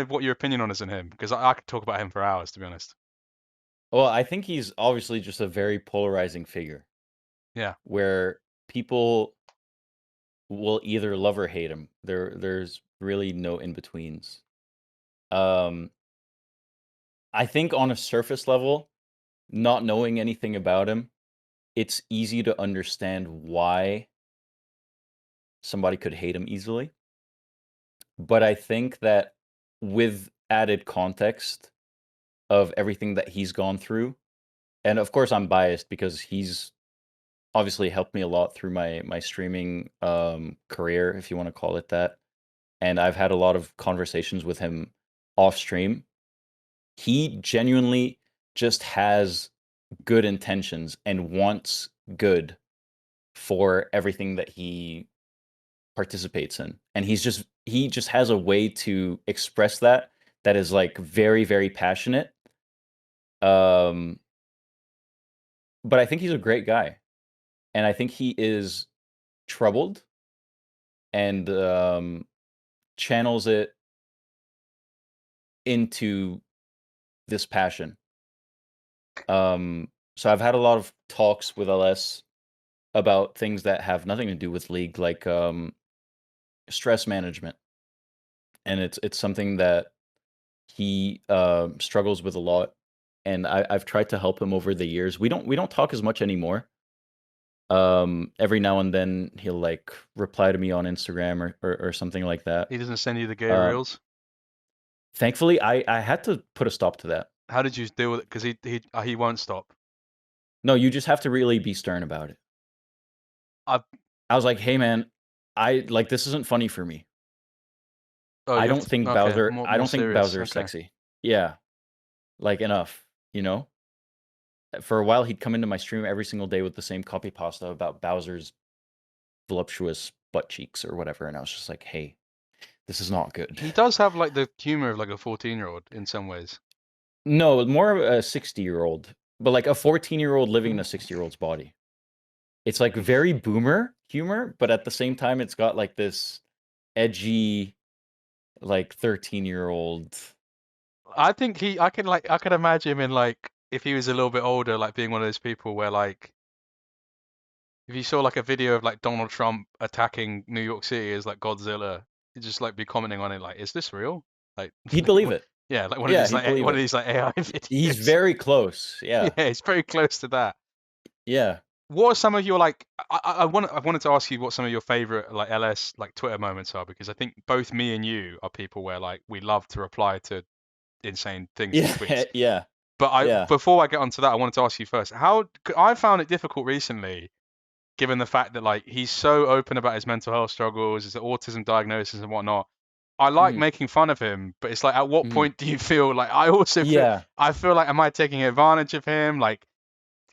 A: what your opinion on is in him, because I could talk about him for hours, to be honest.
B: Well, I think he's obviously just a very polarizing figure.
A: Yeah.
B: Where people will either love or hate him. There's really no in betweens. I think on a surface level, not knowing anything about him, it's easy to understand why somebody could hate him easily. But I think that with added context of everything that he's gone through, and of course I'm biased because he's obviously helped me a lot through my streaming career, if you want to call it that. And I've had a lot of conversations with him off stream. He genuinely just has good intentions and wants good for everything that he participates in. And he just has a way to express that is like very, very passionate. But I think he's a great guy. And I think he is troubled and channels it into this passion. So I've had a lot of talks with LS about things that have nothing to do with League, like stress management, and it's something that he struggles with a lot, and I've tried to help him over the years. We don't talk as much anymore. Every now and then he'll like reply to me on Instagram or something like that.
A: He doesn't send you the gay reels?
B: Thankfully, I had to put a stop to that.
A: How did you deal with it? Because he won't stop.
B: No, you just have to really be stern about it. I was like, hey man, this isn't funny for me.
A: Oh,
B: I don't think Bowser.
A: more
B: I don't think
A: serious.
B: Bowser is sexy. Yeah, like enough, you know. For a while, he'd come into my stream every single day with the same copy pasta about Bowser's voluptuous butt cheeks or whatever, and I was just like, hey, this is not good.
A: He does have like the humor of like a 14-year-old in some ways.
B: No, more of a 60-year-old, but like a 14-year-old living in a 60-year-old's body. It's like very boomer humor, but at the same time, it's got like this edgy, like 13-year-old.
A: I think I could imagine him in like if he was a little bit older, like being one of those people where like if you saw like a video of like Donald Trump attacking New York City as like Godzilla, he'd just like be commenting on it like, is this real? Like
B: He'd believe it.
A: Yeah, like one of these like AI videos.
B: He's very close. Yeah.
A: Yeah, it's very close to that.
B: Yeah.
A: What are some of your like? I wanted to ask you what some of your favorite like LS like Twitter moments are, because I think both me and you are people where like we love to reply to insane things in tweets.
B: Yeah.
A: But before I get onto that, I wanted to ask you first. I found it difficult recently, given the fact that like he's so open about his mental health struggles, his autism diagnosis and whatnot. I like making fun of him, but it's like, at what point do you feel like I feel like, am I taking advantage of him? Like,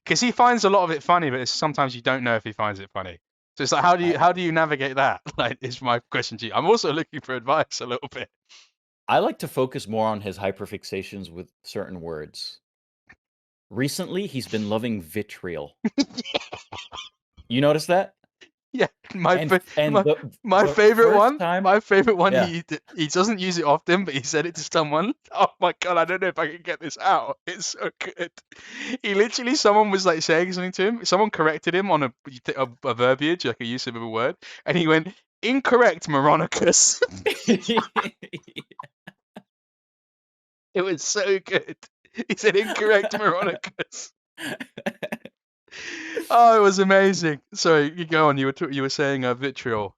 A: because he finds a lot of it funny, but sometimes you don't know if he finds it funny. So it's like, how do you navigate that? Like, is my question to you. I'm also looking for advice a little bit.
B: I like to focus more on his hyperfixations with certain words. Recently, he's been loving vitriol. You notice that?
A: Yeah, my
B: And
A: fa-
B: and
A: my
B: the
A: favorite
B: first
A: one,
B: time,
A: my favorite one.
B: yeah.
A: He doesn't use it often, but he said it to someone. Oh my god, I don't know if I can get this out. It's so good. He literally, someone was like saying something to him. Someone corrected him on a verbiage, like a use of a word, and he went incorrect, Moronicus. It was so good. He said incorrect, Moronicus. Oh, it was amazing. Sorry, you go on. You were saying vitriol.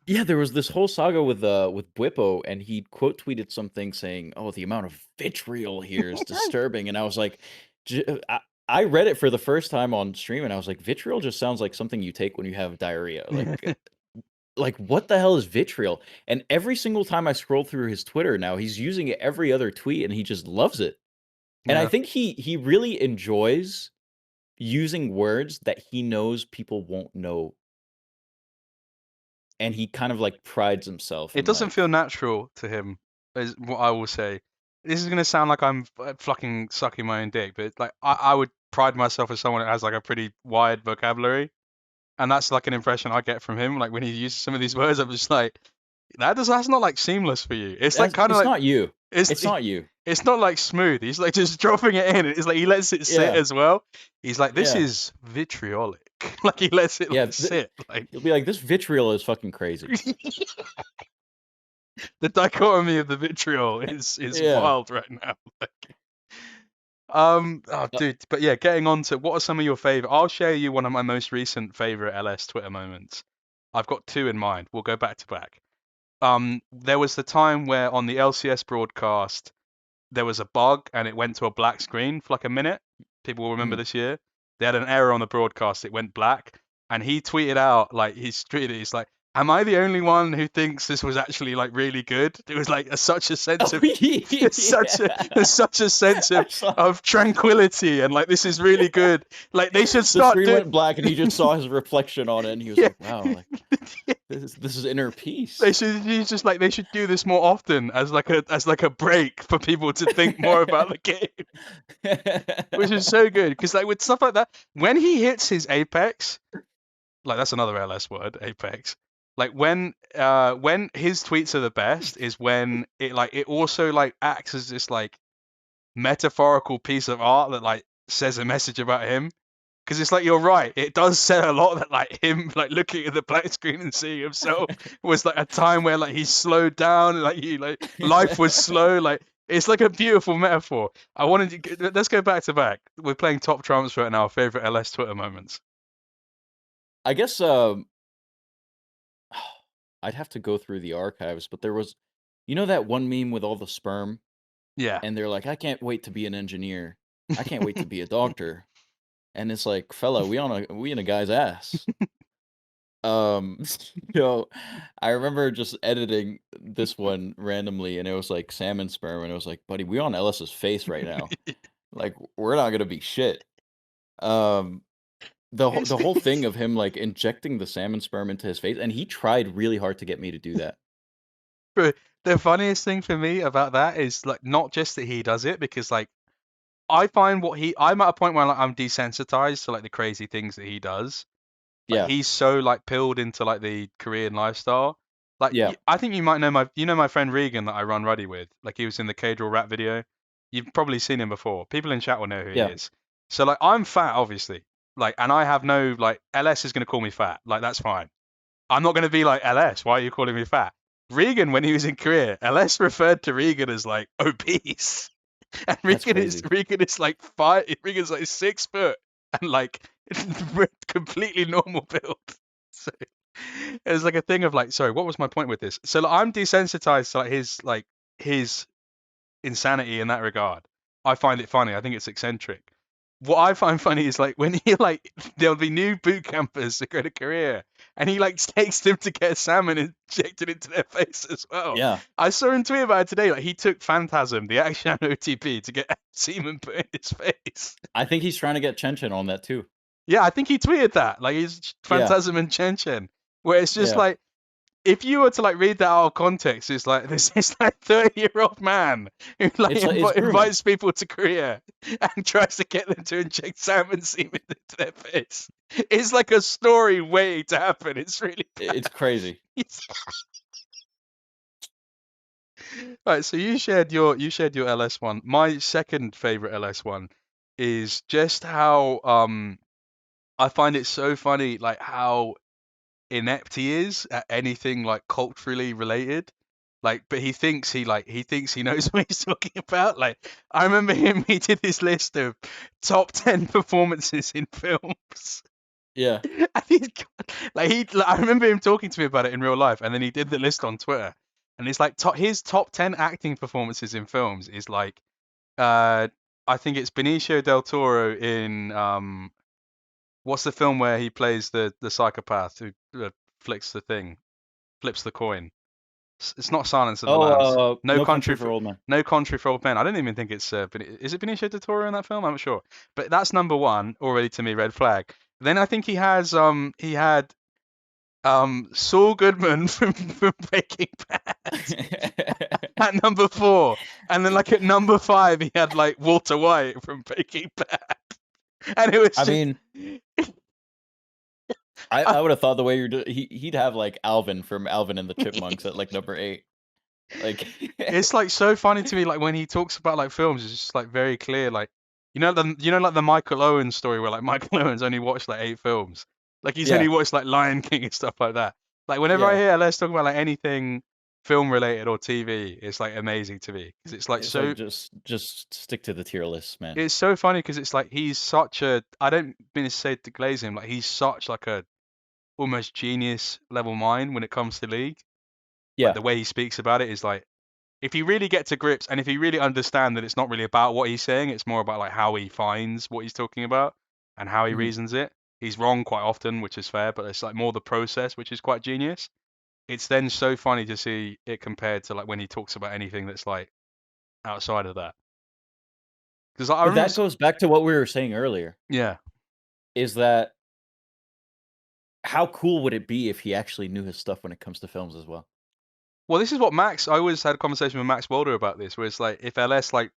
B: Yeah, there was this whole saga with Bwipo, and he quote tweeted something saying, "Oh, the amount of vitriol here is disturbing." And I was like, I read it for the first time on stream, and I was like, vitriol just sounds like something you take when you have diarrhea. Like what the hell is vitriol? And every single time I scroll through his Twitter now, he's using it every other tweet, and he just loves it. And I
A: Yeah.
B: think he really enjoys using words that he knows people won't know. And he kind of like prides himself
A: It
B: in
A: doesn't
B: like,
A: feel natural to him, is what I will say. This is gonna sound like I'm fucking sucking my own dick, but like I would pride myself as someone that has like a pretty wide vocabulary, and that's like an impression I get from him. Like when he uses some of these words, I'm just like, that's not like seamless for you. It's like kind of
B: it's
A: like
B: not you.
A: it's
B: It's not you.
A: it's not like smooth. He's like just dropping it in. It's like he lets it sit
B: Yeah.
A: as well. He's like, this
B: Yeah.
A: is vitriolic. Like he lets it
B: Yeah.
A: like sit. Like
B: You'll be like, this vitriol is fucking crazy.
A: the dichotomy of the vitriol is
B: Yeah.
A: wild right now. Oh,
B: Uh,
A: dude, but yeah, getting on to what are some of your favorite? I'll share you one of my most recent favorite LS Twitter moments. I've got two in mind. We'll go back to back. There was the time where on the LCS broadcast there was a bug and it went to a black screen for like a minute. People will remember
B: mhm.
A: this year. They had an error on the broadcast. It went black, and he tweeted out like he's like, "Am I the only one who thinks this was actually like really good?" It was like such a sense
B: Oh,
A: of there's such a sense
B: I saw
A: of tranquility and like this is really good. Like they should
B: the
A: start
B: screen
A: doing.
B: went black and he just saw his reflection on it and he was
A: Yeah.
B: like, wow, like this is inner peace.
A: They should he's just like they should do this more often as like a break for people to think more about the game, which is so good because like with stuff like that, when he hits his apex, like that's another LS word, apex. Like when his tweets are the best is when it also like acts as this like metaphorical piece of art that like says a message about him. Because it's like you're right, it does say a lot that like him like looking at the black screen and seeing himself was like a time where like he slowed down, like he like life was slow, like it's like a beautiful metaphor. I wanted to let's go back to back. We're playing top trumps right now. Favorite LS Twitter moments.
B: I guess I'd have to go through the archives, but there was, you know, that one meme with all the sperm,
A: Yeah.
B: and they're like, I can't wait to be an engineer. I can't wait to be a doctor. And it's like, fella, we in a guy's ass. You know, I remember just editing this one randomly, and it was like salmon sperm, and it was like, buddy, we on Ellis's face right now. Like, we're not gonna be shit. Um, the whole thing of him like injecting the salmon sperm into his face, and he tried really hard to get me to do that.
A: But the funniest thing for me about that is like not just that he does it, because like I find I'm at a point where like I'm desensitized to like the crazy things that he does. Like
B: Yeah,
A: he's so like pilled into like the Korean lifestyle. Like
B: yeah,
A: I think you might know my friend Regan that I run Ruddy with. Like he was in the Cage rap video. You've probably seen him before. People in chat will know who he
B: yeah.
A: is. So like I'm fat, obviously. Like and I have no like LS is gonna call me fat. Like that's fine. I'm not gonna be like LS. Why are you calling me fat? Regan, when he was in Korea, LS referred to Regan as like obese. And
B: That's crazy.
A: Regan is like five. Regan's like 6 foot and like completely normal build. So it's like a thing of like, sorry, what was my point with this? So like, I'm desensitized to his insanity in that regard. I find it funny. I think it's eccentric. What I find funny is like when he like there'll be new boot campers that go to Korea and he like takes them to get salmon injected into their face as well.
B: Yeah,
A: I saw him tweet about it today. Like he took Phantasm, the Action OTP, to get semen put in his face.
B: I think he's trying to get Chenchin on that too.
A: Yeah, I think he tweeted that. Like he's
B: Yeah,
A: Phantasm and Chen, where it's just
B: yeah.
A: like if you were to like read that out of context, it's like this like 30-year-old man who like
B: It's grooming.
A: invites people to Korea and tries to get them to inject salmon semen into their face. It's like a story waiting to happen. It's really
B: It's crazy.
A: Right, so you shared your LS one. My second favorite LS one is just how I find it so funny like how inept he is at anything like culturally related. Like, but he thinks he knows what he's talking about. Like, I remember he did this list of top 10 performances in films.
B: Yeah.
A: And I remember him talking to me about it in real life, and then he did the list on Twitter, and it's like his top 10 acting performances in films is like, uh, I think it's Benicio del Toro in what's the film where he plays the psychopath who flicks the thing, flips the coin. It's not Silence of the Lambs.
B: Oh, No Country for Old Men.
A: No Country for Old Men. I don't even think it's is it Benicio del Toro in that film? I'm not sure, but that's number one already to me. Red flag. Then I think he had Saul Goodman from Breaking Bad at number four, and then like at number five he had like Walter White from Breaking Bad, and it was
B: I
A: just
B: mean, I would have thought the way you're doing, he'd have like Alvin from Alvin and the Chipmunks at like number 8. Like,
A: it's like so funny to me, like when he talks about like films, it's just like very clear, like like the Michael Owen story where like Michael Owen's only watched like 8 films, like he's only
B: yeah,
A: watched like Lion King and stuff like that. Like whenever I
B: yeah.
A: hear Les talk about like anything film related or TV, it's like amazing to me because it's like
B: It's like
A: so
B: just stick to the tier list, man.
A: it's so funny because it's like he's such a I don't mean to say to glaze him, like he's such like a almost genius level mind when it comes to League. Like
B: Yeah.
A: the way he speaks about it is like if you really get to grips and if you really understand that it's not really about what he's saying, it's more about like how he finds what he's talking about and how he
B: Mhm.
A: reasons it. He's wrong quite often, which is fair, but it's like more the process, which is quite genius. It's then so funny to see it compared to like when he talks about anything that's like outside of that. Because I
B: But
A: remember,
B: that goes back to what we were saying earlier,
A: yeah.
B: is that how cool would it be if he actually knew his stuff when it comes to films as well?
A: Well, this is what I always had a conversation with Max Walder about this, where it's like if LS like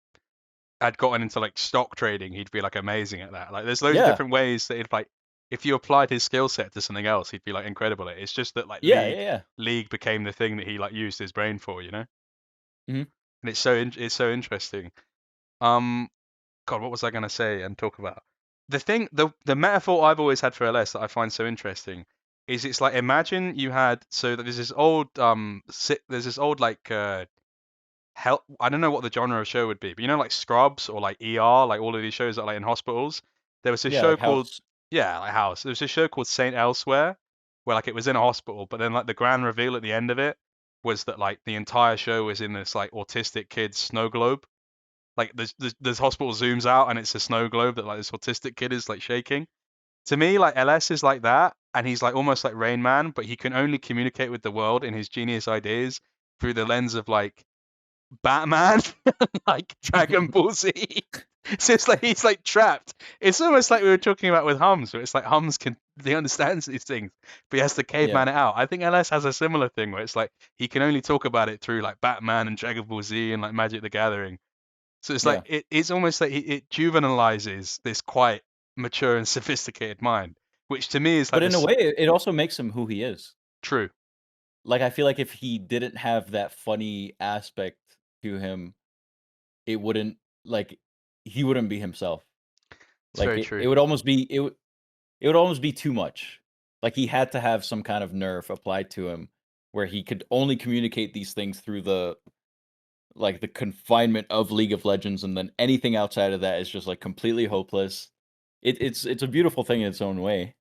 A: had gotten into like stock trading, he'd be like amazing at that. Like there's loads of
B: Yeah.
A: different ways that if you applied his skill set to something else, he'd be like incredible at it. It's just that like
B: Yeah, yeah, yeah.
A: League became the thing that he like used his brain for, you know?
B: Mhm.
A: And it's so interesting. Um God, what was I gonna say and talk about? The metaphor I've always had for LS that I find so interesting is it's like imagine you had so that there's this old like hell I don't know what the genre of show would be, but like Scrubs or like ER, like all of these shows that are like in hospitals. There was a
B: Yeah,
A: show
B: like
A: called
B: House.
A: yeah, like House. There was a show called Saint Elsewhere where like it was in a hospital, but then like the grand reveal at the end of it was that like the entire show was in this like autistic kid's snow globe. Like this hospital zooms out and it's a snow globe that like this autistic kid is like shaking. To me, like LS is like that, and he's like almost like Rain Man, but he can only communicate with the world in his genius ideas through the lens of like Batman, like Dragon Ball Z. So it's like he's like trapped. It's almost like we were talking about with Humzh, where it's like he understands these things, but he has to
B: Yeah,
A: caveman it out. I think LS has a similar thing where it's like he can only talk about it through like Batman and Dragon Ball Z and like Magic the Gathering. So it's like
B: yeah.
A: it's almost like it juvenilizes this quite mature and sophisticated mind, which to me is like
B: But in a
A: this
B: way, it also makes him who he is.
A: true.
B: Like, I feel like if he didn't have that funny aspect to him, it wouldn't like, he wouldn't be himself.
A: It's
B: Like,
A: very true.
B: it would almost be it would almost be too much. Like, he had to have some kind of nerve applied to him where he could only communicate these things through the confinement of League of Legends, and then anything outside of that is just, like, completely hopeless. It's a beautiful thing in its own way.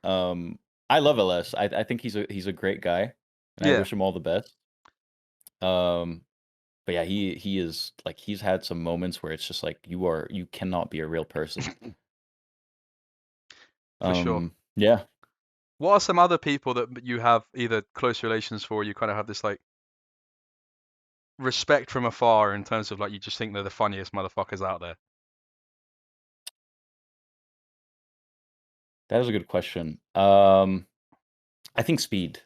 B: Um, I love LS. I think he's a great guy, and I
A: Yeah,
B: wish him all the best. Um, but yeah, he is like, he's had some moments where it's just like, you cannot be a real person.
A: for sure.
B: Yeah.
A: What are some other people that you have either close relations for, or you kind of have this like respect from afar in terms of like you just think they're the funniest motherfuckers out there?
B: That is a good question. I think Speed.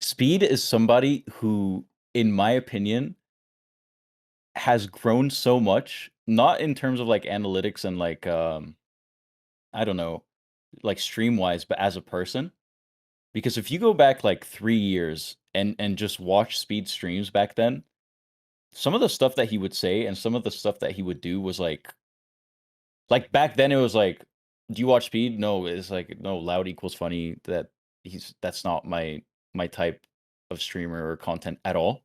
B: Speed is somebody who, in my opinion, has grown so much, not in terms of like analytics and like I don't know, like stream wise, but as a person. Because if you go back like 3 years and just watch Speed streams back then, some of the stuff that he would say and some of the stuff that he would do was like back then it was like, do you watch Speed? No, it's like no, loud equals funny. That's not my type of streamer or content at all.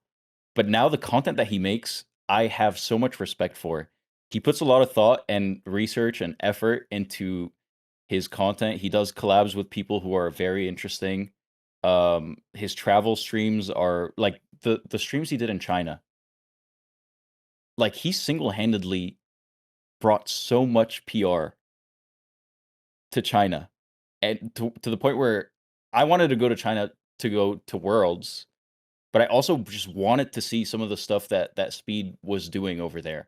B: But now the content that he makes, I have so much respect for. He puts a lot of thought and research and effort into his content. He does collabs with people who are very interesting. His travel streams are like the streams he did in China. Like he single-handedly brought so much PR to China, and to the point where I wanted to go to China to go to Worlds, but I also just wanted to see some of the stuff that Speed was doing over there.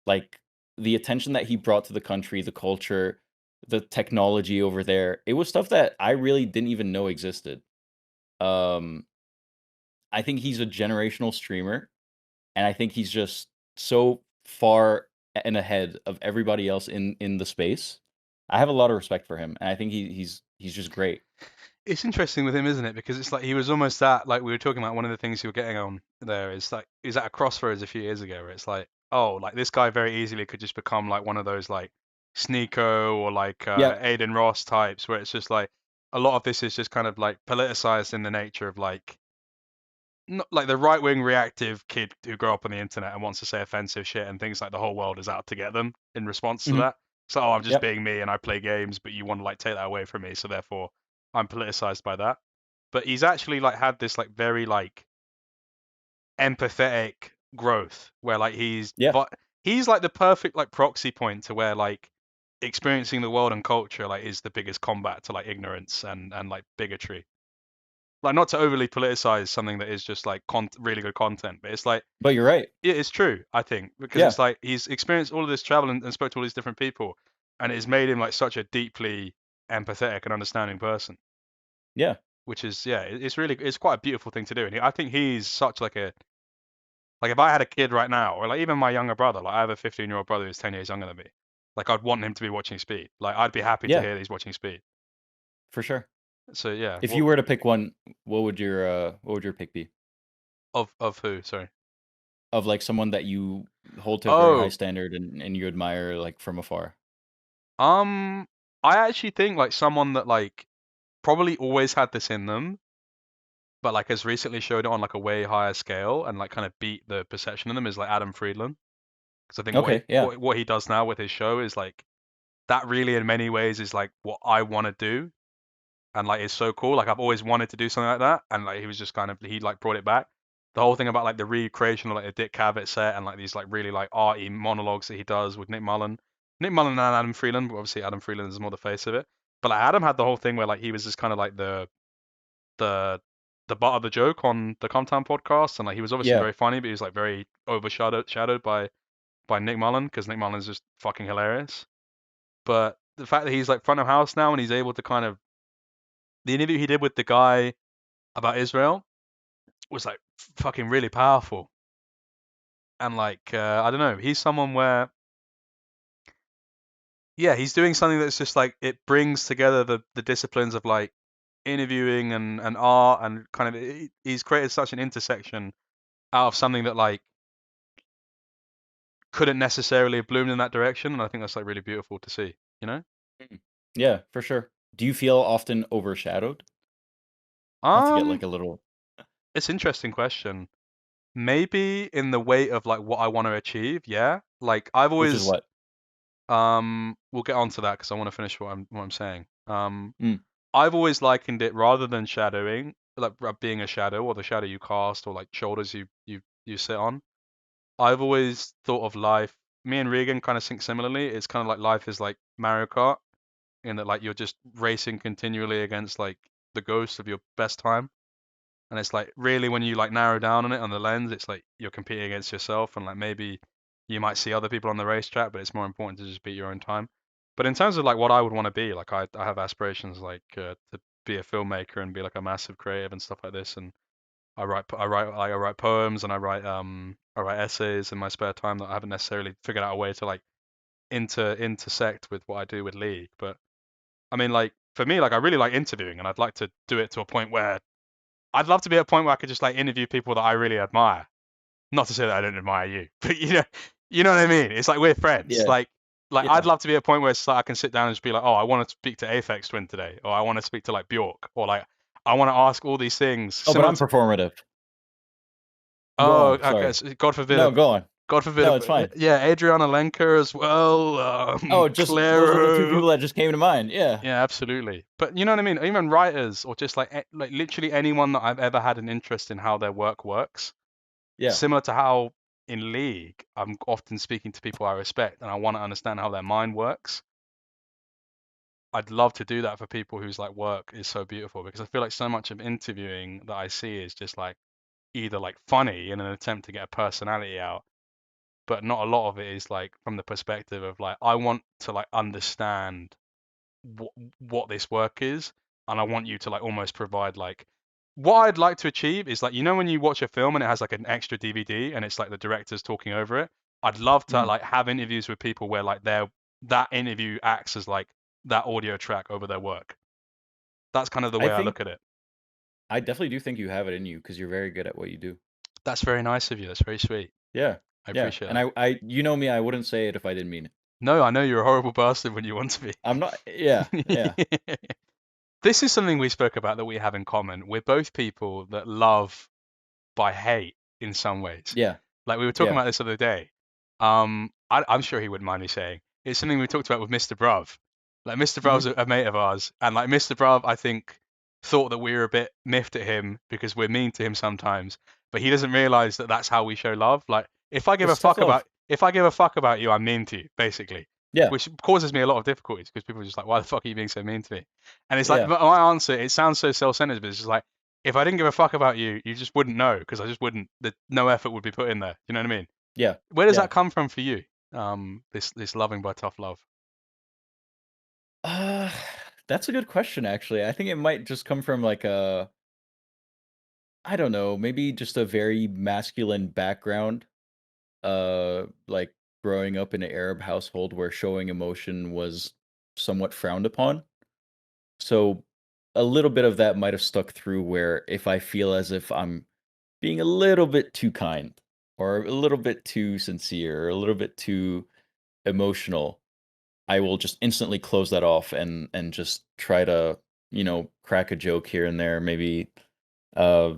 B: Like, the attention that he brought to the country, the culture, the technology over there, it was stuff that I really didn't even know existed. Um, I think he's a generational streamer, and I think he's just so far and ahead of everybody else in the space. I have a lot of respect for him, and I think he's just great.
A: It's interesting with him, isn't it? Because it's like he was almost that, like we were talking about, one of the things you were getting on there is like he was at a crossroads a few years ago where it's like, oh, like this guy very easily could just become like one of those like Sneeko or like
B: Yep.
A: Aiden Ross types where it's just like a lot of this is just kind of like politicized in the nature of like not like the right wing reactive kid who grew up on the internet and wants to say offensive shit and thinks like the whole world is out to get them in response to
B: Mhm.
A: that. So, oh, I'm just
B: Yep.
A: being me and I play games, but you want to like take that away from me, so therefore I'm politicized by that. But he's actually like had this like very like empathetic growth where like
B: Yeah.
A: he's like the perfect like proxy point to where like experiencing the world and culture like is the biggest combat to like ignorance and like bigotry. Like not to overly politicize something that is just like really good content, but it's like
B: But you're right.
A: it is true, I think, because
B: Yeah.
A: it's like he's experienced all of this travel and spoke to all these different people, and it has made him like such a deeply empathetic and understanding person.
B: Yeah.
A: Which is yeah, it's really it's quite a beautiful thing to do, and I think he's such like a like if I had a kid right now, or like even my younger brother, like I have a 15-year-old brother who's 10 years younger than me, like I'd want him to be watching Speed. Like I'd be happy to
B: Yeah,
A: hear that he's watching Speed.
B: for sure.
A: So yeah,
B: If you were to pick one, what would your pick be?
A: of who? Sorry.
B: Of like someone that you hold to a very high
A: Oh,
B: standard and you admire like from afar.
A: um, I actually think like someone that like probably always had this in them, but like has recently showed it on like a way higher scale and like kind of beat the perception of them is like Adam Friedland. Because I think
B: Okay, yeah.
A: what he does now with his show is like that really in many ways is like what I want to do and like it's so cool. Like I've always wanted to do something like that, and like he was just kind of he like brought it back. The whole thing about like the recreation of like the Dick Cavett set and like these like really like arty monologues that he does with Nick Mullen and Adam Freeland. But obviously Adam Freeland is more the face of it. But like Adam had the whole thing where like he was just kind of like the the butt of the joke on the Comtown podcast, and like he was obviously
B: Yeah.
A: very funny, but he was like very overshadowed by Nick Mullen because Nick Mullen's just fucking hilarious. But the fact that he's like front of house now and he's able to kind of the interview he did with the guy about Israel was like fucking really powerful. And like I don't know, he's someone where yeah, he's doing something that's just like it brings together the disciplines of like interviewing and art and kind of he's created such an intersection out of something that like couldn't necessarily have bloomed in that direction, and I think that's like really beautiful to see, you know?
B: Mm. Yeah, for sure. Do you feel often overshadowed? Not to get
A: Um,
B: like a little
A: it's an interesting question. Maybe in the way of like what I want to achieve, yeah. Like I've
B: which is
A: always
B: what?
A: we'll get onto that because I want to finish what I'm saying.
B: Mm.
A: I've always likened it rather than shadowing, like being a shadow or the shadow you cast or like shoulders you sit on. I've always thought of life. Me and Regan kind of think similarly. It's kind of like life is like Mario Kart in that like you're just racing continually against like the ghost of your best time. And it's like really when you like narrow down on it on the lens, it's like you're competing against yourself and like maybe you might see other people on the racetrack, but it's more important to just beat your own time. But in terms of like what I would want to be, like I have aspirations like to be a filmmaker and be like a massive creative and stuff like this. And I write poems and I write essays in my spare time that I haven't necessarily figured out a way to like intersect with what I do with League. But I mean, like for me, like I really like interviewing, and I'd like to do it to a point where I'd love to be at a point where I could just like interview people that I really admire. Not to say that I don't admire you, but you know what I mean. It's like we're friends.
B: Yeah.
A: Like I'd
B: Yeah.
A: love to be at a point where it's like I can sit down and just be like, oh, I want to speak to Aphex Twin today, or I want to speak to like Bjork, or like I want to ask all these things
B: Oh, but
A: similar
B: I'm
A: to.
B: performative. Go
A: Oh,
B: on.
A: okay.
B: Sorry.
A: So God forbid
B: No, go on.
A: God forbid
B: No, it's fine.
A: yeah, Adriana Lenker as well.
B: Oh, just those are the two
A: Claro.
B: people that just came to mind. Yeah.
A: Yeah, absolutely. But you know what I mean? Even writers or just like like literally anyone that I've ever had an interest in how their work works.
B: Yeah.
A: Similar to how in League, I'm often speaking to people I respect and I want to understand how their mind works. I'd love to do that for people whose like work is so beautiful because I feel like so much of interviewing that I see is just like either like funny in an attempt to get a personality out, but not a lot of it is like from the perspective of like I want to like understand what this work is, and I want you to like almost provide like what I'd like to achieve is like when you watch a film and it has like an extra DVD and it's like the director's talking over it. I'd love to
B: Mhm.
A: like have interviews with people where like that interview acts as like that audio track over their work. That's kind of the
B: I
A: way I
B: think
A: look at it.
B: I definitely do think you have it in you because you're very good at what you do.
A: That's very nice of you. That's very sweet.
B: Yeah.
A: I
B: Yeah.
A: appreciate
B: And
A: that.
B: you know me, I wouldn't say it if I didn't mean it.
A: No, I know you're a horrible bastard when you want to
B: I'm not. Yeah.
A: be.
B: Yeah.
A: This is something we spoke about that we have in common. We're both people that love by hate in some ways.
B: Yeah.
A: Like we were talking
B: Yeah.
A: about this the other day. I'm sure he wouldn't mind me saying it's something we talked about with Mr. Bruv. Like Mr.
B: Hmm.
A: Bruv's a mate of ours, and like Mr. Bruv, I think thought that we were a bit miffed at him because we're mean to him sometimes, but he doesn't realize that that's how we show love. Like
B: It's tough love.
A: if I give a fuck about you, I'm mean to you, basically,
B: Yeah.
A: which causes me a lot of difficulties because people are just like, why the fuck are you being so mean to me? And it's like
B: Yeah.
A: my answer. It sounds so self-centered, but it's just like if I didn't give a fuck about you, you just wouldn't know because I just wouldn't. No effort would be put in there. You know what I mean?
B: Yeah.
A: Where does
B: Yeah.
A: that come from for you? This loving by tough love.
B: Uh, that's a good question, actually. I think it might just come from like I don't know, maybe just a very masculine background. Like growing up in an Arab household where showing emotion was somewhat frowned upon. So a little bit of that might have stuck through where if I feel as if I'm being a little bit too kind or a little bit too sincere or a little bit too emotional, I will just instantly close that off and just try to, crack a joke here and there, maybe uh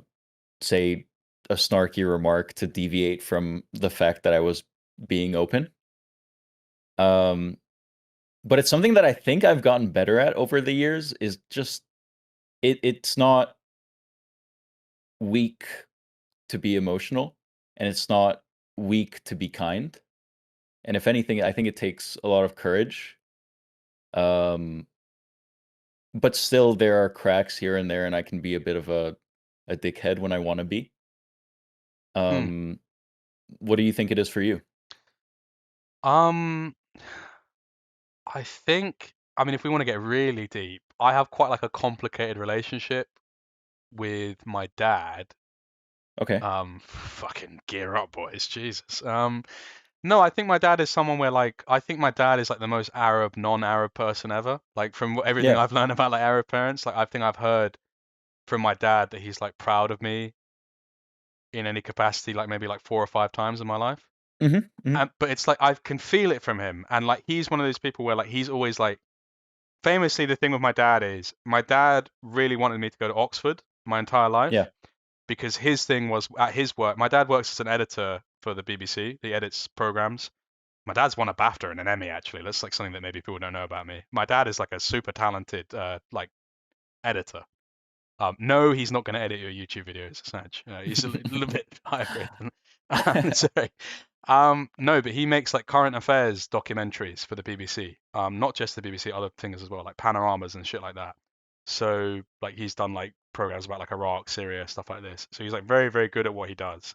B: say a snarky remark to deviate from the fact that I was being open. Um but it's something that I think I've gotten better at over the years is just it's not weak to be emotional and it's not weak to be kind. And if anything, I think it takes a lot of courage. Um but still there are cracks here and there and I can be a bit of a dickhead when I want to be.
A: Hmm.
B: Um what do you think it is for you?
A: Um, I think. I mean, if we want to get really deep, I have quite like a complicated relationship with my dad.
B: Okay.
A: Fucking gear up, boys. Jesus. No, I think my dad is someone where like I think my dad is like the most Arab, non-Arab person ever. Like from everything
B: Yeah.
A: I've learned about like Arab parents, like I think I've heard from my dad that he's like proud of me in any capacity, like maybe like 4 or 5 times in my life.
B: Mhm. Mhm.
A: But it's like I can feel it from him, and like he's one of those people where like he's always like famously the thing with my dad really wanted me to go to Oxford my entire life
B: Yeah.
A: because his thing was at his work. My dad works as an editor for the BBC. He edits programs. My dad's won a BAFTA and an Emmy actually. That's like something that maybe people don't know about me. My dad is like a super talented like editor. No, he's not going to edit your YouTube videos, Sanch. He's a little bit higher grade than. Sorry. No, but he makes like current affairs documentaries for the BBC. Not just the BBC, other things as well, like panoramas and shit like that. So like he's done like programs about like Iraq, Syria, stuff like this. So he's like very, very good at what he does.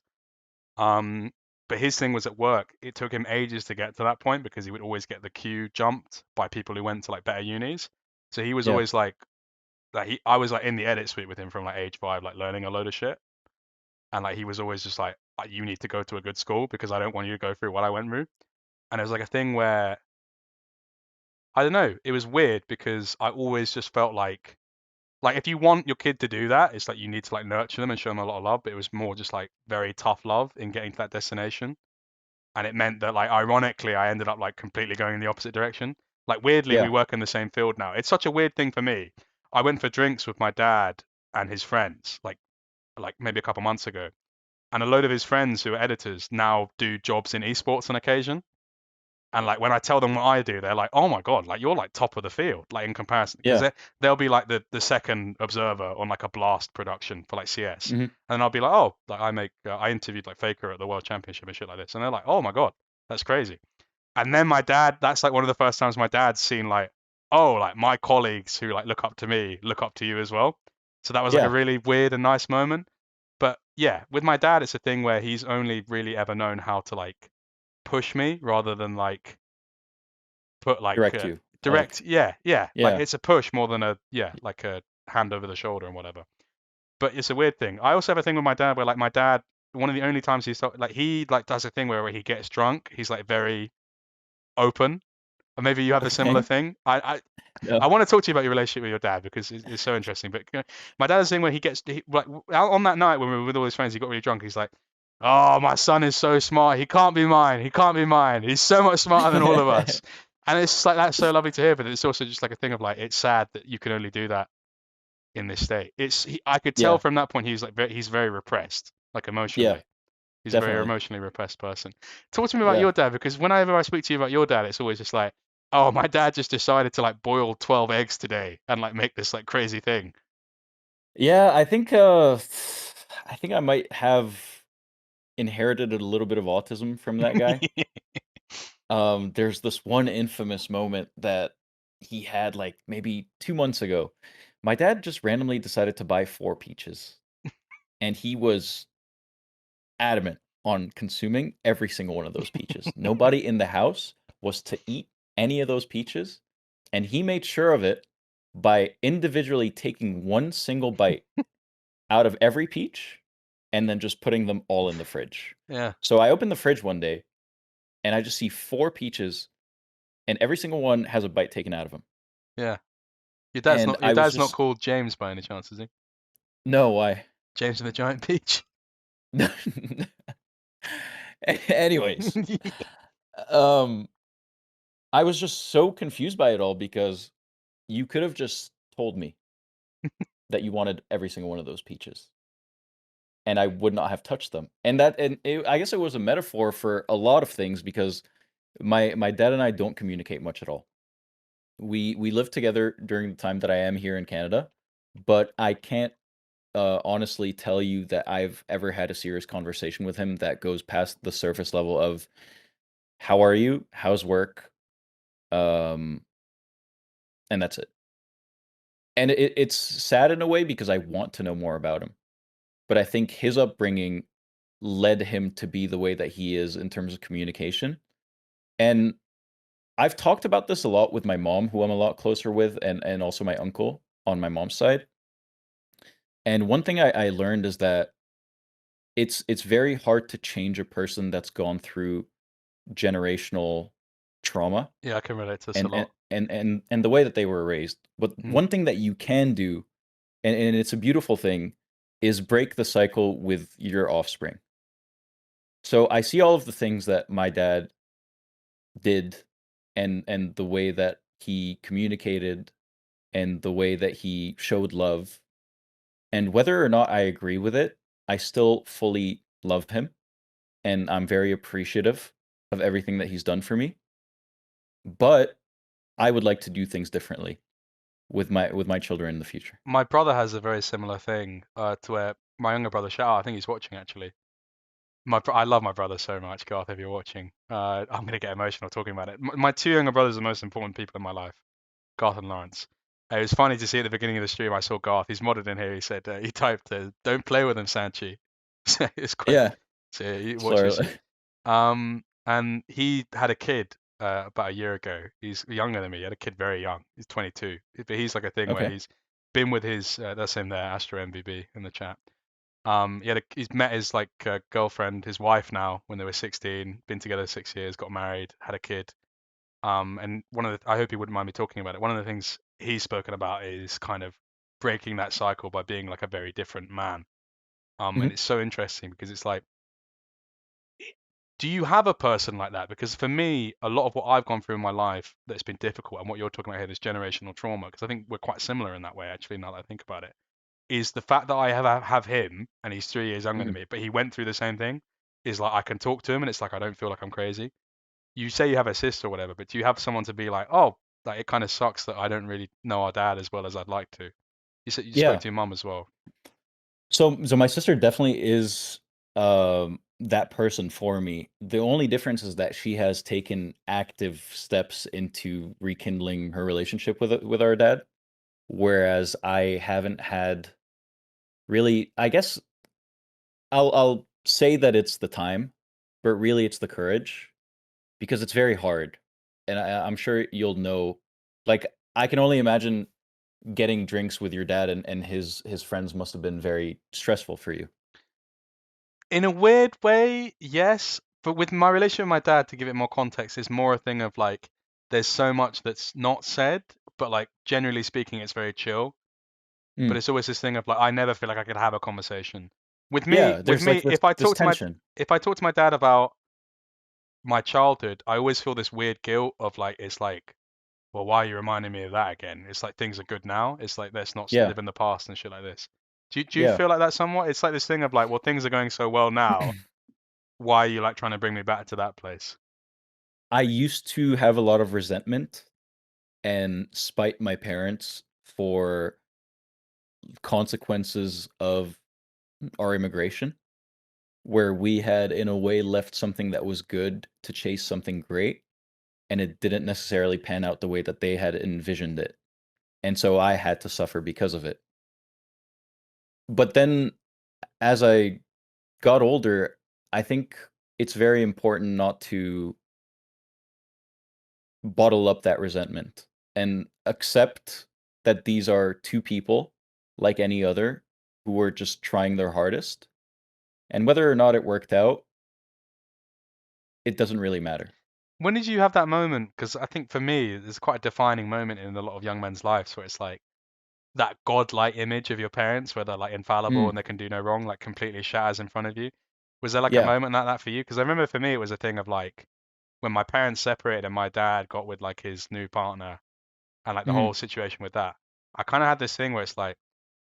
A: Um, but his thing was at work. It took him ages to get to that point because he would always get the queue jumped by people who went to like better unis. So he was
B: Yeah.
A: always like I was like in the edit suite with him from like age 5, like learning a load of shit. And like he was always just like, you need to go to a good school because I don't want you to go through what I went through. And it was like a thing where I don't know, it was weird because I always just felt like if you want your kid to do that, it's like you need to like nurture them and show them a lot of love. But it was more just like very tough love in getting to that destination. And it meant that like ironically I ended up like completely going in the opposite direction. Like weirdly, we
B: Yeah.
A: work in the same field now. It's such a weird thing for me. I went for drinks with my dad and his friends like maybe a couple months ago, and a load of his friends who are editors now do jobs in esports on occasion. And like when I tell them what I do, they're like, "Oh my god, like you're like top of the field, like in comparison." Because
B: Yeah.
A: they'll be like the second observer on like a Blast production for like CS,
B: Hmm.
A: and I'll be like, "Oh, like I interviewed like Faker at the World Championship and shit like this," and they're like, "Oh my god, that's crazy." And then my dad, that's like one of the first times my dad's seen like, "Oh, like my colleagues who like look up to me look up to you as well." So that was like a
B: Yeah.
A: really weird and nice moment. But yeah, with my dad, it's a thing where he's only really ever known how to like push me rather than like put like
B: Direct you. Like,
A: direct. Yeah, like
B: yeah.
A: it's a push more than a like a hand over the shoulder and whatever. But it's a weird thing. I also have a thing with my dad where like my dad, one of the only times like he like does a thing where he gets drunk, he's like very open. And maybe you have a similar
B: Okay.
A: thing. I
B: No.
A: want to talk to you about your relationship with your dad because it's so interesting. But my dad has a thing where like out on that night when we were with all his friends, he got really drunk. He's like, "Oh, my son is so smart. He can't be mine. He can't be mine. He's so much smarter than all of us." And it's like that's so lovely to hear. But it's also just like a thing of like it's sad that you can only do that in this state. I could tell
B: Yeah.
A: from that point he's like he's very repressed, like
B: Yeah.
A: emotionally. He's a very
B: Definitely.
A: emotionally repressed person. Talk to me about
B: Yeah.
A: your dad, because whenever I speak to you about your dad, it's always just like, oh, my dad just decided to like boil 12 eggs today and like make this like crazy thing.
B: Yeah, I think I might have inherited a little bit of autism from that guy. There's this one infamous moment that he had like maybe 2 months ago. My dad just randomly decided to buy 4 peaches, and he was adamant on consuming every single one of those peaches. Nobody in the house was to eat any of those peaches, and he made sure of it by individually taking one single bite out of every peach and then just putting them all in the fridge.
A: Yeah,
B: So I opened the fridge one day and I just see 4 peaches and every single one has a bite taken out of them.
A: yeah.
B: And
A: Your
B: I was
A: dad's not
B: just,
A: called James by any chance, is he?
B: no, why?
A: James and the Giant Peach.
B: Anyways, um, I was just so confused by it all because you could have just told me that you wanted every single one of those peaches, and I would not have touched them. I guess it was a metaphor for a lot of things because my dad and I don't communicate much at all. We live together during the time that I am here in Canada, but I can't honestly tell you that I've ever had a serious conversation with him that goes past the surface level of how are you, how's work, um, and that's it. And it's sad in a way because I want to know more about him, but I think his upbringing led him to be the way that he is in terms of communication. And I've talked about this a lot with my mom, who I'm a lot closer with, and also my uncle on my mom's side. And one thing I learned is that it's very hard to change a person that's gone through generational trauma
A: Yeah, I can relate to this a
B: and
A: lot.
B: the way that they were raised. But
A: Mm.
B: one thing that you can do, and it's a beautiful thing, is break the cycle with your offspring. So I see all of the things that my dad did and the way that he communicated and the way that he showed love. And whether or not I agree with it, I still fully love him and I'm very appreciative of everything that he's done for me. But I would like to do things differently with my children in the future.
A: My brother has a very similar thing to where my younger brother, shout out, I think he's watching actually. I love my brother so much, Garth, if you're watching. I'm going to get emotional talking about it. My two younger brothers are the most important people in my life. Garth and Lawrence. It was funny to see at the beginning of the stream. I saw Garth. He's modded in here. He said he typed, "Don't play with him, Sanchi." So it's quite.
B: Yeah.
A: So yeah, you watch this.
B: Sorry.
A: And he had a kid about a year ago. He's younger than me. He had a kid very young. He's 22. But he's like a thing where
B: Okay.
A: he's been with his that's him there, Astro MVB in the chat. He's met his like girlfriend, his wife now when they were 16. Been together 6 years, got married, had a kid. And I hope he wouldn't mind me talking about it. One of the things he's spoken about is kind of breaking that cycle by being like a very different man. And
B: Mhm.
A: it's so interesting because it's like, do you have a person like that? Because for me, a lot of what I've gone through in my life that's been difficult, and what you're talking about here, this generational trauma, because I think we're quite similar in that way, actually, now that I think about it, is the fact that I have him, and he's 3 years younger than
B: Mhm.
A: me, but he went through the same thing. Is like I can talk to him, and it's like I don't feel like I'm crazy. You say you have a sister or whatever, but do you have someone to be like, oh, like it kind of sucks that I don't really know our dad as well as I'd like to. You said you spoke
B: Yeah.
A: to your mum as well.
B: So my sister definitely is that person for me. The only difference is that she has taken active steps into rekindling her relationship with our dad, whereas I haven't had really. I guess I'll say that it's the time, but really it's the courage because it's very hard, and I'm sure you'll know. Like I can only imagine getting drinks with your dad and his friends must have been very stressful for you.
A: In a weird way, yes. But with my relationship with my dad, to give it more context, is more a thing of like there's so much that's not said, but like generally speaking, it's very chill. But
B: Mm.
A: it's always this thing of like I never feel like I could have a conversation.
B: Yeah,
A: With
B: there's
A: me,
B: like this tension.
A: if I talk to my dad about my childhood, I always feel this weird guilt of like it's like, well, why are you reminding me of that again? It's like things are good now. It's like let's not
B: Yeah,
A: live in the past and shit like this. Do you
B: yeah.
A: feel like that somewhat? It's like this thing of like, well, things are going so well now. Why are you like trying to bring me back to that place?
B: I used to have a lot of resentment and spite my parents for consequences of our immigration, where we had, in a way, left something that was good to chase something great, and it didn't necessarily pan out the way that they had envisioned it. And so I had to suffer because of it. But then as I got older, I think it's very important not to bottle up that resentment and accept that these are two people like any other who were just trying their hardest. And whether or not it worked out, it doesn't really matter.
A: When did you have that moment? Because I think for me, there's quite a defining moment in a lot of young men's lives where it's like that godlike image of your parents, where they're like infallible
B: Mm,
A: and they can do no wrong, like completely shatters in front of you. Was there like a
B: yeah.
A: moment like that for you? Because I remember for me, it was a thing of like when my parents separated and my dad got with like his new partner and like the
B: Mhm.
A: whole situation with that. I kind of had this thing where it's like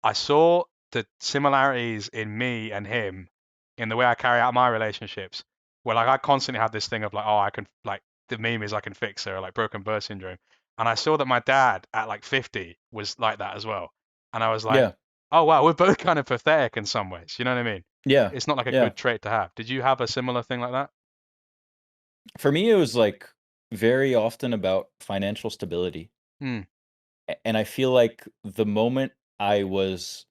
A: I saw the similarities in me and him in the way I carry out my relationships. Where like I constantly have this thing of like, oh, I can like the meme is I can fix her, like broken birth syndrome. And I saw that my dad at like 50 was like that as well. And I was like,
B: Yeah.
A: oh wow, we're both kind of pathetic in some ways. You know what I mean?
B: Yeah.
A: It's not like a
B: Yeah.
A: good trait to have. Did you have a similar thing like that?
B: For me, it was like very often about financial stability.
A: Hmm.
B: And I feel like the moment I was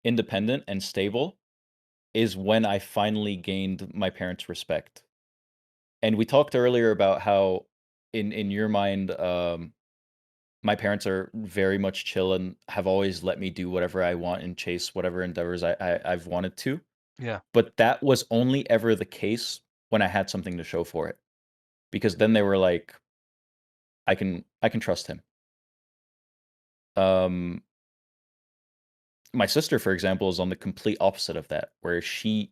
B: independent and stable is when I finally gained my parents' respect. And we talked earlier about how in your mind, my parents are very much chill and have always let me do whatever I want and chase whatever endeavors I've wanted to.
A: Yeah.
B: But that was only ever the case when I had something to show for it. Because then they were like, I can trust him. Um, my sister, for example, is on the complete opposite of that, where she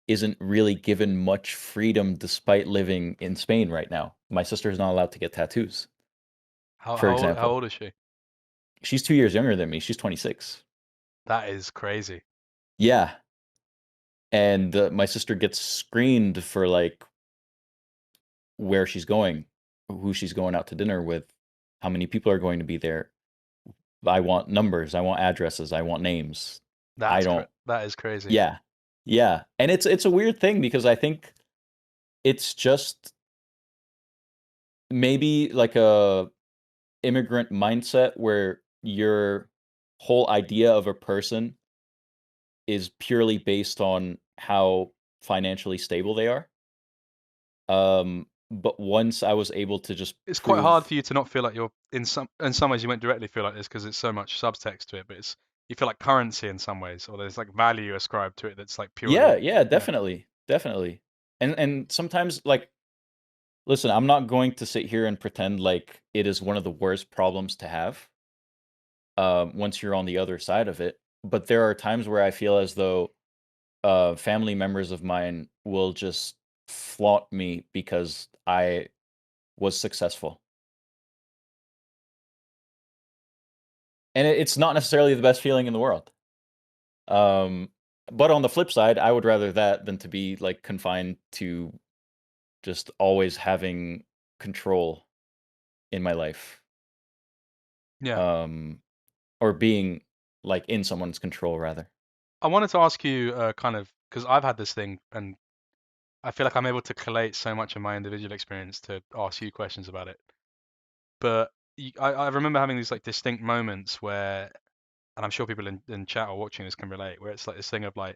B: isn't really given much freedom despite living in Spain right now. My sister is not allowed to get tattoos, for
A: How
B: example.
A: old is she?
B: She's 2 years younger than me. She's 26.
A: That is crazy.
B: Yeah, and my sister gets screened for like where she's going, who she's going out to dinner with, how many people are going to be there. I want numbers, I want addresses, I want names. I don't.
A: That is crazy.
B: Yeah, yeah, and it's a weird thing because I think it's just maybe like a immigrant mindset where your whole idea of a person is purely based on how financially stable they are. But once I was able to just
A: It's quite hard
B: prove,
A: for you to not feel like you're in some ways you won't directly feel like this because it's so much subtext to it, but it's you feel like currency in some ways, or there's like value ascribed to it that's like
B: yeah,
A: purely
B: yeah,
A: yeah.
B: definitely, definitely. And sometimes, like, listen, I'm not going to sit here and pretend like it is one of the worst problems to have, once you're on the other side of it. But there are times where I feel as though family members of mine will just flaunt me because I was successful. And it's not necessarily the best feeling in the world. Um, but on the flip side, I would rather that than to be like confined to just always having control in my life.
A: Yeah.
B: Um, or being like in someone's control rather.
A: I wanted to ask you kind of because I've had this thing and I feel like I'm able to collate so much of my individual experience to ask you questions about it. But I remember having these like distinct moments where, and I'm sure people in chat or watching this can relate, where it's like this thing of like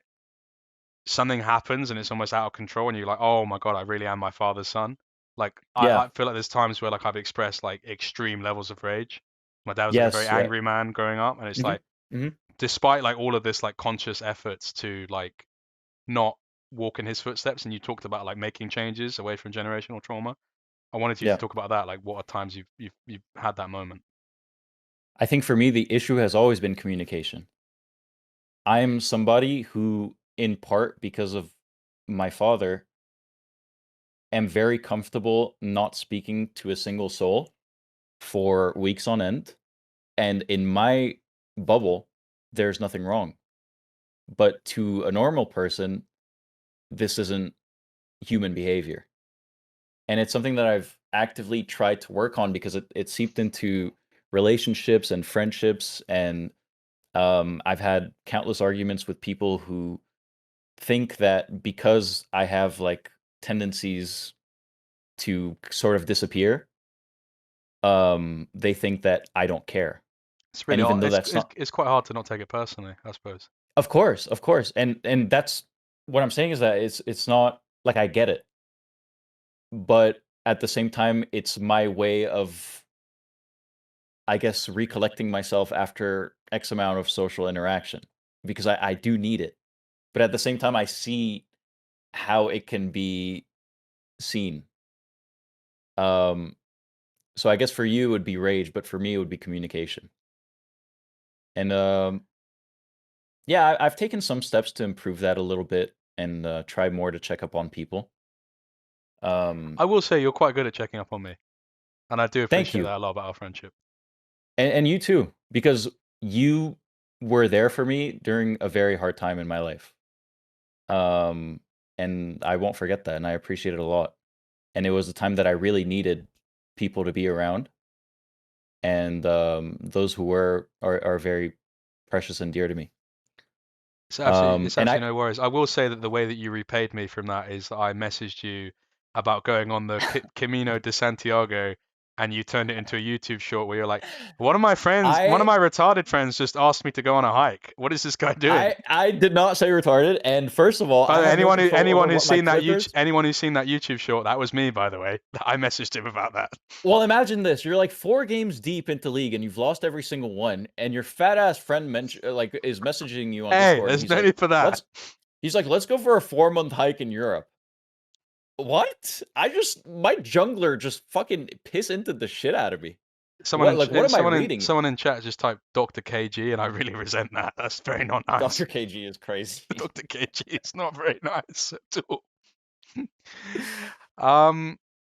A: something happens and it's almost out of control and you're like, oh my God, I really am my father's son. Like
B: Yeah.
A: I feel like there's times where like I've expressed like extreme levels of rage. My dad was like a very
B: Yes. Yeah.
A: angry man growing up, and it's
B: Hmm.
A: like
B: Hmm.
A: despite like all of this like conscious efforts to like not walk in his footsteps, and you talked about like making changes away from generational trauma. I wanted you to
B: Yeah.
A: talk about that, like what are times you've had that moment.
B: I think for me, the issue has always been communication. I'm somebody who, in part because of my father, am very comfortable not speaking to a single soul for weeks on end. And in my bubble, there's nothing wrong. But to a normal person, this isn't human behavior. And it's something that I've actively tried to work on because it seeped into relationships and friendships. And I've had countless arguments with people who think that because I have like tendencies to sort of disappear, they think that I don't care.
A: It's
B: And
A: really
B: even
A: hard.
B: though that's not,
A: It's quite hard to not take it personally, I suppose.
B: of course, and that's what I'm saying is that it's not like I get it, but at the same time, it's my way of, I guess, recollecting myself after X amount of social interaction because I do need it, but at the same time, I see how it can be seen. Um, so I guess for you it would be rage, but for me it would be communication. And yeah, I've taken some steps to improve that a little bit and try more to check up on people. Um,
A: I will say you're quite good at checking up on me, and I do
B: Thank
A: appreciate
B: you,
A: that a lot about our friendship.
B: and you too, because you were there for me during a very hard time in my life. Um, and I won't forget that, and I appreciate it a lot. And it was a time that I really needed people to be around, and those who were are very precious and dear to me.
A: It's
B: And I
A: absolutely no worries. I will say that the way that you repaid me from that is that I messaged you about going on the Camino de Santiago, and you turned it into a YouTube short where you're like, one of
B: I
A: my retarded friends just asked me to go on a hike. What is this guy doing?
B: I did not say retarded. And first of all,
A: By
B: I
A: the way,
B: have no control over what my clip is.
A: anyone who's seen that YouTube short, that was me, by the way. I messaged him about that.
B: Well, imagine this: you're like 4 games deep into League, and you've lost every single one. And your fat ass friend like is messaging you on
A: Hey,
B: Discord, and
A: there's no need for that.
B: let's go for a 4 month hike in Europe. What? My jungler just fucking piss into the shit out of me. What, like, what am I reading?
A: Someone in chat just typed Dr. KG, and I really resent that. That's very not nice.
B: Dr. KG is crazy.
A: Dr. KG is not very nice at all.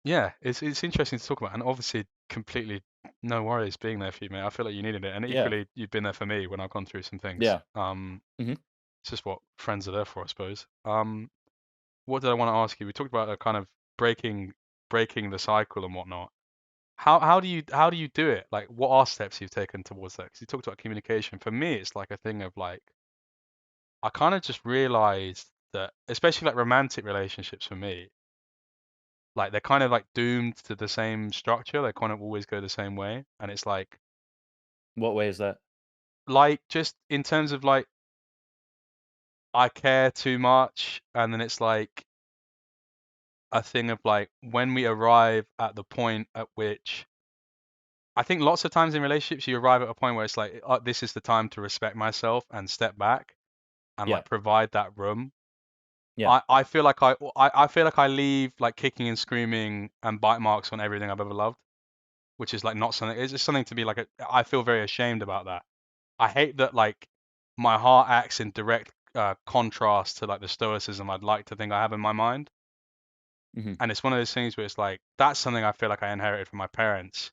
A: Yeah, it's interesting to talk about, and obviously completely no worries being there for you, mate. I feel like you needed it, and
B: Yeah,
A: equally you've been there for me when I've gone through some things.
B: yeah. Hmm.
A: It's just what friends are there for, I suppose. What did I want to ask you? We talked about a kind of breaking the cycle and whatnot. How do you do it? Like, what are steps you've taken towards that? Because you talked about communication. For me, it's like a thing of like I kind of just realized that, especially like romantic relationships for me, like they're kind of like doomed to the same structure. They kind of always go the same way, and it's
B: What way is that?
A: like just in terms of like I care too much, and then it's like a thing of like when we arrive at the point at which I think lots of times in relationships you arrive at a point where it's like, oh, this is the time to respect myself and step back and
B: Yeah.
A: like provide that room.
B: Yeah.
A: I feel like I feel like I leave like kicking and screaming and bite marks on everything I've ever loved, which is like not something. It's just something to be like. I feel very ashamed about that. I hate that like my heart acts in direct contrast to like the stoicism I'd like to think I have in my mind,
B: Mhm.
A: and it's one of those things where it's like that's something I feel like I inherited from my parents,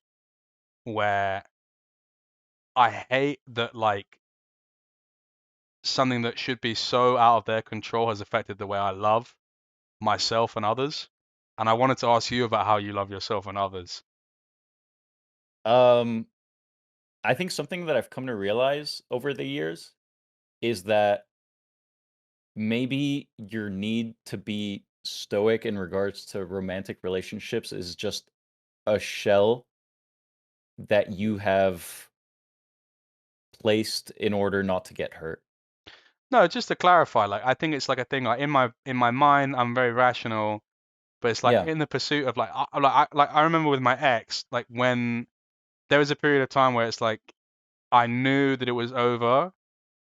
A: where I hate that like something that should be so out of their control has affected the way I love myself and others. And I wanted to ask you about how you love yourself and others.
B: Um, I think something that I've come to realize over the years is that maybe your need to be stoic in regards to romantic relationships is just a shell that you have placed in order not to get hurt.
A: No, just to clarify, like I think it's like a thing like in my mind I'm very rational, but it's like
B: Yeah.
A: in the pursuit of like I remember with my ex, like when there was a period of time where it's like I knew that it was over,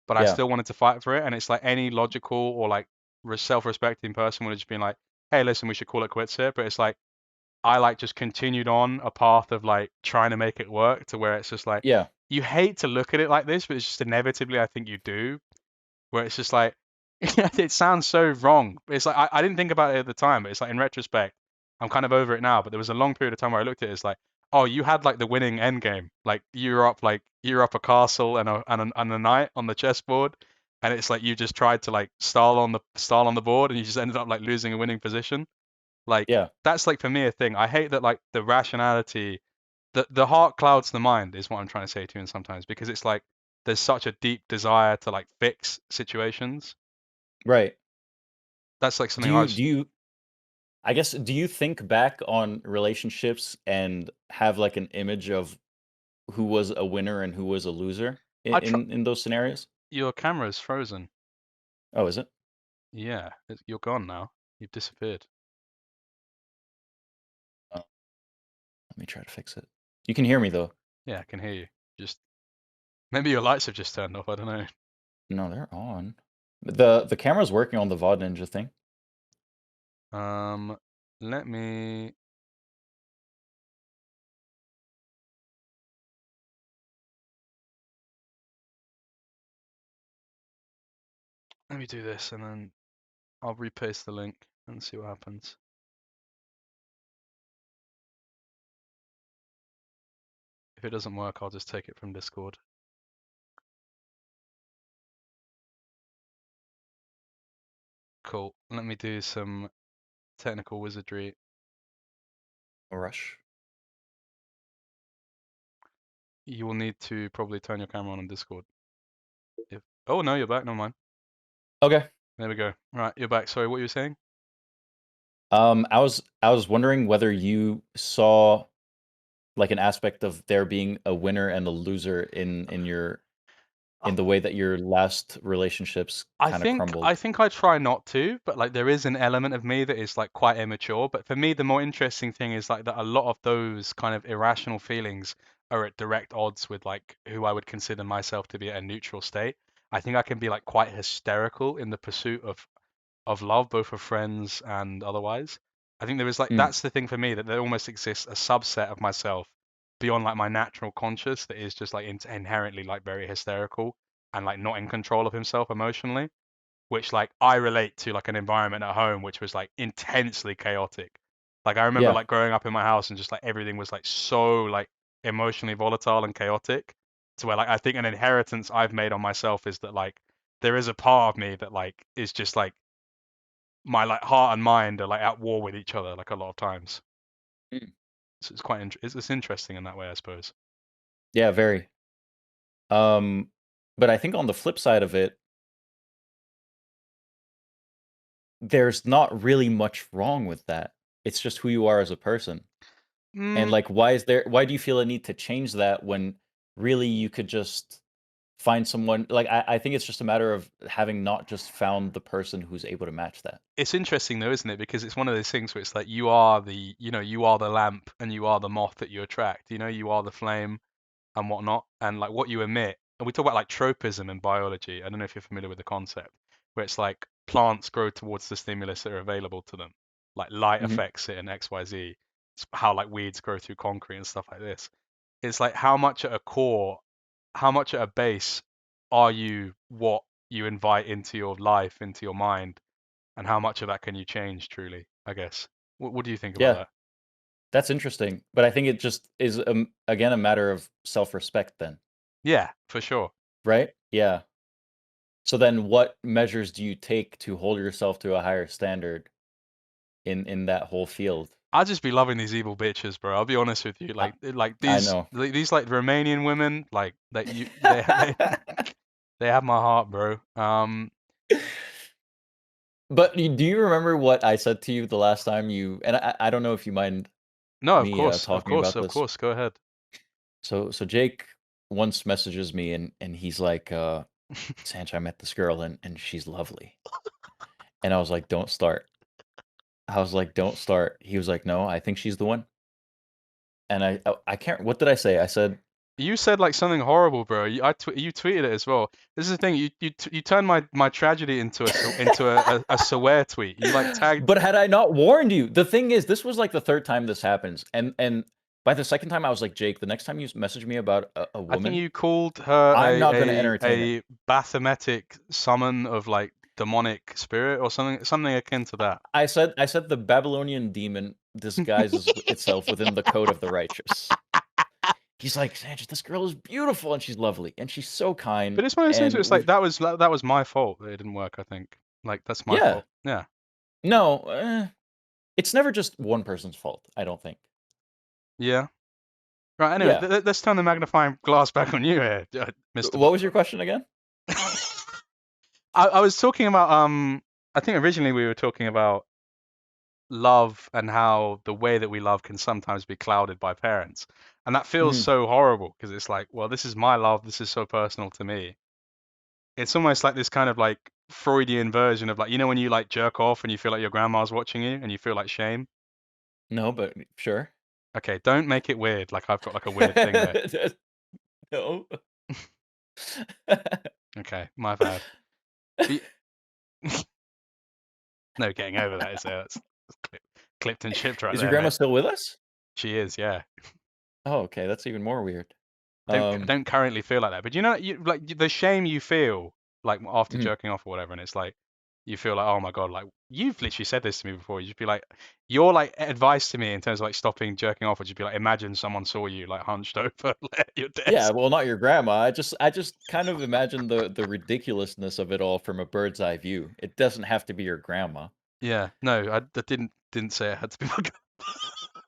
A: but I
B: Yeah.
A: still wanted to fight for it, and it's like any logical or like self-respecting person would have just been like, hey, listen, we should call it quits here. But it's like I like just continued on a path of like trying to make it work to where it's just like
B: Yeah.
A: you hate to look at it like this, but it's just inevitably I think you do, where it's just like it sounds so wrong. But it's like I didn't think about it at the time, but it's like in retrospect, I'm kind of over it now. But there was a long period of time where I looked at it as like, oh, you had like the winning end game. Like you're up a castle and a knight on the chessboard, and it's like you just tried to like stall on the board, and you just ended up like losing a winning position. Like
B: Yeah.
A: that's like for me a thing. I hate that like the rationality, the heart clouds the mind is what I'm trying to say to you, and sometimes because it's like there's such a deep desire to like fix situations.
B: Right.
A: That's like
B: Do
A: something I
B: you
A: was.
B: do you I guess do you think back on relationships and have like an image of who was a winner and who was a loser
A: I try.
B: in those scenarios?
A: Your camera's frozen.
B: Oh, is it?
A: Yeah, you're gone now. You've disappeared.
B: Oh, let me try to fix it. You can hear me though.
A: Yeah, I can hear you. Just maybe your lights have just turned off. I don't know.
B: No, they're on. The camera's working on the VOD Ninja thing.
A: Um, let me let me do this, and then I'll repaste the link and see what happens. If it doesn't work, I'll just take it from Discord. Cool. Let me do some technical wizardry.
B: No rush.
A: You will need to probably turn your camera on Discord. If oh no, you're back. Never mind.
B: Okay.
A: There we go. Right, you're back. Sorry, what you were saying?
B: I was wondering whether you saw like an aspect of there being a winner and a loser in the way that your last relationships
A: I
B: kind of
A: think I
B: crumbled.
A: think I try not to, but like there is an element of me that is like quite immature. But for me, the more interesting thing is like that a lot of those kind of irrational feelings are at direct odds with like who I would consider myself to be at a neutral state. I think I can be like quite hysterical in the pursuit of love, both of friends and otherwise. I think there is like
B: Mm,
A: that's the thing for me that there almost exists a subset of myself beyond like my natural conscious that is just like inherently like very hysterical and like not in control of himself emotionally, which like I relate to like an environment at home which was like intensely chaotic. Like I remember
B: yeah.
A: like growing up in my house and just like everything was like so like emotionally volatile and chaotic to where like I think an inheritance I've made on myself is that like there is a part of me that like is just like my like heart and mind are like at war with each other like a lot of times.
B: Mm.
A: So it's quite it's interesting in that way, I suppose.
B: Yeah, very. But I think on the flip side of it, there's not really much wrong with that. It's just who you are as a person. And
A: Mm,
B: like why do you feel a need to change that when really you could just find someone like I think it's just a matter of having not just found the person who's able to match that.
A: It's interesting though, isn't it? Because it's one of those things where it's like you are the, you are the lamp and you are the moth that you attract. You are the flame and whatnot, and like what you emit. And we talk about like tropism in biology. I don't know if you're familiar with the concept, where it's like plants grow towards the stimulus that are available to them. Like light
B: Mhm.
A: affects it and XYZ. It's how like weeds grow through concrete and stuff like this. It's like how much at a core, how much at a base are you what you invite into your life, into your mind, and how much of that can you change truly, I guess. What do you think about
B: Yeah,
A: that?
B: that's interesting, but I think it just is, again, a matter of self-respect then,
A: Yeah, for sure.
B: right? Yeah. So then what measures do you take to hold yourself to a higher standard in that whole field?
A: I'll just be loving these evil bitches, bro. I'll be honest with you.
B: I
A: Like
B: I know.
A: these like Romanian women, like that they have my heart, bro.
B: But do you remember what I said to you the last time you and I don't know if you mind
A: No, of
B: me,
A: course, of
B: talking
A: course,
B: about
A: of
B: this.
A: course. Go ahead.
B: So Jake once messages me and he's like, "Sanch, I met this girl and she's lovely." And I was like, "Don't start." I was like, "Don't start." He was like, "No, I think she's the one." And I can't what did I say? I said,
A: You said like something horrible, bro. You tweeted it as well. This is the thing. You turned my tragedy into a swear tweet. You like tagged.
B: "But had I not warned you?" The thing is, this was like the 3rd time this happens. And by the 2nd time I was like, "Jake, the next time you message me about a
A: I think
B: woman,
A: you called her
B: I'm not gonna entertain it."
A: a Baphometic summon of like demonic spirit or something akin to that.
B: I said the Babylonian demon disguises itself within the code of the righteous. He's like, "Sanchez, this girl is beautiful and she's lovely and she's so kind
A: But it's one of those things where
B: and
A: it's like
B: we've."
A: that was my fault that it didn't work. I think like that's my
B: Yeah.
A: fault. Yeah.
B: No, it's never just one person's fault, I don't think.
A: Yeah. Right. Anyway,
B: Yeah.
A: let's turn the magnifying glass back on you here, Mr.
B: What was your question again?
A: I was talking about I think originally we were talking about love and how the way that we love can sometimes be clouded by parents. And that feels
B: Mhm.
A: so horrible because it's like, well, this is my love, this is so personal to me. It's almost like this kind of like Freudian version of like, when you like jerk off and you feel like your grandma's watching you and you feel like shame.
B: No, but sure.
A: Okay, don't make it weird like I've got like a weird thing there.
B: No.
A: Okay, my bad. But no getting over that, is there? That's clipped and shipped right
B: Is your
A: there,
B: grandma
A: mate.
B: still with us?
A: She is, yeah.
B: Oh, okay, that's even more weird.
A: I don't currently feel like that, but you like the shame you feel like after
B: Mhm.
A: jerking off or whatever, and it's like you feel like, oh my god, like you've literally said this to me before. You just be like, your like advice to me in terms of like stopping jerking off would just be like, imagine someone saw you like hunched over at your
B: Yeah,
A: desk.
B: well, not your grandma. I just kind of imagine the ridiculousness of it all from a bird's eye view. It doesn't have to be your grandma.
A: Yeah, no, I didn't say it had to be my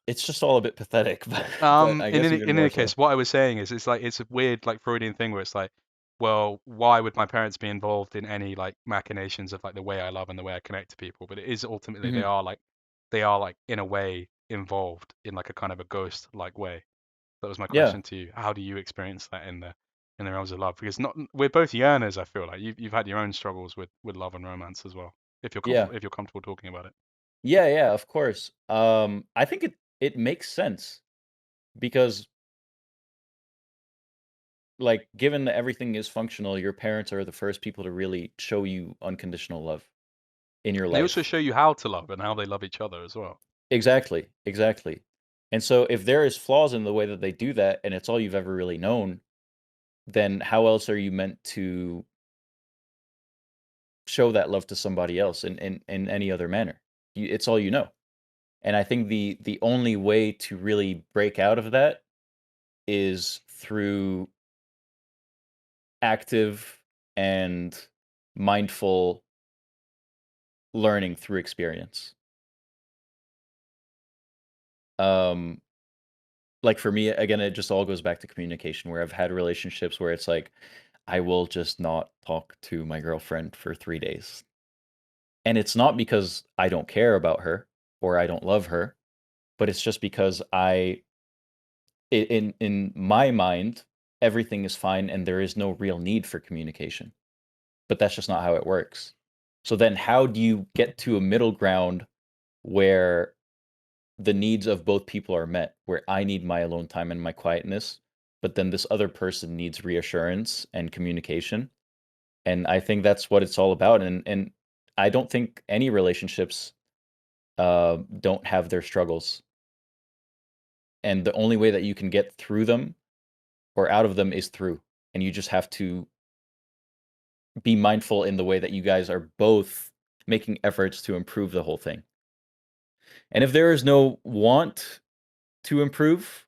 B: It's just all a bit pathetic, but I guess even
A: In
B: more
A: any
B: so.
A: case, what I was saying is, it's like it's a weird like Freudian thing where it's like, well, why would my parents be involved in any like machinations of like the way I love and the way I connect to people? But it is ultimately
B: Mhm.
A: they are like in a way involved in like a kind of a ghost like way. That was my
B: Yeah.
A: question to you. How do you experience that in the realms of love? Because not we're both yearners. I feel like you've had your own struggles with love and romance as well.
B: Yeah.
A: If you're comfortable talking about it.
B: Yeah, yeah, of course. I think it makes sense because, like, given that everything is functional, your parents are the first people to really show you unconditional love in your
A: They also
B: life.
A: show you how to love and how they love each other as well.
B: Exactly, exactly. And so if there is flaws in the way that they do that and it's all you've ever really known, then how else are you meant to show that love to somebody else in any other manner? It's all you know. And I think the only way to really break out of that is through active and mindful learning through experience. Um, like for me, again, it just all goes back to communication where I've had relationships where it's like, I will just not talk to my girlfriend for 3 days. And it's not because I don't care about her or I don't love her, but it's just because in my mind, everything is fine and there is no real need for communication. But that's just not how it works. So then how do you get to a middle ground where the needs of both people are met, where I need my alone time and my quietness, but then this other person needs reassurance and communication? And I think that's what it's all about. And I don't think any relationships don't have their struggles. And the only way that you can get through them or out of them is through. And you just have to be mindful in the way that you guys are both making efforts to improve the whole thing. And if there is no want to improve,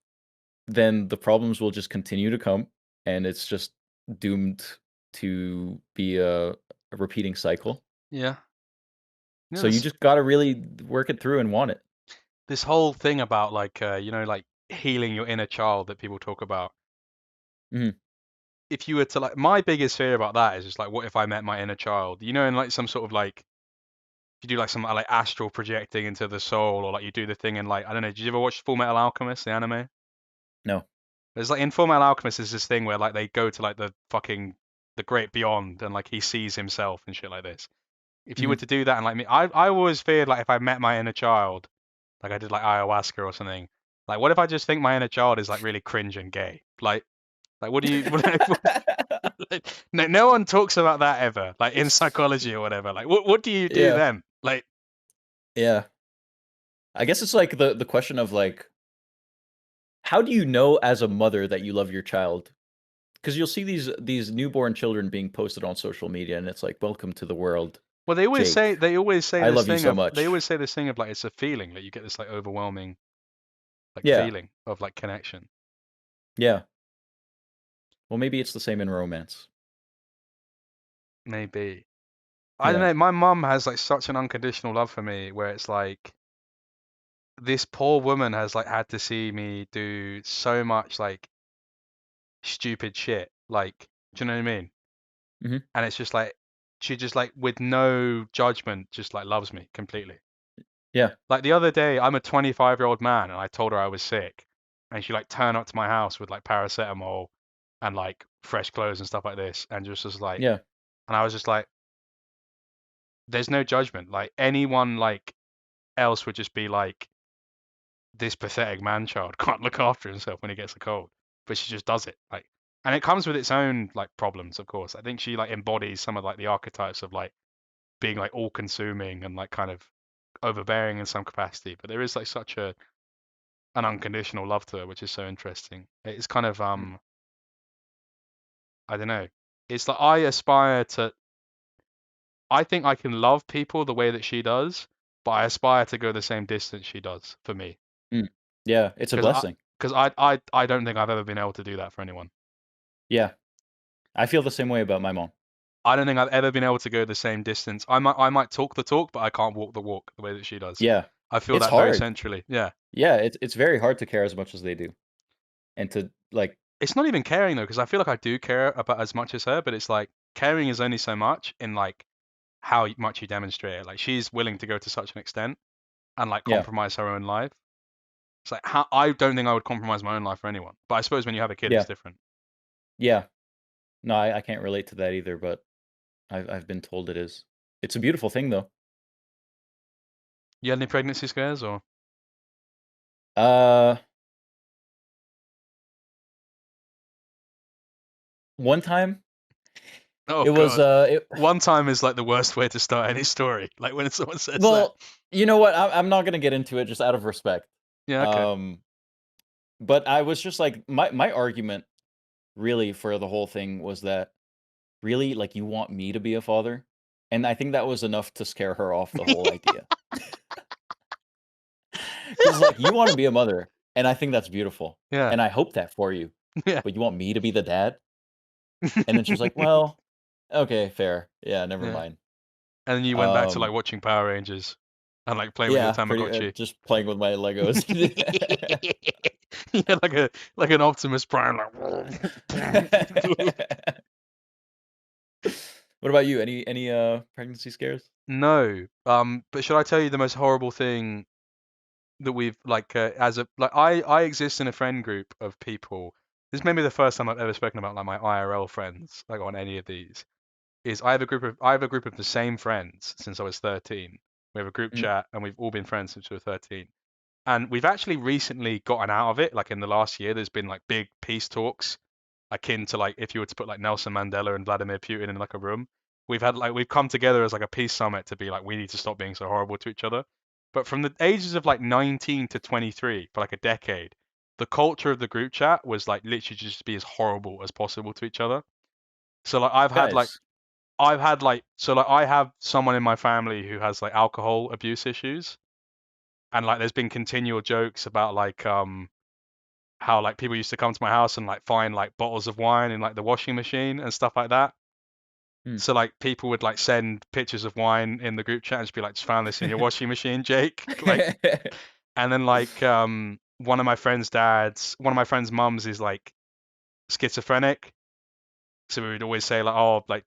B: then the problems will just continue to come and it's just doomed to be a repeating cycle.
A: Yeah. You know,
B: So you just got to really work it through and want it.
A: this whole thing about like like healing your inner child that people talk about.
B: Mhm.
A: If you were to like, my biggest fear about that is just like, what if I met my inner child? You know, in like some sort of like, you do like some like astral projecting into the soul, or like you do the thing in like, I don't know, did you ever watch Full Metal Alchemist, the anime?
B: No.
A: There's like in Full Metal Alchemist is this thing where like they go to like the great beyond and like he sees himself and shit like this. If you were
B: Mhm.
A: to do that and like me, I always feared like if I met my inner child, like I did like ayahuasca or something, like what if I just think my inner child is like really cringe and gay? Like what do you like, no one talks about that ever, like in psychology or whatever. Like what do you do
B: Yeah.
A: then? Like
B: Yeah. I guess it's like the question of like, how do you know as a mother that you love your child? Because you'll see these newborn children being posted on social media, and it's like, "Welcome to the world,
A: well
B: Jake.
A: they always say
B: I
A: this
B: love you
A: thing
B: so
A: of they
B: much."
A: always say this thing of like it's a feeling, like you get this like overwhelming like
B: Yeah,
A: feeling of like connection.
B: yeah. Well, maybe it's the same in romance.
A: Maybe. I don't
B: Yeah.
A: know. My mum has like such an unconditional love for me where it's like this poor woman has like had to see me do so much like stupid shit. Like, do you know what I mean?
B: Mhm.
A: And it's just like she just like with no judgment just like loves me completely.
B: Yeah,
A: Like the other day, I'm a 25-year-old man and I told her I was sick, and she like turned up to my house with like paracetamol and like fresh clothes and stuff like this, and just was like,
B: yeah,
A: and I was just like, there's no judgment. Like anyone like else would just be like, this pathetic man child can't look after himself when he gets a cold, but she just does it. Like, and it comes with its own like problems, of course. I think she like embodies some of like the archetypes of like being like all consuming and like kind of overbearing in some capacity. But there is like such an unconditional love to her, which is so interesting. It's kind of
B: mm,
A: I don't know. It's like I aspire to. I think I can love people the way that she does, but I aspire to go the same distance she does for me.
B: mm. Yeah, it's a
A: Because
B: blessing.
A: I don't think I've ever been able to do that for anyone.
B: Yeah. I feel the same way about my mom.
A: I don't think I've ever been able to go the same distance. I might talk the talk, but I can't walk the walk the way that she does.
B: Yeah.
A: I feel
B: It's
A: that very
B: hard.
A: centrally. Yeah.
B: Yeah, it's very hard to care as much as they do, and to, like
A: It's not even caring though, because I feel like I do care about as much as her, but it's like caring is only so much in like how much you demonstrate it. Like she's willing to go to such an extent and like
B: yeah,
A: compromise her own life. It's like how I don't think I would compromise my own life for anyone. But I suppose when you have a kid, it's
B: yeah,
A: different.
B: yeah. No, I can't relate to that either, but I've been told it is. It's a beautiful thing, though.
A: You had any pregnancy scares or?
B: Uh, one time,
A: Oh
B: it was,
A: God. One time is like the worst way to start any story. Like when someone says that.
B: well, you know what? I'm not gonna get into it just out of respect.
A: Yeah, okay.
B: Um, but I was just like, my argument really for the whole thing was that, really, like, you want me to be a father? And I think that was enough to scare her off the whole idea. Because, like, you wanna be a mother, and I think that's beautiful,
A: Yeah.
B: and I hope that for you,
A: Yeah.
B: but you want me to be the dad? And then she was like, "Well, okay, fair. Yeah, never
A: Yeah.
B: mind."
A: And then you went back to like
B: Um,
A: watching Power Rangers and like playing with your
B: yeah, pretty
A: Tamagotchi.
B: just playing with my Legos.
A: Yeah, like an Optimus Prime, like.
B: What about you? Any pregnancy scares?
A: No. But should I tell you the most horrible thing that we've like as a like I exist in a friend group of people this may be the first time I've ever spoken about like my IRL friends, like on any of these. Is I have a group of the same friends since I was 13. We have a group
B: Mhm.
A: chat and we've all been friends since we were 13. And we've actually recently gotten out of it. Like in the last year, there's been like big peace talks, akin to like if you were to put like Nelson Mandela and Vladimir Putin in like a room. We've come together as like a peace summit to be like we need to stop being so horrible to each other. But from the ages of like 19 to 23 for like a decade, the culture of the group chat was like literally just be as horrible as possible to each other. So like
B: Guys.
A: I have someone in my family who has like alcohol abuse issues, and like there's been continual jokes about like how like people used to come to my house and like find like bottles of wine in like the washing machine and stuff like that.
B: Mm.
A: So like people would like send pictures of wine in the group chat and just be like, just found this in your washing machine, Jake. Like, and then like one of my friend's mums is like schizophrenic, so we would always say like, oh, like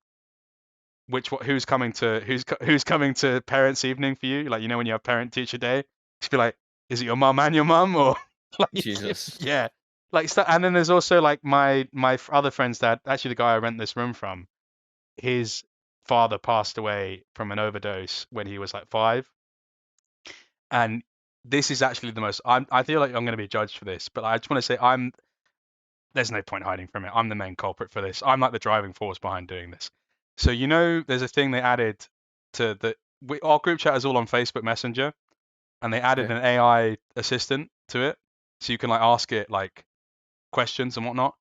A: who's coming to parents' evening for you? Like when you have parent teacher day, just be like, is it your mum and your mum or like
B: Jesus.
A: yeah, like and then there's also like my other friend's dad, actually the guy I rent this room from. His father passed away from an overdose when he was like 5, and this is actually the most. I feel like I'm going to be judged for this, but I just want to say there's no point hiding from it. I'm the main culprit for this. I'm like the driving force behind doing this. So there's a thing they added to our group chat is all on Facebook Messenger, and they added
B: Okay.
A: an AI assistant to it, so you can like ask it like questions and whatnot.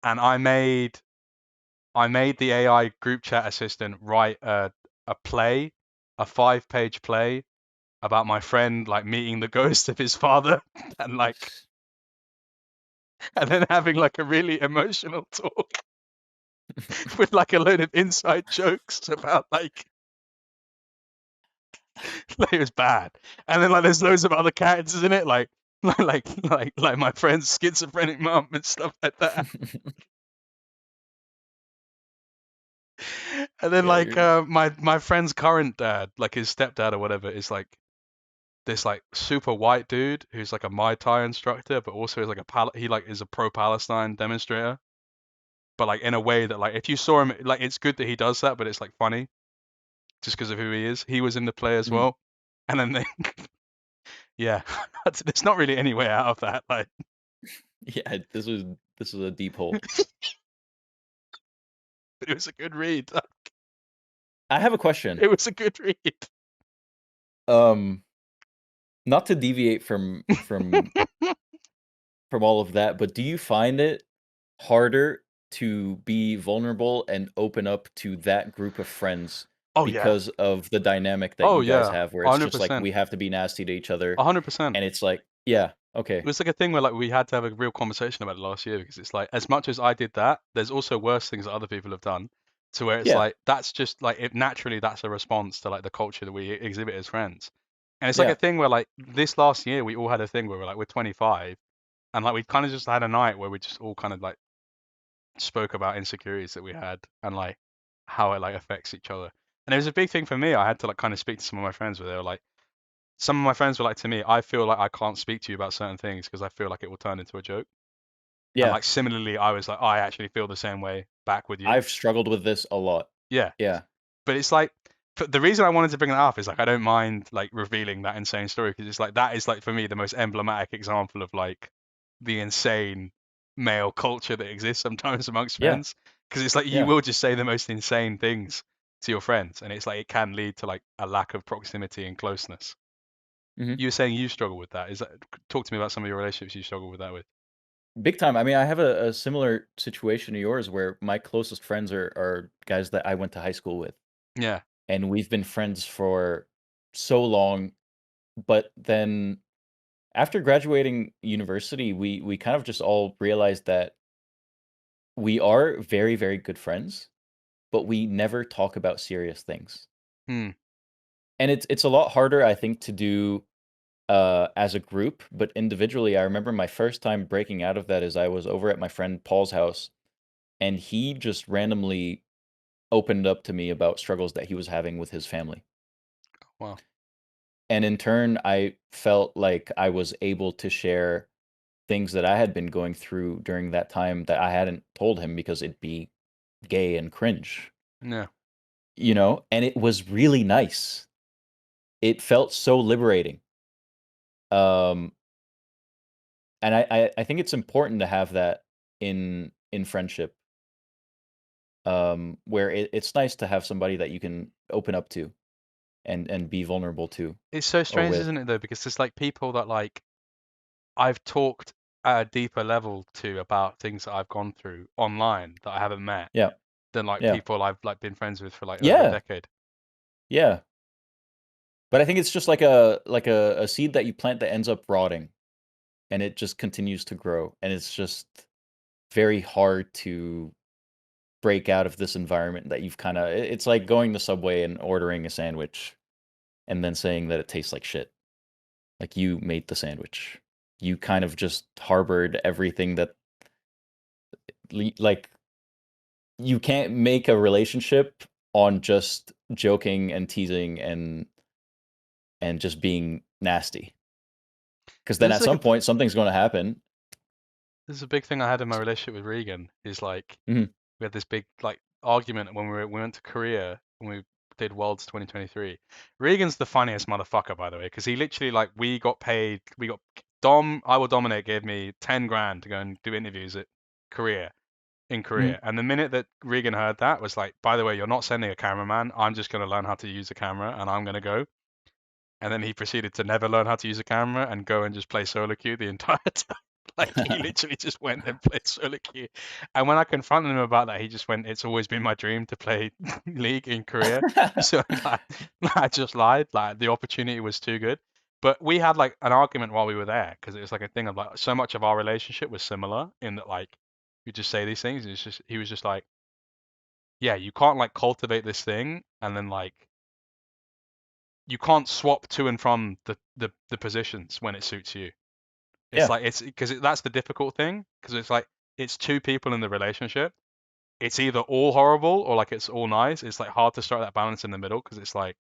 A: And I made the AI group chat assistant write a play, a 5-page play about my friend like meeting the ghost of his father and like and then having like a really emotional talk with like a load of inside jokes about like like it was bad. And then like there's loads of other characters in it, like like my friend's schizophrenic mum and stuff like that. And then
B: Yeah,
A: like
B: you're
A: my friend's current dad, like his stepdad or whatever, is like this like super white dude who's like a Muay Thai instructor, but also is like he like is a pro-Palestine demonstrator. But like in a way that like if you saw him, like it's good that he does that, but it's like funny just because of who he is. He was in the play as
B: Mhm.
A: well, and then yeah, there's not really any way out of that. Like
B: Yeah, this was a deep hole.
A: it was a good read.
B: I have a question.
A: It was a good read.
B: Um, not to deviate from all of that, but do you find it harder to be vulnerable and open up to that group of friends
A: Oh yeah.
B: because of the dynamic that
A: Oh
B: you guys
A: yeah.
B: have where it's just like
A: 100%.
B: we have to be nasty to each other
A: 100%.
B: and it's like, yeah,
A: It
B: okay.
A: was like a thing where like we had to have a real conversation about it last year because it's like as much as I did that, there's also worse things that other people have done. To where it's
B: Yeah,
A: like that's just like it naturally that's a response to like the culture that we exhibit as friends. And it's like a
B: yeah,
A: thing where like this last year we all had a thing where we're 25 and like we kind of just had a night where we just all kind of like spoke about insecurities that we had and like how it like affects each other. And it was a big thing for me. I had to like kind of speak to some of my friends where they were like some of my friends were like to me, I feel like I can't speak to you about certain things because I feel like it will turn into a joke. And
B: yeah.
A: like similarly, I was like, I actually feel the same way back with you.
B: I've struggled with this a lot.
A: Yeah.
B: Yeah,
A: But it's like the reason I wanted to bring that up is like I don't mind like revealing that insane story because it's like that is like for me the most emblematic example of like the insane male culture that exists sometimes amongst
B: yeah,
A: friends. Because it's like you
B: yeah.
A: will just say the most insane things to your friends, and it's like it can lead to like a lack of proximity and closeness.
B: Hmm.
A: You were saying you struggle with that. Is that talk to me about some of your relationships you struggle with that with?
B: Big time. I mean, I have a similar situation to yours where my closest friends are guys that I went to high school with,
A: Yeah.
B: and we've been friends for so long. But then after graduating university, we kind of just all realized that we are very, very good friends, but we never talk about serious things.
A: Hmm.
B: And it's a lot harder, I think, to do as a group, but individually, I remember my first time breaking out of that is I was over at my friend Paul's house, and he just randomly opened up to me about struggles that he was having with his family.
A: Wow.
B: And in turn, I felt like I was able to share things that I had been going through during that time that I hadn't told him because it'd be gay and cringe,
A: Yeah.
B: you know? And it was really nice. It felt so liberating. Um, and I think it's important to have that in friendship, where it's nice to have somebody that you can open up to and be vulnerable to
A: It's so
B: or
A: strange,
B: with.
A: isn't it, though? Because there's like people that like I've talked at a deeper level to about things that I've gone through online that I haven't met
B: Yeah,
A: than like
B: yeah,
A: people I've like been friends with for like over a
B: yeah,
A: decade.
B: yeah. But I think it's just like a seed that you plant that ends up rotting, and it just continues to grow, and it's just very hard to break out of this environment that you've kinda it's like going to Subway and ordering a sandwich and then saying that it tastes like shit. Like, you made the sandwich. You kind of just harbored everything that like, you can't make a relationship on just joking and teasing and just being nasty. Because then
A: There's
B: at
A: like
B: some point, something's gonna happen.
A: there's a big thing I had in my relationship with Regan is like
B: Mhm,
A: we had this big like argument when we went to Korea when we did Worlds 2023. Regan's the funniest motherfucker, by the way, because he literally like we got paid. We got I Will Dominate gave me 10 grand to go and do interviews at Korea in
B: mhm.
A: Korea. And the minute that Regan heard that was like, by the way, you're not sending a cameraman. I'm just going to learn how to use a camera and I'm going to go. And then he proceeded to never learn how to use a camera and go and just play solo queue the entire time. Like he literally just went and played solo queue. And when I confronted him about that, he just went, "It's always been my dream to play League in Korea." So like, I just lied. Like the opportunity was too good. But we had like an argument while we were there because it was like a thing of like so much of our relationship was similar in that like you just say these things. And it's just he was just like, "Yeah, you can't like cultivate this thing and then like you can't swap to and from the positions when it suits you." It's
B: Yeah,
A: like it's because that's the difficult thing because it's like it's two people in the relationship. It's either all horrible or like it's all nice. It's like hard to strike that balance in the middle because it's like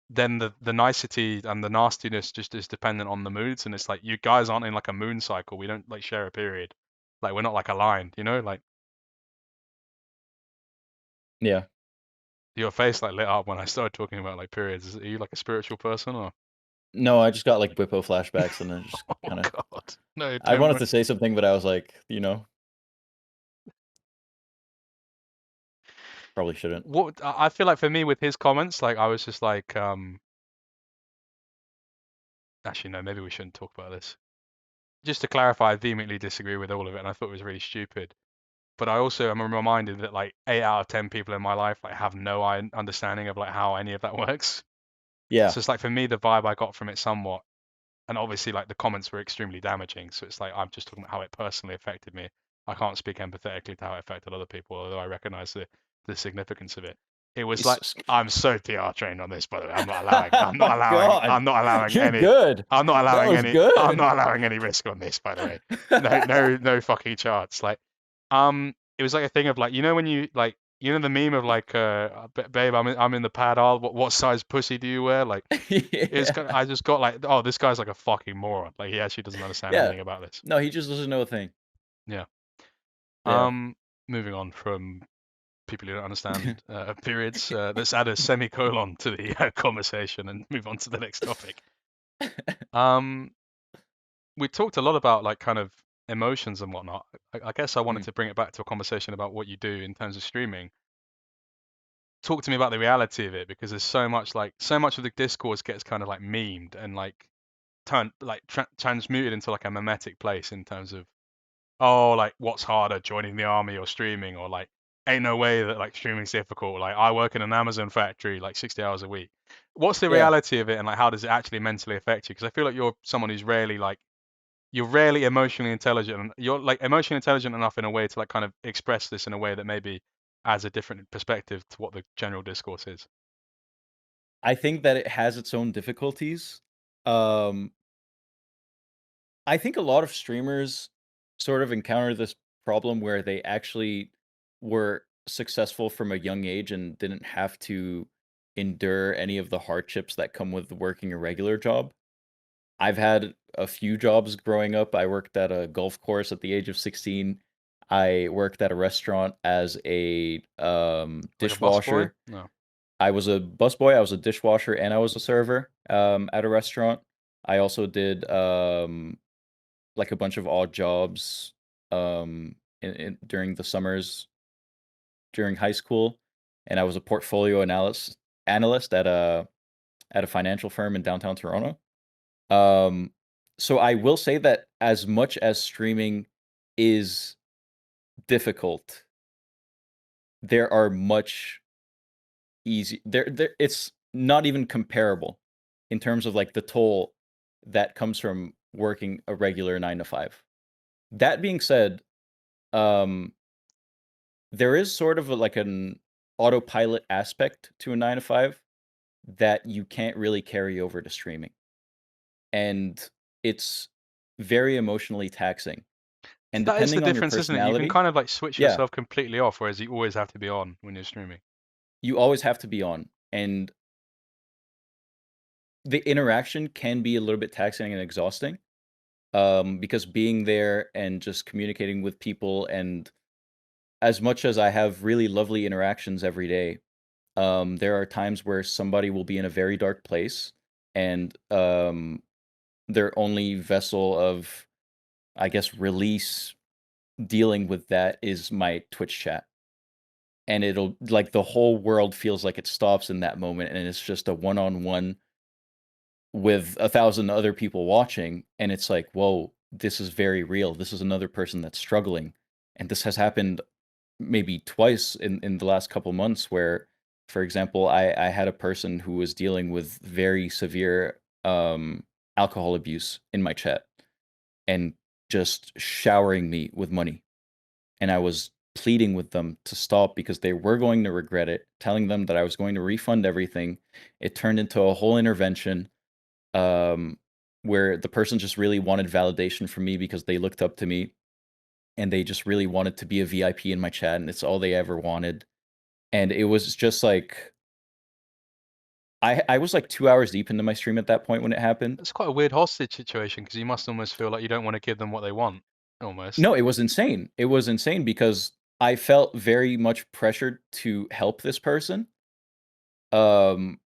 A: then the nicety and the nastiness just is dependent on the moods and it's like you guys aren't in like a moon cycle. We don't like share a period. Like we're not like aligned, you know? Like
B: yeah.
A: your face like lit up when I started talking about like periods. Are you like a spiritual person or?
B: No, I just got, like, Whippo flashbacks, and then just
A: Oh
B: kinda
A: God, no,
B: I
A: don't.
B: wanted to say something, but I was like, probably shouldn't.
A: What I feel like for me with his comments, like I was just like, actually no, maybe we shouldn't talk about this. Just to clarify, I vehemently disagree with all of it, and I thought it was really stupid. But I also am reminded that like 8 out of 10 people in my life like have no understanding of like how any of that works.
B: Yeah,
A: So it's like for me, the vibe I got from it somewhat, and obviously like the comments were extremely damaging. So it's like I'm just talking about how it personally affected me. I can't speak empathetically to how it affected other people, although I recognize the significance of it. It was
B: it's
A: like
B: s
A: I'm so PR trained on this, by the way. I'm not allowing. I'm not allowing.
B: God,
A: I'm not allowing
B: you're
A: any.
B: good.
A: I'm not
B: That
A: allowing
B: was
A: any. I'm
B: good.
A: not allowing any risk on this, by the way. No, no, no fucking chance. Like, it was like a thing of like, you know, when you like, you know, the meme of like, babe, I'm in the pad aisle. What size pussy do you wear? Like, it's kind of,
B: Yeah.
A: I just got like, oh, this guy's like a fucking moron. Like, he actually doesn't understand
B: Yeah.
A: anything about this.
B: No, he just doesn't know a thing.
A: Yeah.
B: Yeah.
A: Moving on from people who don't understand periods. Let's add a semicolon to the conversation and move on to the next topic. Um, we talked a lot about like kind of emotions and whatnot. I guess I wanted
B: Mhm.
A: to bring it back to a conversation about what you do in terms of streaming. Talk to me about the reality of it because there's so much like so much of the discourse gets kind of like memed and like turned like transmuted into like a mimetic place in terms of oh, like what's harder, joining the army or streaming, or like ain't no way that like streaming's difficult. Like I work in an Amazon factory like 60 hours a week. What's the
B: Yeah.
A: reality of it, and like how does it actually mentally affect you? Because I feel like you're someone who's rarely like you're rarely emotionally intelligent. And you're like emotionally intelligent enough in a way to like kind of express this in a way that maybe adds a different perspective to what the general discourse is.
B: I think that it has its own difficulties. Um, I think a lot of streamers sort of encounter this problem where they actually were successful from a young age and didn't have to endure any of the hardships that come with working a regular job. I've had a few jobs growing up. I worked at a golf course at the age of 16. I worked at a restaurant as a
A: Like a busboy?
B: dishwasher.
A: No.
B: I was a busboy, I was a dishwasher, and I was a server at a restaurant. I also did like a bunch of odd jobs during the summers during high school, and I was a portfolio analyst at a financial firm in downtown Toronto. Um, so I will say that as much as streaming is difficult, there are much easy there it's not even comparable in terms of like the toll that comes from working a regular 9 to 5. That being said, um there is sort of like an autopilot aspect to a 9 to 5 that you can't really carry over to streaming. And it's very emotionally taxing. And
A: That is the
B: depending on your
A: difference, isn't it? You can
B: personality,
A: kind of like switch
B: yeah,
A: yourself completely off, whereas you always have to be on when you're streaming.
B: you always have to be on. And the interaction can be a little bit taxing and exhausting. Because being there and just communicating with people, and as much as I have really lovely interactions every day, there are times where somebody will be in a very dark place, and their only vessel of, I guess, release dealing with that is my Twitch chat. And it'll like the whole world feels like it stops in that moment, and it's just a one-on-one with 1,000 other people watching, and it's like, "Whoa, this is very real. This is another person that's struggling." And this has happened maybe twice in the last couple months where, for example, I had a person who was dealing with very severe, alcohol abuse in my chat and just showering me with money, and I was pleading with them to stop because they were going to regret it, telling them that I was going to refund everything. It turned into a whole intervention, um, where the person just really wanted validation from me because they looked up to me and they just really wanted to be a VIP in my chat, and it's all they ever wanted. And it was just like I was like 2 hours deep into my stream at that point when it happened.
A: It's quite a weird hostage situation because you must almost feel like you don't want to give them what they want, almost.
B: No, it was insane. It was insane because I felt very much pressured to help this person. Um,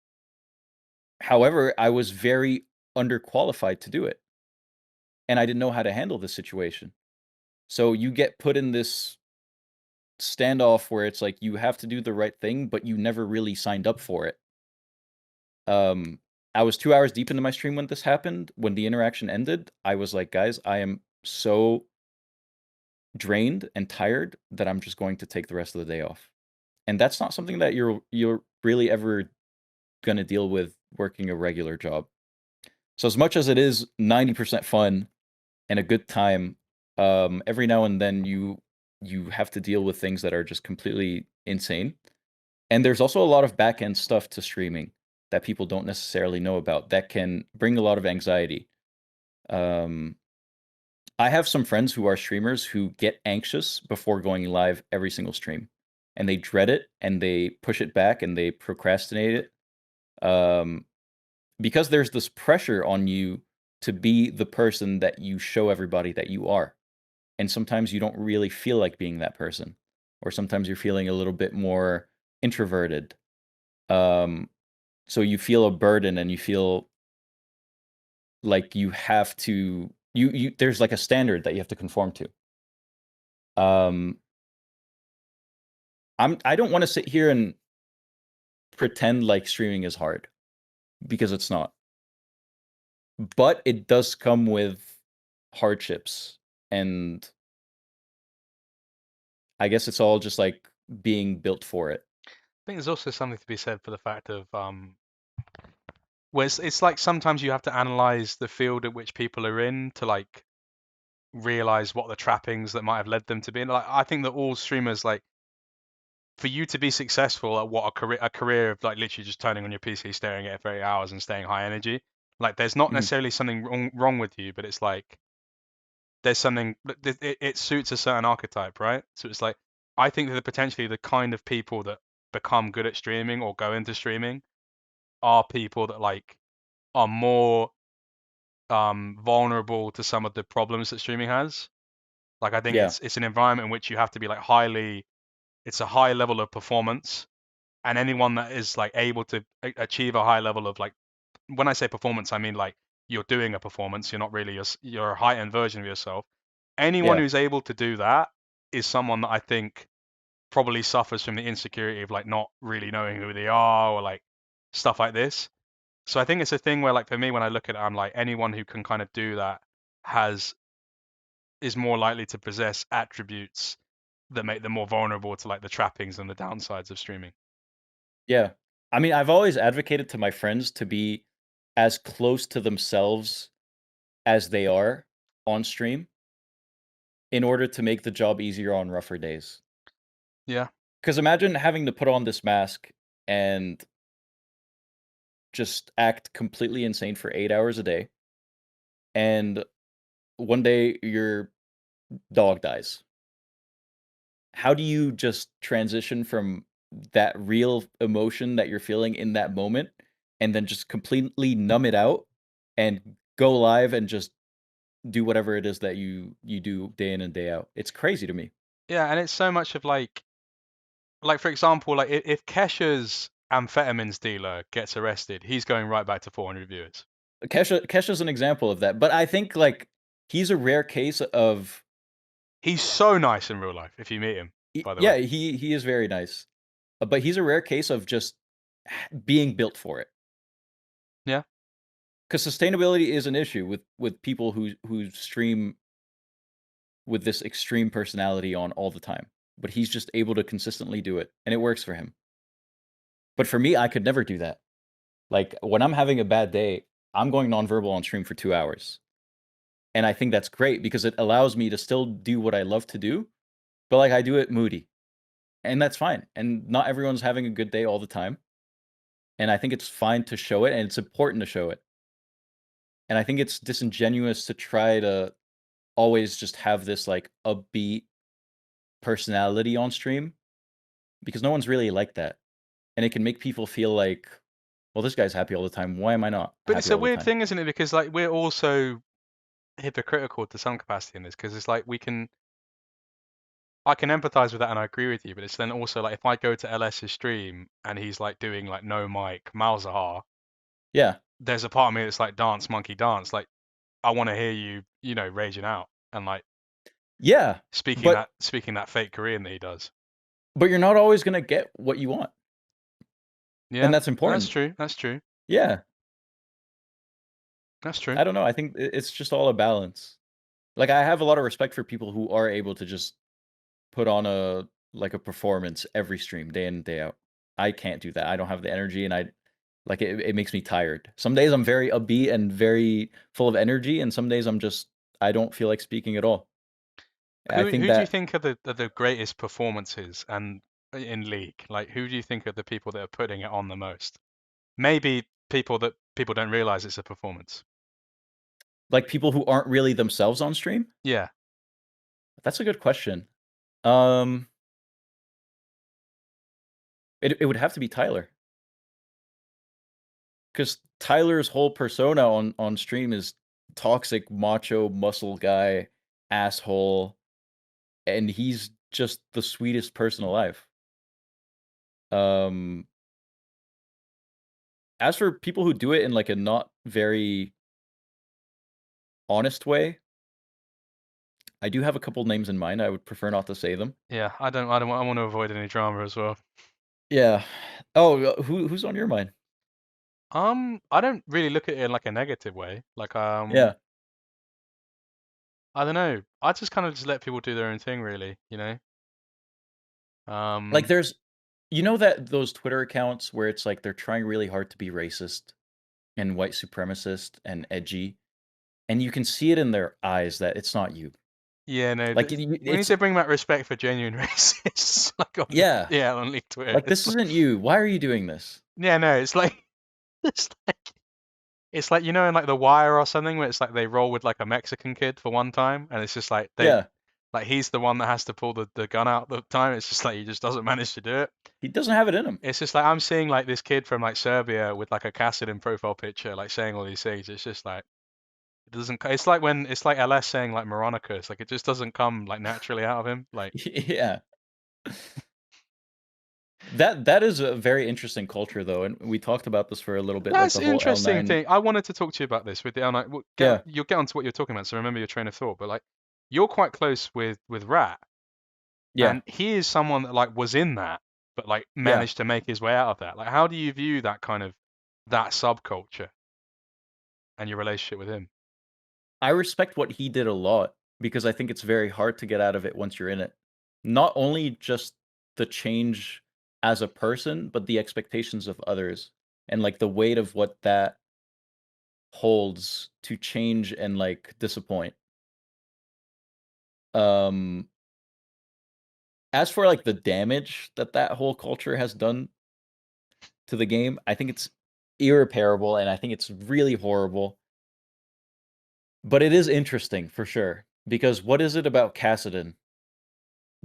B: However, I was very underqualified to do it, and I didn't know how to handle the situation. So you get put in this standoff where it's like you have to do the right thing, but you never really signed up for it. Um, I was 2 hours deep into my stream when this happened. When the interaction ended, I was like, "Guys, I am so drained and tired that I'm just going to take the rest of the day off." And that's not something that you're really ever gonna deal with working a regular job. So as much as it is 90% fun and a good time, every now and then you have to deal with things that are just completely insane. And there's also a lot of back end stuff to streaming that people don't necessarily know about that can bring a lot of anxiety. Um, I have some friends who are streamers who get anxious before going live every single stream, and they dread it and they push it back and they procrastinate it, because there's this pressure on you to be the person that you show everybody that you are. And sometimes you don't really feel like being that person, or sometimes you're feeling a little bit more introverted. Um, so you feel a burden and you feel like you have to you there's like a standard that you have to conform to. Um, I don't want to sit here and pretend like streaming is hard because it's not. But it does come with hardships, and I guess it's all just like being built for it.
A: I think there's also something to be said for the fact of where it's like sometimes you have to analyze the field at which people are in to like realize what the trappings that might have led them to be. And like I think that all streamers like for you to be successful at what a career of like literally just turning on your PC, staring at it for 8 hours and staying high energy, like there's not
B: Mhm.
A: necessarily something wrong with you, but it's like there's something it suits a certain archetype, right? So it's like I think that potentially the kind of people that become good at streaming or go into streaming are people that like are more vulnerable to some of the problems that streaming has. Like I think
B: Yeah.
A: it's an environment in which you have to be like highly, it's a high level of performance, and anyone that is like able to achieve a high level of like, when I say performance, I mean like you're doing a performance, you're not really you're a heightened version of yourself. Anyone
B: Yeah.
A: who's able to do that is someone that I think probably suffers from the insecurity of like not really knowing who they are or like stuff like this. So I think it's a thing where like for me when I look at it, I'm like anyone who can kind of do that has is more likely to possess attributes that make them more vulnerable to like the trappings and the downsides of streaming.
B: Yeah. I mean, I've always advocated to my friends to be as close to themselves as they are on stream in order to make the job easier on rougher days.
A: Yeah.
B: Because imagine having to put on this mask and just act completely insane for 8 hours a day, and one day your dog dies. How do you just transition from that real emotion that you're feeling in that moment and then just completely numb it out and go live and just do whatever it is that you do day in and day out? It's crazy to me.
A: Yeah, and it's so much of like for example, like if Kesha's amphetamines dealer gets arrested, he's going right back to 400 viewers.
B: Kesha's an example of that, but I think, like, he's a rare case of
A: He's so nice in real life if you meet him, by the way.
B: yeah, he is very nice, but he's a rare case of just being built for it.
A: Yeah.
B: Because sustainability is an issue with people who stream with this extreme personality on all the time, but he's just able to consistently do it, and it works for him. But for me, I could never do that. Like, when I'm having a bad day, I'm going nonverbal on stream for 2 hours, and I think that's great because it allows me to still do what I love to do, but, like, I do it moody, and that's fine, and not everyone's having a good day all the time, and I think it's fine to show it, and it's important to show it, and I think it's disingenuous to try to always just have this, like, upbeat personality on stream because no one's really like that, and it can make people feel like, "Well, this guy's happy all the time. Why am I not
A: But it's
B: happy
A: a
B: all the
A: weird
B: time?"
A: thing, isn't it? Because like we're also hypocritical to some capacity in this, because it's like I can empathize with that and I agree with you, but it's then also like if I go to LS's stream and he's like doing like no mic Malzahar,
B: Yeah.
A: there's a part of me that's like dance monkey dance. Like I want to hear you, raging out and like
B: Yeah,
A: speaking
B: but
A: that fake Korean that he does.
B: you're not always gonna get what you want, and
A: Yeah,
B: that's
A: that's
B: important.
A: true. That's true.
B: Yeah,
A: That's true.
B: I don't know, I think it's just all a balance. Like, I have a lot of respect for people who are able to just put on a performance every stream, day in and day out. I can't do that, I don't have the energy, and it makes me tired. Some days I'm very upbeat and very full of energy, and some days I don't feel like speaking at all. I think
A: Who do you
B: that
A: think are the greatest performances and in league? Like who do you think are the people that are putting it on the most? Maybe people that people don't realize it's a performance.
B: like, people who aren't really themselves on stream?
A: Yeah.
B: That's a good question. Um, it would have to be Tyler, because Tyler's whole persona on stream is toxic, macho, muscle guy, asshole, and he's just the sweetest person alive. Um, as for people who do it in, like, a not very honest way, I do have a couple names in mind, I would prefer not to say them.
A: Yeah, I want to avoid any drama as well.
B: Yeah. Oh, who's on your mind?
A: I don't really look at it in like a negative way. Like
B: Yeah.
A: I don't know. I just kind of just let people do their own thing really.
B: Like,
A: Um
B: there's you know that those Twitter accounts where it's like they're trying really hard to be racist and white supremacist and edgy, and you can see it in their eyes that it's not you.
A: yeah, no,
B: Like,
A: we need
B: it's
A: to bring back respect for genuine racists like
B: yeah,
A: on League Twitter.
B: like, this isn't you. Why are you doing this?
A: Yeah, no, it's like it's like it's like in like The Wire or something where it's like they roll with like a Mexican kid for one time and it's just like they
B: Yeah,
A: like he's the one that has to pull the gun out the time. It's just like he just doesn't manage to do it.
B: he doesn't have it in him.
A: It's just like I'm seeing like this kid from like Serbia with like a Cassid in profile picture, like saying all these things. It's just like It doesn't. It's like when it's like LS saying like Moronica. It's like it just doesn't come like naturally out of him. Like
B: Yeah. That is a very interesting culture though, and we talked about this for a little bit, like
A: that's
B: the whole
A: interesting
B: L9.
A: thing. I wanted to talk to you about this with the L9.
B: Yeah.
A: You'll get onto what you're talking about. So remember your train of thought. But like, you're quite close with Rat,
B: Yeah.
A: and he is someone that like was in that, but like
B: Yeah.
A: managed to make his way out of that. Like, how do you view that kind of that subculture and your relationship with him?
B: I respect what he did a lot because I think it's very hard to get out of it once you're in it. Not only just the change as a person, but the expectations of others and like the weight of what that holds to change and like disappoint. Um as for like the damage that that whole culture has done to the game, I think it's irreparable and I think it's really horrible. But it is interesting for sure because what is it about Cassidon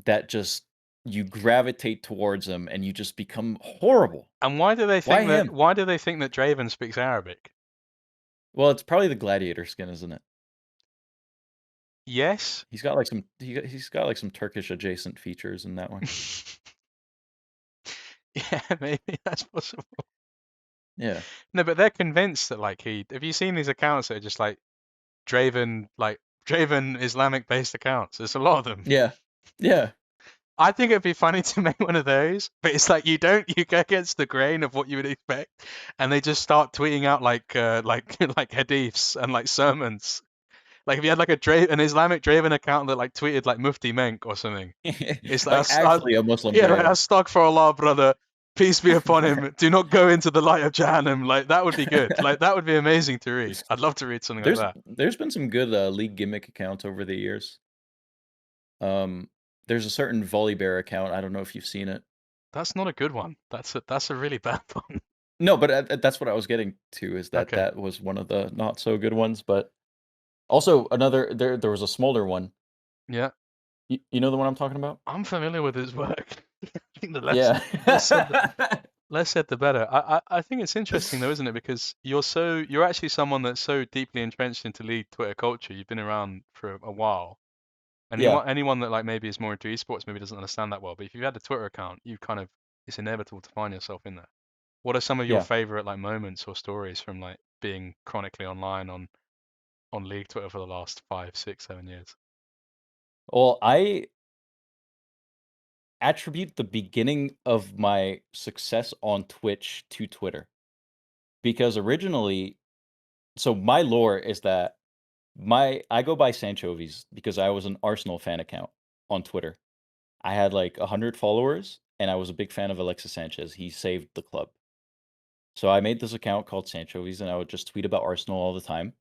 B: that just you gravitate towards him and you just become horrible?
A: And why do they
B: Why
A: think that?
B: him?
A: Why do they think that Draven speaks Arabic?
B: Well, it's probably the gladiator skin, isn't it?
A: Yes.
B: He's got like some he's got like some Turkish adjacent features in that one.
A: Yeah, maybe that's possible.
B: Yeah.
A: No, but they're convinced that like he. Have you seen these accounts that are just like Draven Islamic based accounts? There's a lot of them.
B: Yeah. Yeah.
A: I think it'd be funny to make one of those, but it's like you go against the grain of what you would expect, and they just start tweeting out like like hadiths and like sermons. Like if you had like an Islamic Draven account that like tweeted like Mufti Menk or something, it's like
B: Like actually a Muslim
A: yeah, like
B: Draven.
A: astaghfirullah, brother, peace be upon him. Do not go into the light of Jahannam. Like that would be good. Like that would be amazing to read. I'd love to read something like that.
B: There's been some good league gimmick accounts over the years. Um there's a certain Volley Bear account. I don't know if you've seen it.
A: That's not a good one. That's a really bad one.
B: No, but that's what I was getting to is that
A: Okay.
B: that was one of the not so good ones, but also another there was a smaller one.
A: Yeah.
B: You know the one I'm talking about?
A: I'm familiar with his work. I think the
B: Yeah.
A: less said less said the better. I think it's interesting though, isn't it? Because you're actually someone that's so deeply entrenched into league Twitter culture. You've been around for a while. And
B: Yeah.
A: anyone that like maybe is more into esports maybe doesn't understand that well. But if you've had a Twitter account, you kind of it's inevitable to find yourself in there. What are some of your
B: Yeah.
A: favorite like moments or stories from like being chronically online on league Twitter for the last 5, 6, 7 years?
B: Well, I attribute the beginning of my success on Twitch to Twitter because originally so my lore is that my I go by Sanchovies because I was an Arsenal fan account on Twitter. I had like 100 followers and I was a big fan of Alexis Sanchez. He saved the club. So I made this account called Sanchovies and I would just tweet about Arsenal all the time.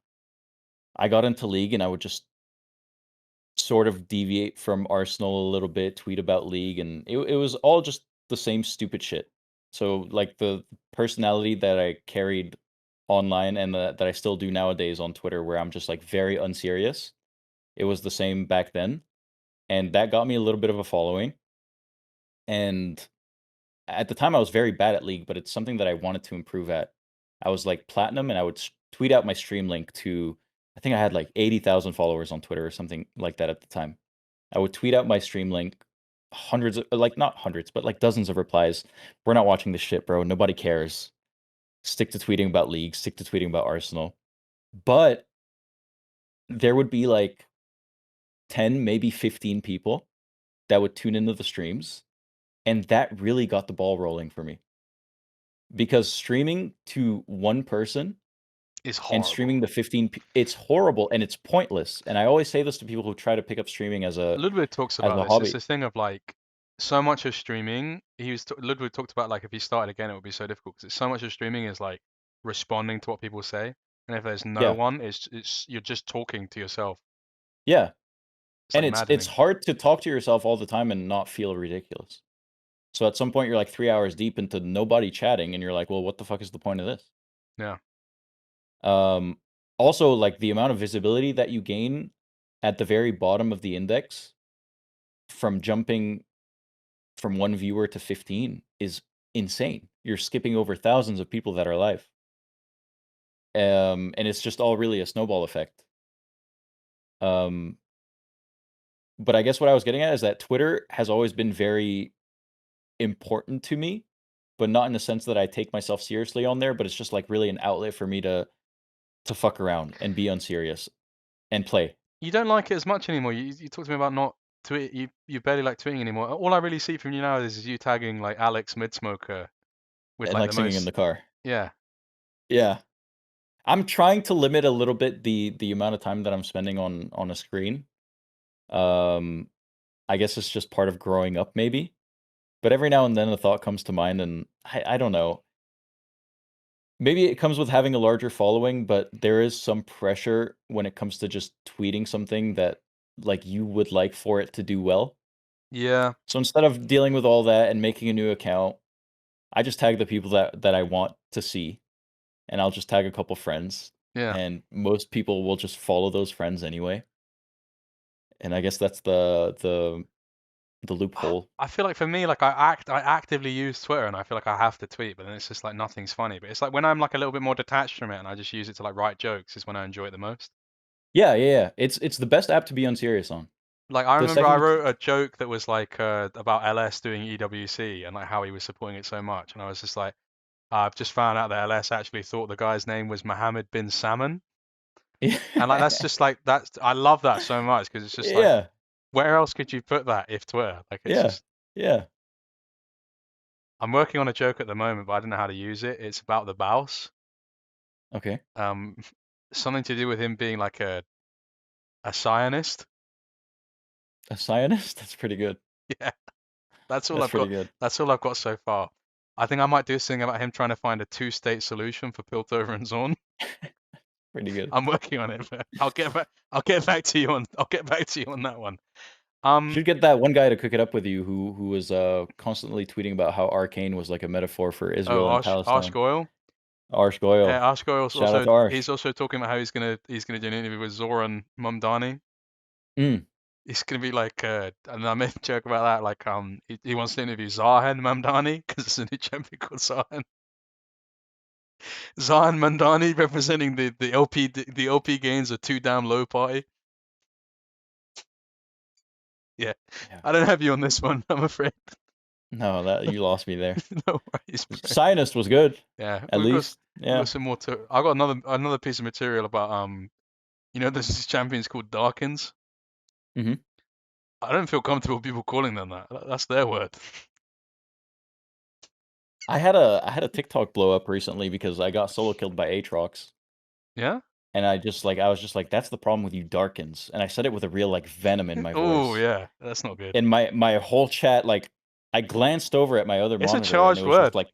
B: I got into league and I would just sort of deviate from Arsenal a little bit, tweet about league, and it was all just the same stupid shit. So like the personality that I carried online and that I still do nowadays on Twitter, where I'm just like very unserious. It was the same back then, and that got me a little bit of a following. And at the time, I was very bad at league, but it's something that I wanted to improve at. I was like platinum, and I would tweet out my stream link to. I think I had like 80,000 followers on Twitter or something like that at the time. I would tweet out my stream link, hundreds of like not hundreds, but like dozens of replies. We're not watching this shit, bro. Nobody cares. Stick to tweeting about league, stick to tweeting about Arsenal. But there would be like 10, maybe 15 people that would tune into the streams, and that really got the ball rolling for me. Because streaming to one person
A: It's
B: and
A: horrible.
B: streaming to 15 it's horrible and it's pointless. And I always say this to people who try to pick up streaming
A: Ludwig talks
B: as
A: about
B: a
A: this. It's
B: hobby.
A: this thing of like so much of streaming. Ludwig talked about like if he started again, it would be so difficult because so much of streaming is like responding to what people say, and if there's no
B: Yeah.
A: one, it's you're just talking to yourself.
B: Yeah.
A: It's
B: And
A: like
B: it's
A: maddening.
B: hard to talk to yourself all the time and not feel ridiculous. So at some point you're like 3 hours deep into nobody chatting and you're like, "Well, what the fuck is the point of this?"
A: Yeah.
B: Um Also like the amount of visibility that you gain at the very bottom of the index from jumping from 1 viewer to 15 is insane. You're skipping over thousands of people that are live. And it's just all really a snowball effect. Um, but I guess what I was getting at is that Twitter has always been very important to me, but not in the sense that I take myself seriously on there, but it's just like really an outlet for me to fuck around and be unserious and play.
A: You don't like it as much anymore. You talked to me about not tweet. You barely like tweeting anymore. All I really see from you now is you tagging like Alex Midsmoker with
B: And
A: like
B: like
A: the
B: singing in
A: most.
B: the car.
A: Yeah.
B: Yeah. I'm trying to limit a little bit the amount of time that I'm spending on a screen. Um, I guess it's just part of growing up maybe. But every now and then a thought comes to mind and I don't know. Maybe it comes with having a larger following, but there is some pressure when it comes to just tweeting something that like you would like for it to do well.
A: Yeah.
B: So instead of dealing with all that and making a new account, I just tag the people that I want to see, and I'll just tag a couple friends,
A: Yeah.
B: and most people will just follow those friends anyway. And I guess that's the loophole.
A: I feel like for me, like I actively use Twitter and I feel like I have to tweet, but then it's just like nothing's funny. But it's like when I'm like a little bit more detached from it and I just use it to like write jokes is when I enjoy it the most.
B: Yeah, yeah, yeah. It's the best app to be unserious on.
A: Like I
B: The
A: remember I
B: second you
A: wrote a joke that was like about LS doing EWC and like how he was supporting it so much, and I was just like, I've just found out that LS actually thought the guy's name was Mohammed bin Salman, and like that's just like that's I love that so much because it's just like
B: Yeah,
A: where else could you put that if Twitter? Like it's
B: yeah,
A: just
B: yeah.
A: I'm working on a joke at the moment, but I don't know how to use it. It's about the Baus.
B: Okay.
A: Um, something to do with him being like a Zionist.
B: A Zionist? That's pretty good.
A: Yeah, that's all
B: That's
A: I've
B: pretty
A: got.
B: good.
A: That's all I've got so far. I think I might do something about him trying to find a two-state solution for Piltover and Zorn.
B: Pretty good.
A: I'm working on it, but I'll get back. I'll get back to you on. I'll get back to you on that one.
B: Should get that one guy to cook it up with you who was constantly tweeting about how Arcane was like a metaphor for
A: Oh,
B: Israel and
A: Arsh
B: Palestine.
A: Goyle.
B: Arsh Goyle.
A: Yeah, Arsh Goyle's
B: Shout out
A: also
B: to Arsh.
A: he's also talking about how he's gonna do an interview with Zoran Mumdani.
B: Mm,
A: It's gonna be like, and I made a joke about that. Like, he wants to interview Zahan Mamdani because there's a new champion called Zahan. Zahan Mamdani representing the LP gains are too damn low party. Yeah,
B: yeah.
A: I don't have you on this one. I'm afraid.
B: No, that you lost me there.
A: No worries, bro.
B: Zionist was good,
A: Yeah,
B: at least.
A: we've got
B: Yeah.
A: some more to. I got another piece of material about there's these champions called Darkins.
B: Hmm.
A: I don't feel comfortable people calling them that. That's their word.
B: I had a TikTok blow up recently because I got solo killed by Aatrox.
A: Yeah.
B: And I was just like, that's the problem with you Darkins. And I said it with a real like venom in my
A: Oh
B: voice.
A: yeah, that's not good.
B: And my whole chat, like I glanced over at my other
A: It's a
B: monitor and it
A: charged
B: was just
A: word.
B: like,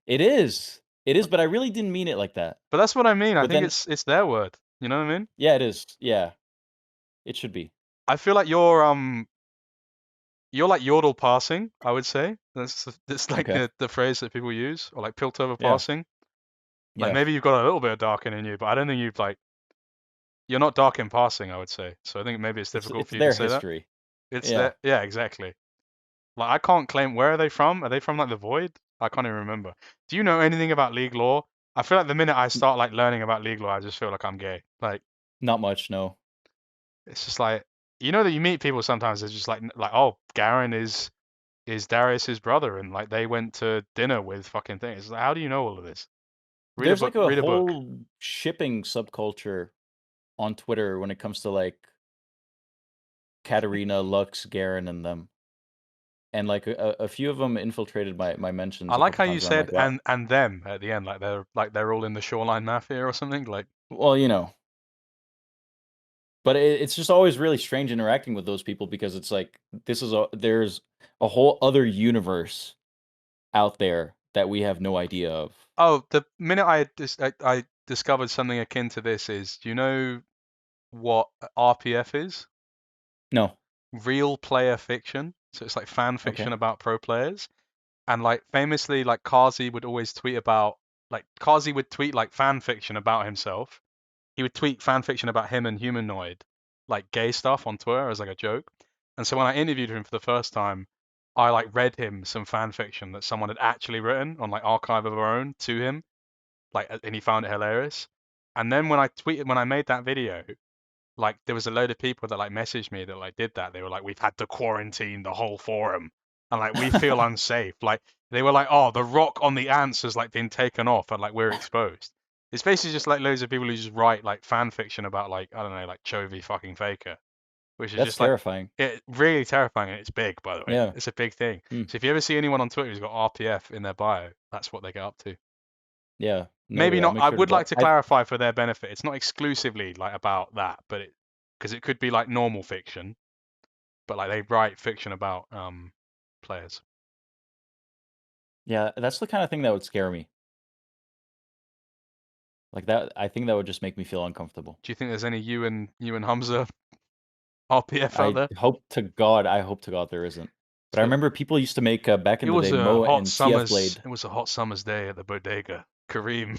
B: it is. It is, but I really didn't mean it like that.
A: But that's what I mean. I
B: But
A: think
B: then
A: it's their word. You know what I mean?
B: yeah, it is. Yeah. It should be.
A: I feel like you're like yodel passing, I would say. That's like
B: Okay.
A: the phrase that people use, or like Piltover
B: Yeah.
A: passing. Like
B: Yeah.
A: maybe you've got a little bit of darken in you, but I don't think you're not dark in passing, I would say. So I think maybe it's difficult
B: It's
A: for you to
B: their
A: say that.
B: history.
A: It's
B: Yeah.
A: that, yeah, exactly. Like I can't claim where are they from? Are they from like the Void? I can't even remember. Do you know anything about League lore? I feel like the minute I start like learning about League lore, I just feel like I'm gay. Like
B: Not much, no.
A: it's just like you know that you meet people sometimes. It's just like oh, Garen is Darius's brother, and like they went to dinner with fucking things. Like, how do you know all of this? Read a
B: There's
A: book.
B: like a
A: Read a book.
B: whole shipping subculture on Twitter when it comes to like Katarina, Lux, Garen, and them. And like a few of them infiltrated my mentions
A: I
B: a
A: like
B: couple
A: how you
B: times where I'm
A: said
B: like, wow.
A: and them at the end, like they're all in the Shoreline Mafia or something. Like
B: Well, but it's just always really strange interacting with those people because it's like there's a whole other universe out there that we have no idea of.
A: oh, the minute I discovered something akin to this is, do you know what RPF is?
B: No.
A: Real player fiction. So it's like fan
B: Okay.
A: fiction about pro players. And like famously, like Kazi would always tweet about like Kazi would tweet like fan fiction about himself. He would tweet fan fiction about him and Humanoid, like gay stuff on Twitter as like a joke. And so when I interviewed him for the first time, I like read him some fan fiction that someone had actually written on like Archive of Our Own to him, like, and he found it hilarious. And then when I made that video, like there was a load of people that like messaged me that like did that. They were like, we've had to quarantine the whole forum, and like we feel unsafe. Like they were like, oh, the rock on the ants has like been taken off, and like we're exposed. It's basically just like loads of people who just write like fan fiction about like I don't know like Chovy fucking Faker, which is
B: That's
A: just like
B: terrifying.
A: it really terrifying, and it's big, by the way.
B: Yeah.
A: It's a big thing.
B: Mm.
A: So if you ever see anyone on Twitter who's got RPF in their bio, that's what they get up to.
B: Yeah.
A: Maybe
B: Noted. I'll
A: not.
B: make
A: I
B: sure to
A: would like
B: block.
A: to clarify for their benefit. It's not exclusively like about that, but because it could be like normal fiction, but like they write fiction about players.
B: Yeah, that's the kind of thing that would scare me. Like that, I think that would just make me feel uncomfortable.
A: Do you think there's any you and Humzh RPF out
B: I
A: there?
B: hope to God there isn't. But I
A: So
B: remember people used to make back
A: it
B: in the
A: was
B: day
A: a
B: Mo
A: hot
B: and TF
A: summer's
B: Blade.
A: it was a hot summer's day at the bodega. Karim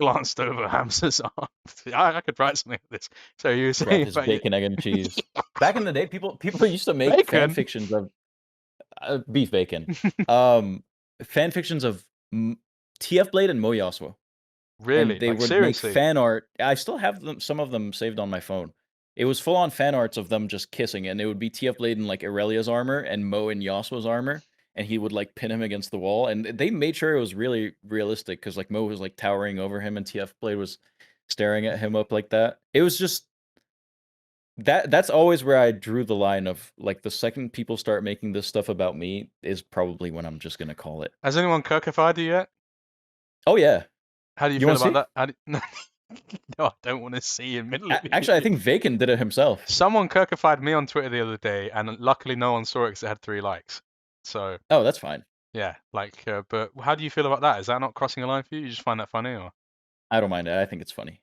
A: glanced over Hamza's arm. I could write something like this. So you were
B: Brought
A: saying
B: his
A: about your
B: bacon, egg, and cheese. Back in the day, people used to make fan
A: bacon?
B: fictions of beef bacon. Um, fan fictions of TF Blade and Mo Yasuo. And
A: Really?
B: they
A: Like
B: would make
A: seriously?
B: fan art. I still have them, some of them saved on my phone. It was full on fan arts of them just kissing, and it would be TF Blade in like Aurelia's armor and Mo in Yasuo's armor, and he would like pin him against the wall. And they made sure it was really realistic because like Mo was like towering over him, and TF Blade was staring at him up like that. It was just that's always where I drew the line of like the second people start making this stuff about me is probably when I'm just gonna call it.
A: Has anyone Kirkified you yet?
B: Oh yeah,
A: How do you
B: you
A: feel
B: want to
A: about
B: see?
A: that? No, I don't want to see admittedly.
B: Actually, I think Vaken did it himself.
A: Someone Kirkified me on Twitter the other day, and luckily no one saw it because it had 3 likes. So
B: Oh, that's fine.
A: yeah, like, but how do you feel about that? Is that not crossing a line for you? You just find that funny, or
B: I don't mind it. I think it's funny.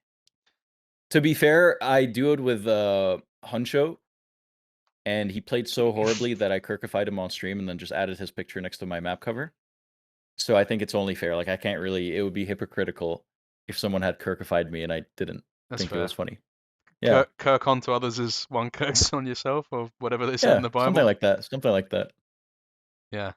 B: To be fair, I duoed with Huncho, and he played so horribly that I Kirkified him on stream and then just added his picture next to my map cover. So I think it's only fair. Like I can't really. It would be hypocritical if someone had Kirkified me and I didn't
A: that's
B: think it
A: fair.
B: was funny. Yeah,
A: Kirk on to others as one curse on yourself, or whatever they said in
B: yeah,
A: the
B: something
A: Bible.
B: like that. Something like that.
A: Yeah.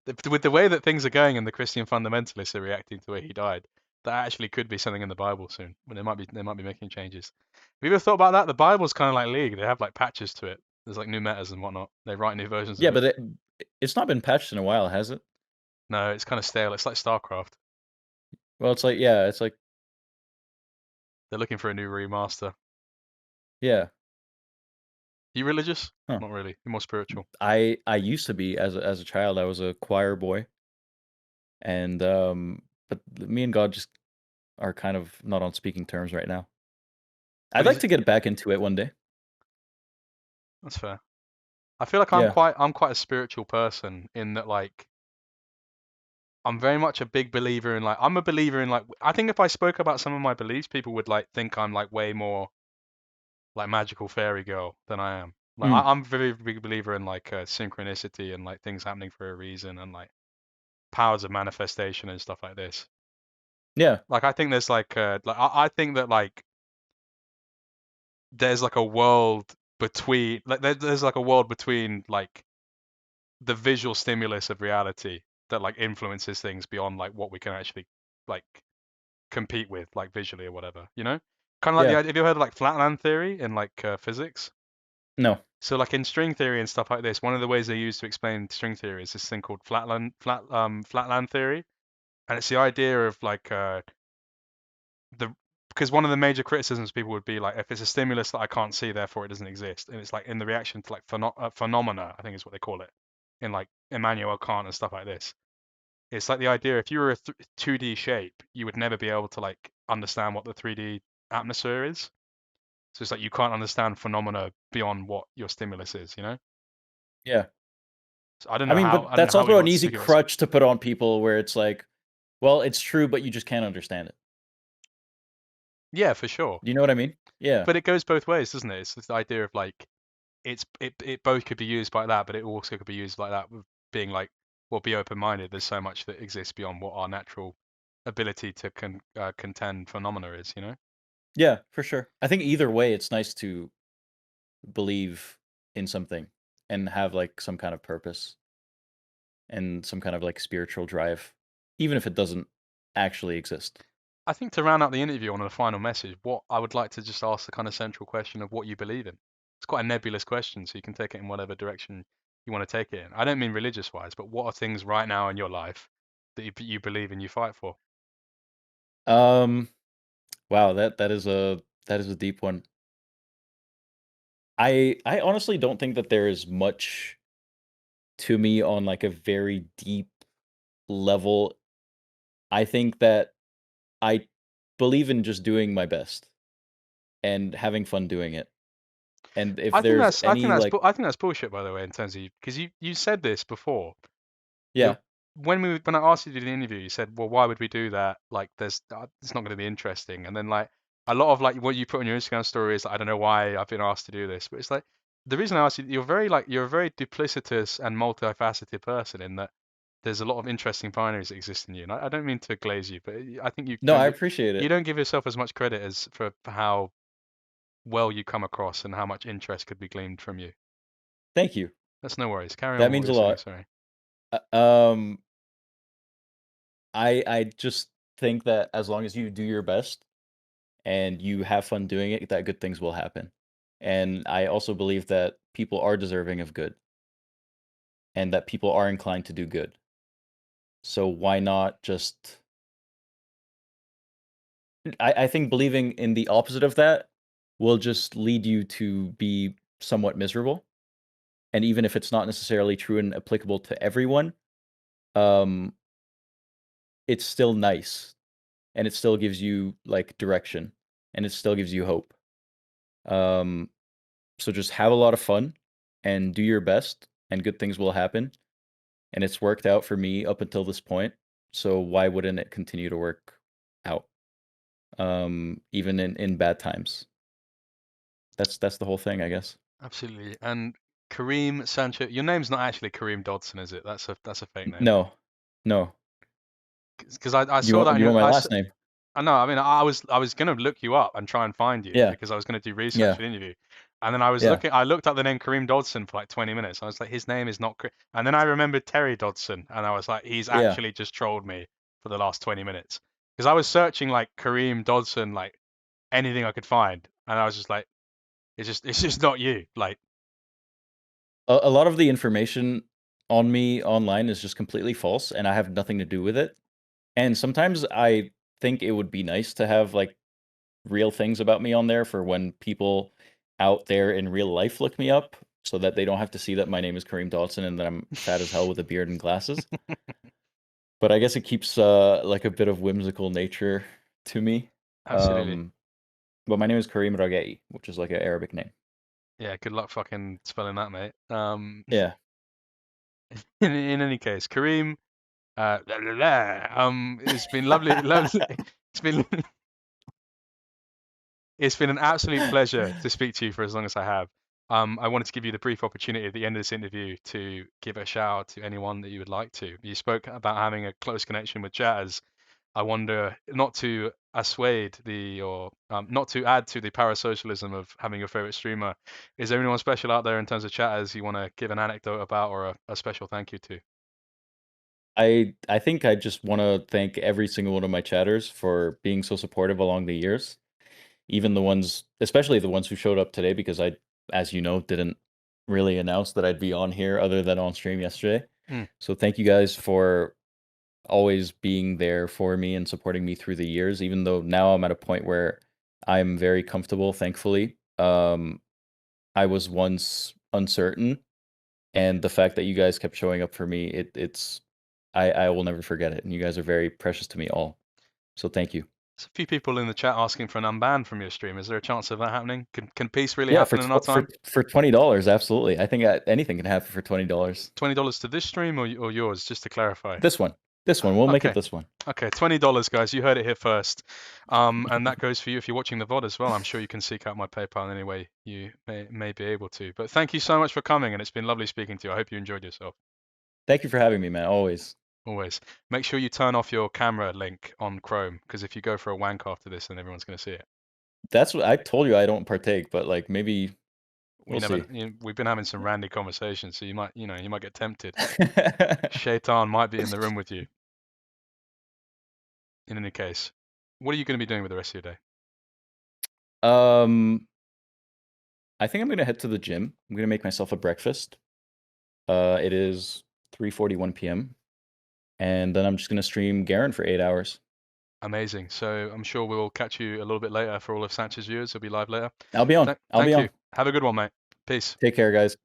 A: With the way that things are going and the Christian fundamentalists are reacting to the way he died, that actually could be something in the Bible soon. When they might be making changes. Have you ever thought about that? The Bible's kind of like League. They have like patches to it. There's like new metas and whatnot. They write new versions
B: Yeah,
A: of it.
B: but it's not been patched in a while, has it?
A: No, it's kind of stale. It's like StarCraft.
B: Well, it's like yeah, it's like
A: They're looking for a new remaster.
B: yeah.
A: You religious?
B: Huh.
A: Not really. You're more spiritual.
B: I used to be as a child. I was a choir boy, and but me and God just are kind of not on speaking terms right now. I'd
A: But
B: like to get back into it one day.
A: that's fair. I feel like I'm
B: Yeah.
A: quite a spiritual person in that like I'm very much a big believer in like I'm a believer in like I think if I spoke about some of my beliefs, people would like think I'm like way more like magical fairy girl than I am. Like
B: Mm.
A: I'm a very big believer in like synchronicity and like things happening for a reason and like powers of manifestation and stuff like this.
B: Yeah.
A: Like I think there's like I think that like there's like a world between like there's like a world between like the visual stimulus of reality that like influences things beyond like what we can actually like compete with like visually or whatever, you know? Kind of like the
B: Yeah.
A: idea. Have you heard of like flatland theory in like physics?
B: No.
A: So like in string theory and stuff like this, one of the ways they use to explain string theory is this thing called flatland theory, and it's the idea of like the because one of the major criticisms people would be like if it's a stimulus that I can't see, therefore it doesn't exist, and it's like in the reaction to like phenomena, I think is what they call it, in like Immanuel Kant and stuff like this. It's like the idea if you were a 2D shape, you would never be able to like understand what the 3D atmosphere is. So it's like you can't understand phenomena beyond what your stimulus is, you know?
B: Yeah.
A: So I don't
B: I
A: know
B: mean,
A: how
B: but
A: I don't know
B: that's
A: how we
B: also an
A: got to
B: easy
A: speak about this.
B: crutch to put on people where it's like, well, it's true, but you just can't understand it.
A: Yeah, for sure.
B: Do you know what I mean? Yeah.
A: But it goes both ways, doesn't it? It's the idea of like it both could be used like that, but it also could be used like that with being like, well, be open-minded. There's so much that exists beyond what our natural ability to contend phenomena is, you know?
B: Yeah, for sure. I think either way, it's nice to believe in something and have like some kind of purpose and some kind of like spiritual drive, even if it doesn't actually exist.
A: I think to round out the interview on a final message, what I would like to just ask the kind of central question of what you believe in. It's quite a nebulous question, so you can take it in whatever direction you want to take it in. I don't mean religious wise, but what are things right now in your life that you believe and you fight for?
B: Um, wow, that is a deep one. I honestly don't think that there is much to me on like a very deep level. I think that I believe in just doing my best and having fun doing it. And if there's any like
A: I think that's bullshit, by the way, in terms of because you said this before.
B: yeah,
A: When I asked you to do the interview, you said, "Well, why would we do that? Like, it's not going to be interesting." And then like a lot of like what you put on your Instagram story is, I don't know why I've been asked to do this, but it's like the reason I asked you, you're a very duplicitous and multifaceted person in that there's a lot of interesting binaries that exist in you. And I don't mean to glaze you, but I think
B: no, I appreciate
A: you
B: it.
A: don't give yourself as much credit as for how well you come across and how much interest could be gleaned from you.
B: Thank you.
A: That's no worries. Carry on
B: That
A: with what
B: means
A: you're
B: a
A: saying.
B: lot.
A: Sorry.
B: Uh, um, I just think that as long as you do your best and you have fun doing it, that good things will happen. And I also believe that people are deserving of good and that people are inclined to do good. So why not just I think believing in the opposite of that will just lead you to be somewhat miserable. And even if it's not necessarily true and applicable to everyone, um, it's still nice and it still gives you like direction and it still gives you hope. Um, so just have a lot of fun and do your best and good things will happen. And it's worked out for me up until this point. So why wouldn't it continue to work out? Even in bad times. That's the whole thing, I guess.
A: Absolutely. And Kareem Sancho, your name's not actually Kareem Dodson, is it? That's a fake name.
B: No. No.
A: Because I saw that in
B: You want
A: your
B: my last name?
A: I know. I mean, I was gonna look you up and try and find you
B: Yeah.
A: because I was gonna do research
B: Yeah.
A: for the interview, and then
B: Yeah.
A: I looked up the name Kareem Dodson for like 20 minutes. I was like, his name is not. And then I remembered Terry Dodson, and I was like, he's
B: Yeah.
A: actually just trolled me for the last 20 minutes because I was searching like Kareem Dodson, like anything I could find, and I was just like, it's just not you. Like,
B: A lot of the information on me online is just completely false and I have nothing to do with it. And sometimes I think it would be nice to have like real things about me on there for when people out there in real life look me up so that they don't have to see that my name is Kareem Dodson and that I'm fat as hell with a beard and glasses. But I guess it keeps like a bit of whimsical nature to me.
A: absolutely.
B: Um, but my name is Kareem Ragei, which is like an Arabic name.
A: Yeah. Good luck fucking spelling that, mate.
B: Yeah.
A: In any case, Kareem. Blah, blah, blah. It's been lovely, lovely. It's been it's been an absolute pleasure to speak to you for as long as I have. I wanted to give you the brief opportunity at the end of this interview to give a shout out to anyone that you would like to. You spoke about having a close connection with jazz. I wonder not to assuade or not to add to the parasocialism of having your favorite streamer. Is there anyone special out there in terms of chatters you want to give an anecdote about or a special thank you to?
B: I think I just want to thank every single one of my chatters for being so supportive along the years. Even the ones, especially the ones who showed up today, because I, as you know, didn't really announce that I'd be on here other than on stream yesterday.
A: Mm,
B: So thank you guys for always being there for me and supporting me through the years, even though now I'm at a point where I'm very comfortable, thankfully. I was once uncertain, and the fact that you guys kept showing up for me, it's I will never forget it. And you guys are very precious to me all. So thank you.
A: There's a few people in the chat asking for an unban from your stream. Is there a chance of that happening? Can peace really
B: Yeah,
A: happen in our time?
B: for $20, absolutely. I think anything can happen for $20.
A: $20 to this stream or yours, just to clarify.
B: This one, this one, we'll make it
A: Okay.
B: this one.
A: Okay, $20, guys. You heard it here first. And that goes for you if you're watching the VOD as well. I'm sure you can seek out my PayPal in any way you may be able to. But thank you so much for coming, and it's been lovely speaking to you. I hope you enjoyed yourself.
B: Thank you for having me, man. Always.
A: Always. Make sure you turn off your camera link on Chrome, because if you go for a wank after this, then everyone's going to see it.
B: That's what I told you. I don't partake, but like maybe
A: We
B: we'll
A: never,
B: see.
A: we've been having some randy conversations, so you might get tempted. Shaitan might be in the room with you. In any case, what are you going to be doing with the rest of your day?
B: I think I'm gonna head to the gym. I'm gonna make myself a breakfast. It is 3:41 p.m. and then I'm just gonna stream Garen for 8 hours.
A: Amazing. So I'm sure we'll catch you a little bit later for all of Sanchez's viewers. He'll be live later.
B: I'll be on. I'll be
A: Thank
B: on.
A: you. Have a good one, mate. Peace.
B: Take care, guys.